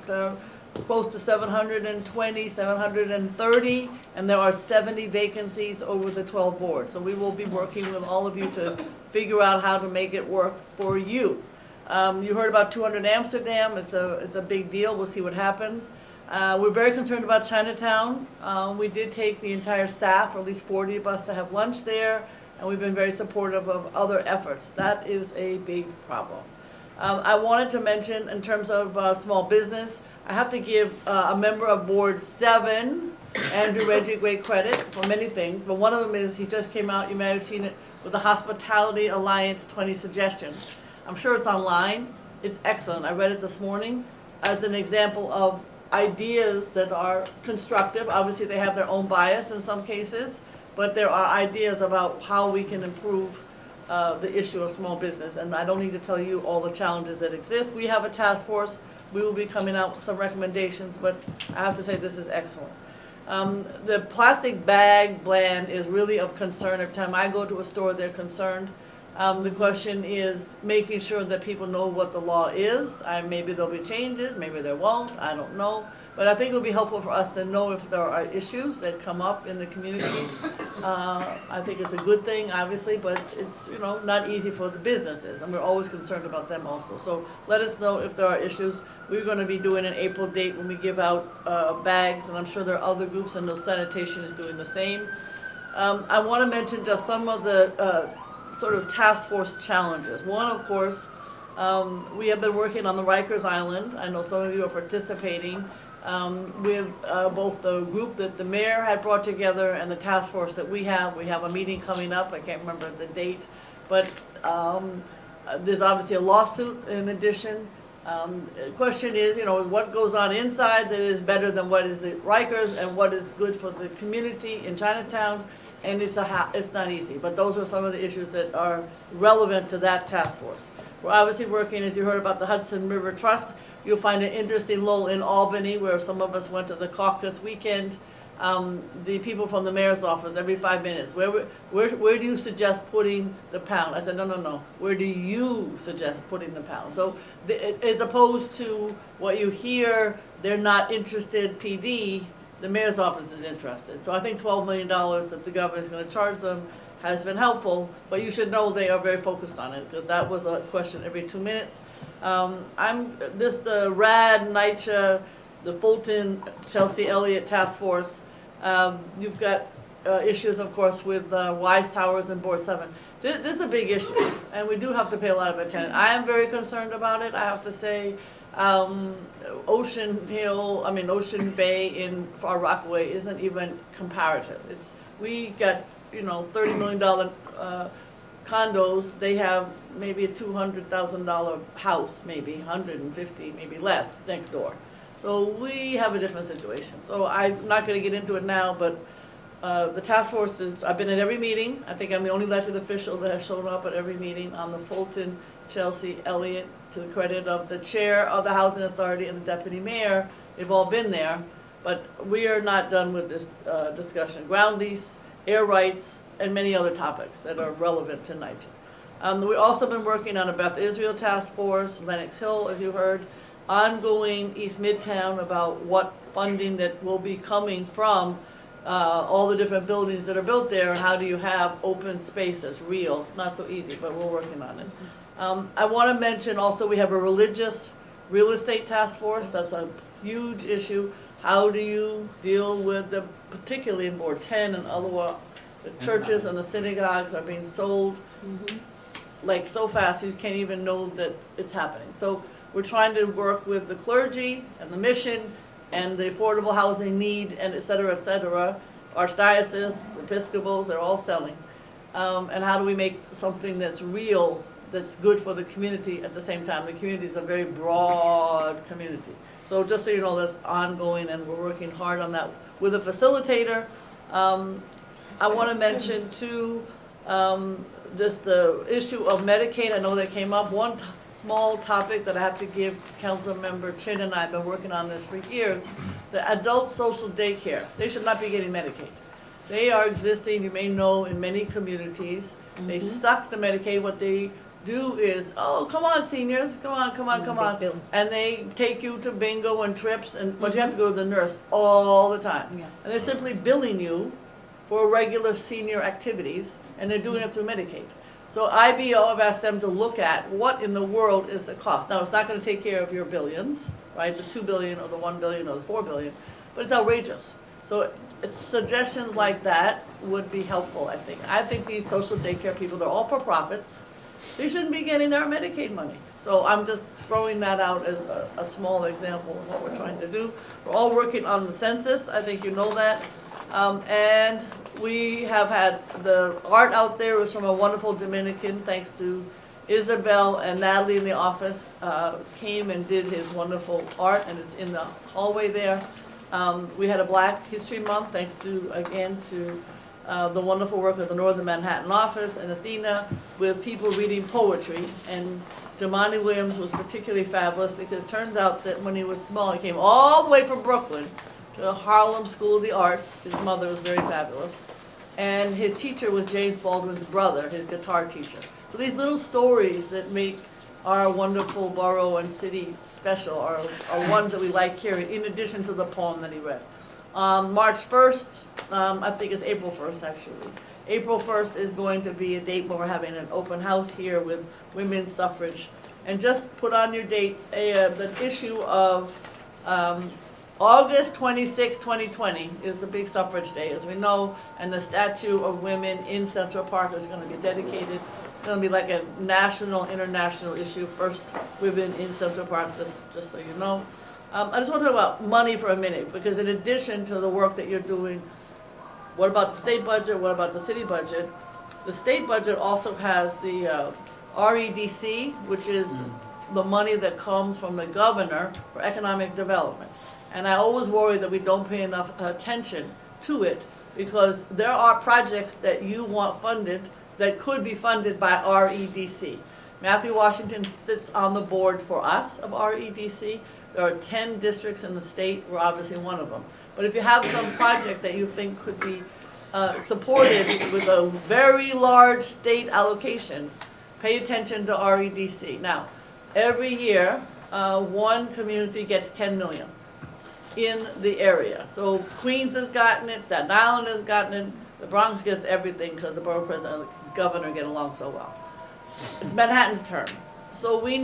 close to 720, 730, and there are 70 vacancies over the 12 boards. So we will be working with all of you to figure out how to make it work for you. You heard about 200 Amsterdam. It's a big deal. We'll see what happens. We're very concerned about Chinatown. We did take the entire staff, or at least 40 of us, to have lunch there, and we've been very supportive of other efforts. That is a big problem. I wanted to mention, in terms of small business, I have to give a member of Board 7, Andrew Reggie, great credit for many things, but one of them is he just came out, you may have seen it, with the Hospitality Alliance 20 Suggestions. I'm sure it's online. It's excellent. I read it this morning as an example of ideas that are constructive. Obviously, they have their own bias in some cases, but there are ideas about how we can improve the issue of small business. And I don't need to tell you all the challenges that exist. We have a task force. We will be coming out with some recommendations, but I have to say this is excellent. The plastic bag ban is really of concern. Every time I go to a store, they're concerned. The question is making sure that people know what the law is. Maybe there'll be changes, maybe there won't, I don't know. But I think it'll be helpful for us to know if there are issues that come up in the communities. I think it's a good thing, obviously, but it's, you know, not easy for the businesses, and we're always concerned about them also. So let us know if there are issues. We're gonna be doing an April date when we give out bags, and I'm sure there are other groups, and those sanitation is doing the same. I wanna mention just some of the sort of task force challenges. One, of course, we have been working on the Rikers Island. I know some of you are participating. With both the group that the mayor had brought together and the task force that we have. We have a meeting coming up, I can't remember the date, but there's obviously a lawsuit in addition. The question is, you know, what goes on inside that is better than what is at Rikers and what is good for the community in Chinatown, and it's not easy, but those are some of the issues that are relevant to that task force. We're obviously working, as you heard about the Hudson River Trust. You'll find an interesting lull in Albany where some of us went to the caucus weekend. The people from the mayor's office every 5 minutes, where do you suggest putting the pound? I said, no, where do you suggest putting the pound? So as opposed to what you hear, they're not interested, PD, the mayor's office is interested. So I think $12 million that the governor is going to charge them has been helpful, but you should know they are very focused on it, because that was a question every 2 minutes. The RAD, NYCHA, the Fulton, Chelsea Elliott Task Force. You've got issues, of course, with Wise Towers and Board 7. This is a big issue, and we do have to pay a lot of attention. I am very concerned about it, I have to say. Ocean Bay in Far Rockaway isn't even comparative. We got, you know, $30 million condos. They have maybe a $200,000 house, maybe 150, maybe less next door. So we have a different situation. So I'm not going to get into it now, but the task force is, I've been at every meeting. I think I'm the only elected official that has shown up at every meeting on the Fulton, Chelsea, Elliott, to the credit of the chair of the Housing Authority and the deputy mayor. They've all been there, but we are not done with this discussion. Ground lease, air rights, and many other topics that are relevant to NYCHA. We've also been working on a Beth Israel task force, Lenox Hill, as you heard, ongoing East Midtown about what funding that will be coming from all the different buildings that are built there, and how do you have open space that's real. It's not so easy, but we're working on it. I want to mention also we have a religious real estate task force. That's a huge issue. How do you deal with the, particularly in Board 10 and other, the churches and the synagogues are being sold like so fast you can't even know that it's happening. So we're trying to work with the clergy and the mission and the affordable housing need, and et cetera, et cetera. Archdiocese, Episcopals, they're all selling. And how do we make something that's real, that's good for the community at the same time? The community is a very broad community. So just so you know, that's ongoing, and we're working hard on that with a facilitator. I want to mention too, just the issue of Medicaid. I know that came up. One small topic that I have to give Council Member Chin and I have been working on this for years. The adult social daycare, they should not be getting Medicaid. They are existing, you may know, in many communities. They suck the Medicaid. What they do is, oh, come on, seniors, come on. And they take you to bingo and trips, but you have to go to the nurse all the time. And they're simply billing you for regular senior activities, and they're doing it through Medicaid. So IBO have asked them to look at what in the world is the cost. Now, it's not going to take care of your billions, right? The 2 billion or the 1 billion or the 4 billion, but it's outrageous. So it's suggestions like that would be helpful, I think. I think these social daycare people, they're all for profits. They shouldn't be getting their Medicaid money. So I'm just throwing that out as a small example of what we're trying to do. We're all working on the census. I think you know that. And we have had the art out there was from a wonderful Dominican, thanks to Isabel and Natalie in the office, came and did his wonderful art, and it's in the hallway there. We had a Black History Month, thanks to, again, to the wonderful work of the Northern Manhattan office and Athena with people reading poetry. And Damani Williams was particularly fabulous because it turns out that when he was small, he came all the way from Brooklyn to the Harlem School of the Arts. His mother was very fabulous. And his teacher was James Baldwin's brother, his guitar teacher. So these little stories that make our wonderful borough and city special are ones that we like hearing, in addition to the poem that he read. March 1st, I think it's April 1st actually. April 1st is going to be a date when we're having an open house here with women's suffrage. And just put on your date the issue of August 26, 2020 is the big suffrage day, as we know, and the statue of women in Central Park is going to be dedicated. It's going to be like a national, international issue, first women in Central Park, just so you know. I just want to talk about money for a minute, because in addition to the work that you're doing, what about the state budget, what about the city budget? The state budget also has the REDC, which is the money that comes from the governor for economic development. And I always worry that we don't pay enough attention to it, because there are projects that you want funded that could be funded by REDC. Matthew Washington sits on the board for us of REDC. There are 10 districts in the state, we're obviously one of them. But if you have some project that you think could be supported with a very large state allocation, pay attention to REDC. Now, every year, one community gets 10 million in the area. So Queens has gotten it, Staten Island has gotten it, the Bronx gets everything because the borough president and the governor get along so well. It's Manhattan's turn. So we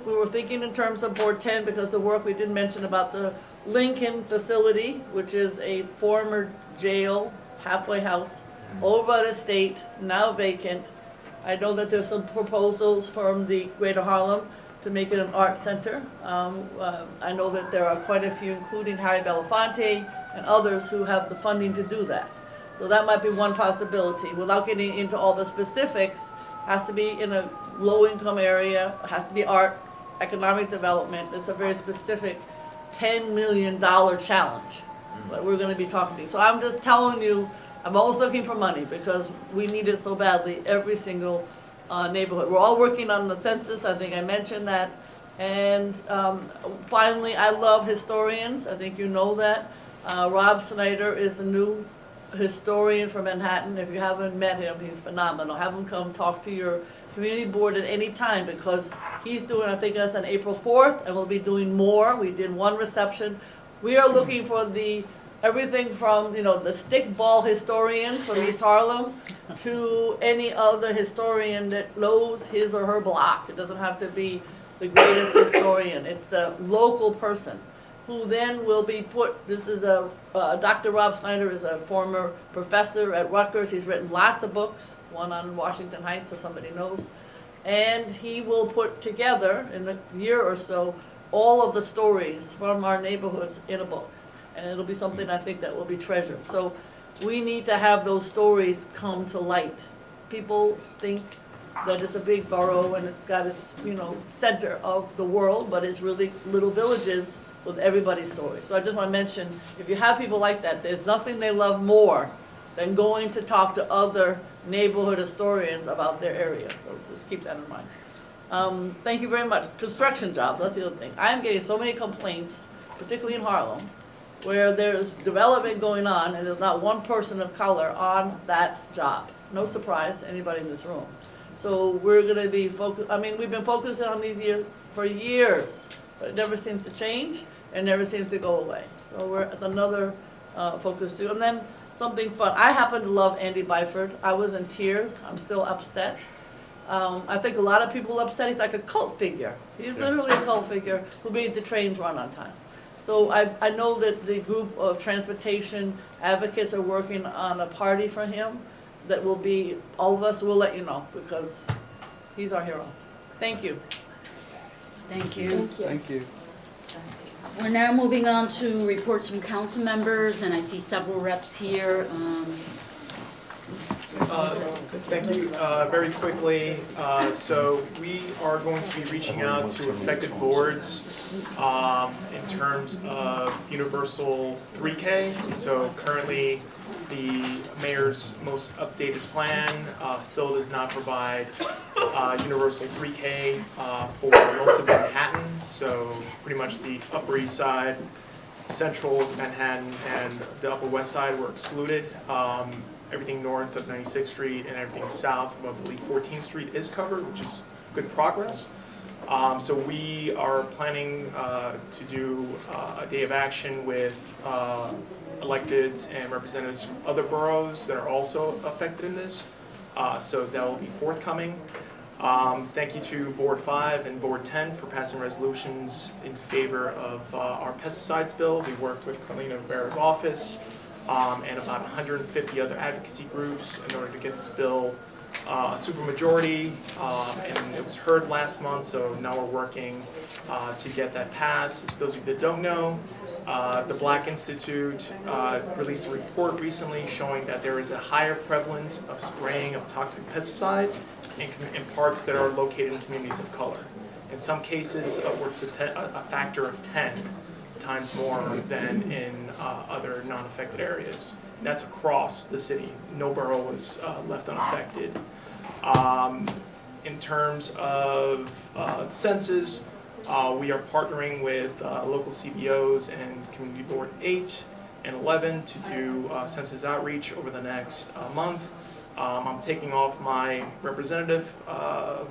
were thinking in terms of Board 10 because the work we did mention about the Lincoln facility, which is a former jail, halfway house, over by the state, now vacant. I know that there's some proposals from the Greater Harlem to make it an art center. I know that there are quite a few, including Harry Belafonte and others who have the funding to do that. So that might be one possibility. Without getting into all the specifics, has to be in a low-income area, has to be art, economic development. It's a very specific $10 million challenge that we're going to be talking to. So I'm just telling you, I'm always looking for money because we need it so badly, every single neighborhood. We're all working on the census, I think I mentioned that. And finally, I love historians, I think you know that. Rob Snyder is the new historian for Manhattan. If you haven't met him, he's phenomenal. Have him come talk to your community board at any time because he's doing, I think that's on April 4th, and we'll be doing more. We did one reception. We are looking for everything from, the stickball historian from East Harlem to any other historian that knows his or her block. It doesn't have to be the greatest historian. It's the local person who then will be put, Dr. Rob Snyder is a former professor at Rutgers. He's written lots of books, one on Washington Heights, so somebody knows. And he will put together, in a year or so, all of the stories from our neighborhoods in a book. And it'll be something I think that will be treasured. So we need to have those stories come to light. People think that it's a big borough and it's got its, center of the world, but it's really little villages with everybody's story. So I just want to mention, if you have people like that, there's nothing they love more than going to talk to other neighborhood historians about their area. So just keep that in mind. Thank you very much. Construction jobs, that's the other thing. I'm getting so many complaints, particularly in Harlem, where there's development going on and there's not one person of color on that job. No surprise to anybody in this room. So we're going to be focused, we've been focusing on these years for years, but it never seems to change and never seems to go away. So it's another focus too. And then something fun. I happen to love Andy Byford. I was in tears. I'm still upset. I think a lot of people are upset. He's like a cult figure. He's literally a cult figure who made the trains run on time. So I know that the group of transportation advocates are working on a party for him that will be, all of us will let you know because he's our hero. Thank you. Thank you. Thank you. We're now moving on to reports from council members, and I see several reps here. Thank you. Very quickly, so we are going to be reaching out to affected boards in terms of universal 3K. So currently, the mayor's most updated plan still does not provide universal 3K for most of Manhattan. So pretty much the Upper East Side, Central Manhattan, and the Upper West Side were excluded. Everything north of 96th Street and everything south of, I believe, 14th Street is covered, which is good progress. So we are planning to do a day of action with electeds and representatives from other boroughs that are also affected in this. So that will be forthcoming. Thank you to Board 5 and Board 10 for passing resolutions in favor of our pesticides bill. We worked with Carlina Rivera's office and about 150 other advocacy groups in order to get this bill a supermajority, and it was heard last month, so now we're working to get that passed. Those of you that don't know, the Black Institute released a report recently showing that there is a higher prevalence of spraying of toxic pesticides in parts that are located in communities of color. In some cases, upwards of a factor of 10 times more than in other non-affected areas. And that's across the city. No borough was left unaffected. In terms of census, we are partnering with local CBOs and Community Board 8 and 11 to do census outreach over the next month. I'm taking off my representative,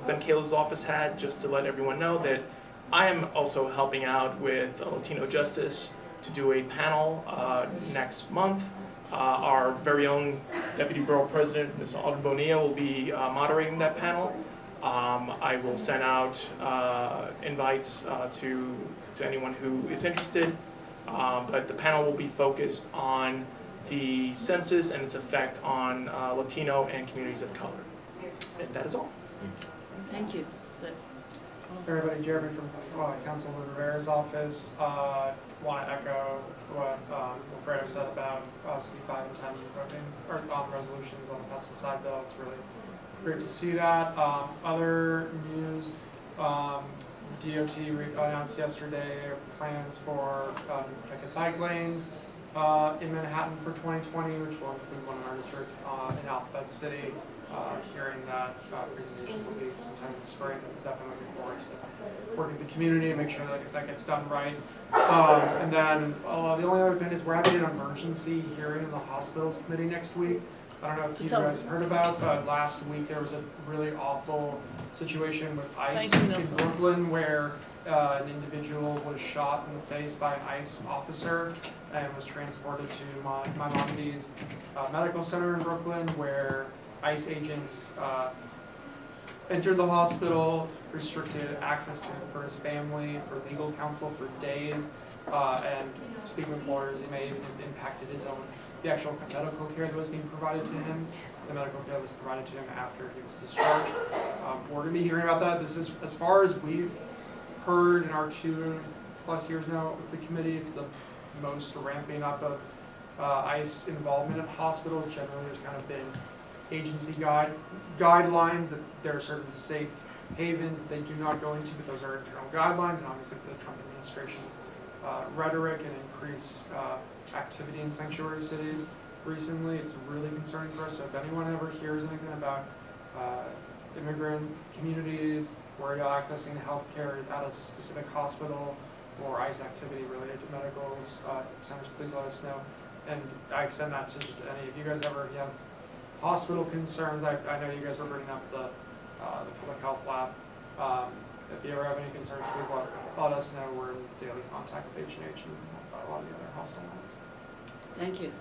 Ben Kayla's office hat, just to let everyone know that I am also helping out with Latino Justice to do a panel next month. Our very own Deputy Borough President, Ms. Alden Bonilla, will be moderating that panel. I will send out invites to anyone who is interested, but the panel will be focused on the census and its effect on Latino and communities of color. And that is all. Thank you. Everybody, Jeremy from Councilor Rivera's office. Want to echo what Fredo said about City 5 and 10 voting or on resolutions on the pesticide bill. It's really great to see that. Other news, DOT announced yesterday plans for protected bike lanes in Manhattan for 2020, which will include one in our district in Alphabet City. Hearing that presentations will be sometime in the spring, definitely looking forward to working with the community and make sure that that gets done right. And then the only other thing is we're having an emergency hearing in the hospitals committee next week. I don't know if you guys heard about, but last week there was a really awful situation with ICE in Brooklyn where an individual was shot in the face by an ICE officer and was transported to Maimonides Medical Center in Brooklyn, where ICE agents entered the hospital, restricted access to him for his family, for legal counsel for days, and speaking with lawyers, it may even have impacted the actual medical care that was being provided to him. The medical care was provided to him after he was discharged. We're going to be hearing about that. This is, as far as we've heard in our 2+ years now with the committee, it's the most ramping up of ICE involvement in hospitals. Generally, there's kind of been agency guidelines that there are certain safe havens that they do not go into, but those are internal guidelines, and obviously the Trump administration's rhetoric and increased activity in sanctuary cities recently, it's really concerning for us. So if anyone ever hears anything about immigrant communities worried about accessing health care at a specific hospital or ICE activity related to medical centers, please let us know. And I extend that to any of you guys ever have hospital concerns. I know you guys were bringing up the public health lab. If you ever have any concerns, please let us know. We're in daily contact with H&H and a lot of the other hospital labs. Thank you.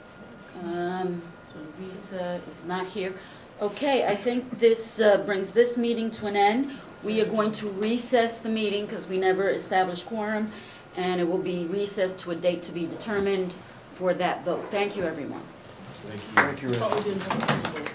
So Lisa is not here. Okay, I think this brings this meeting to an end. We are going to recess the meeting because we never established quorum, and it will be recessed to a date to be determined for that vote. Thank you, everyone. Thank you. Thank you, Rick.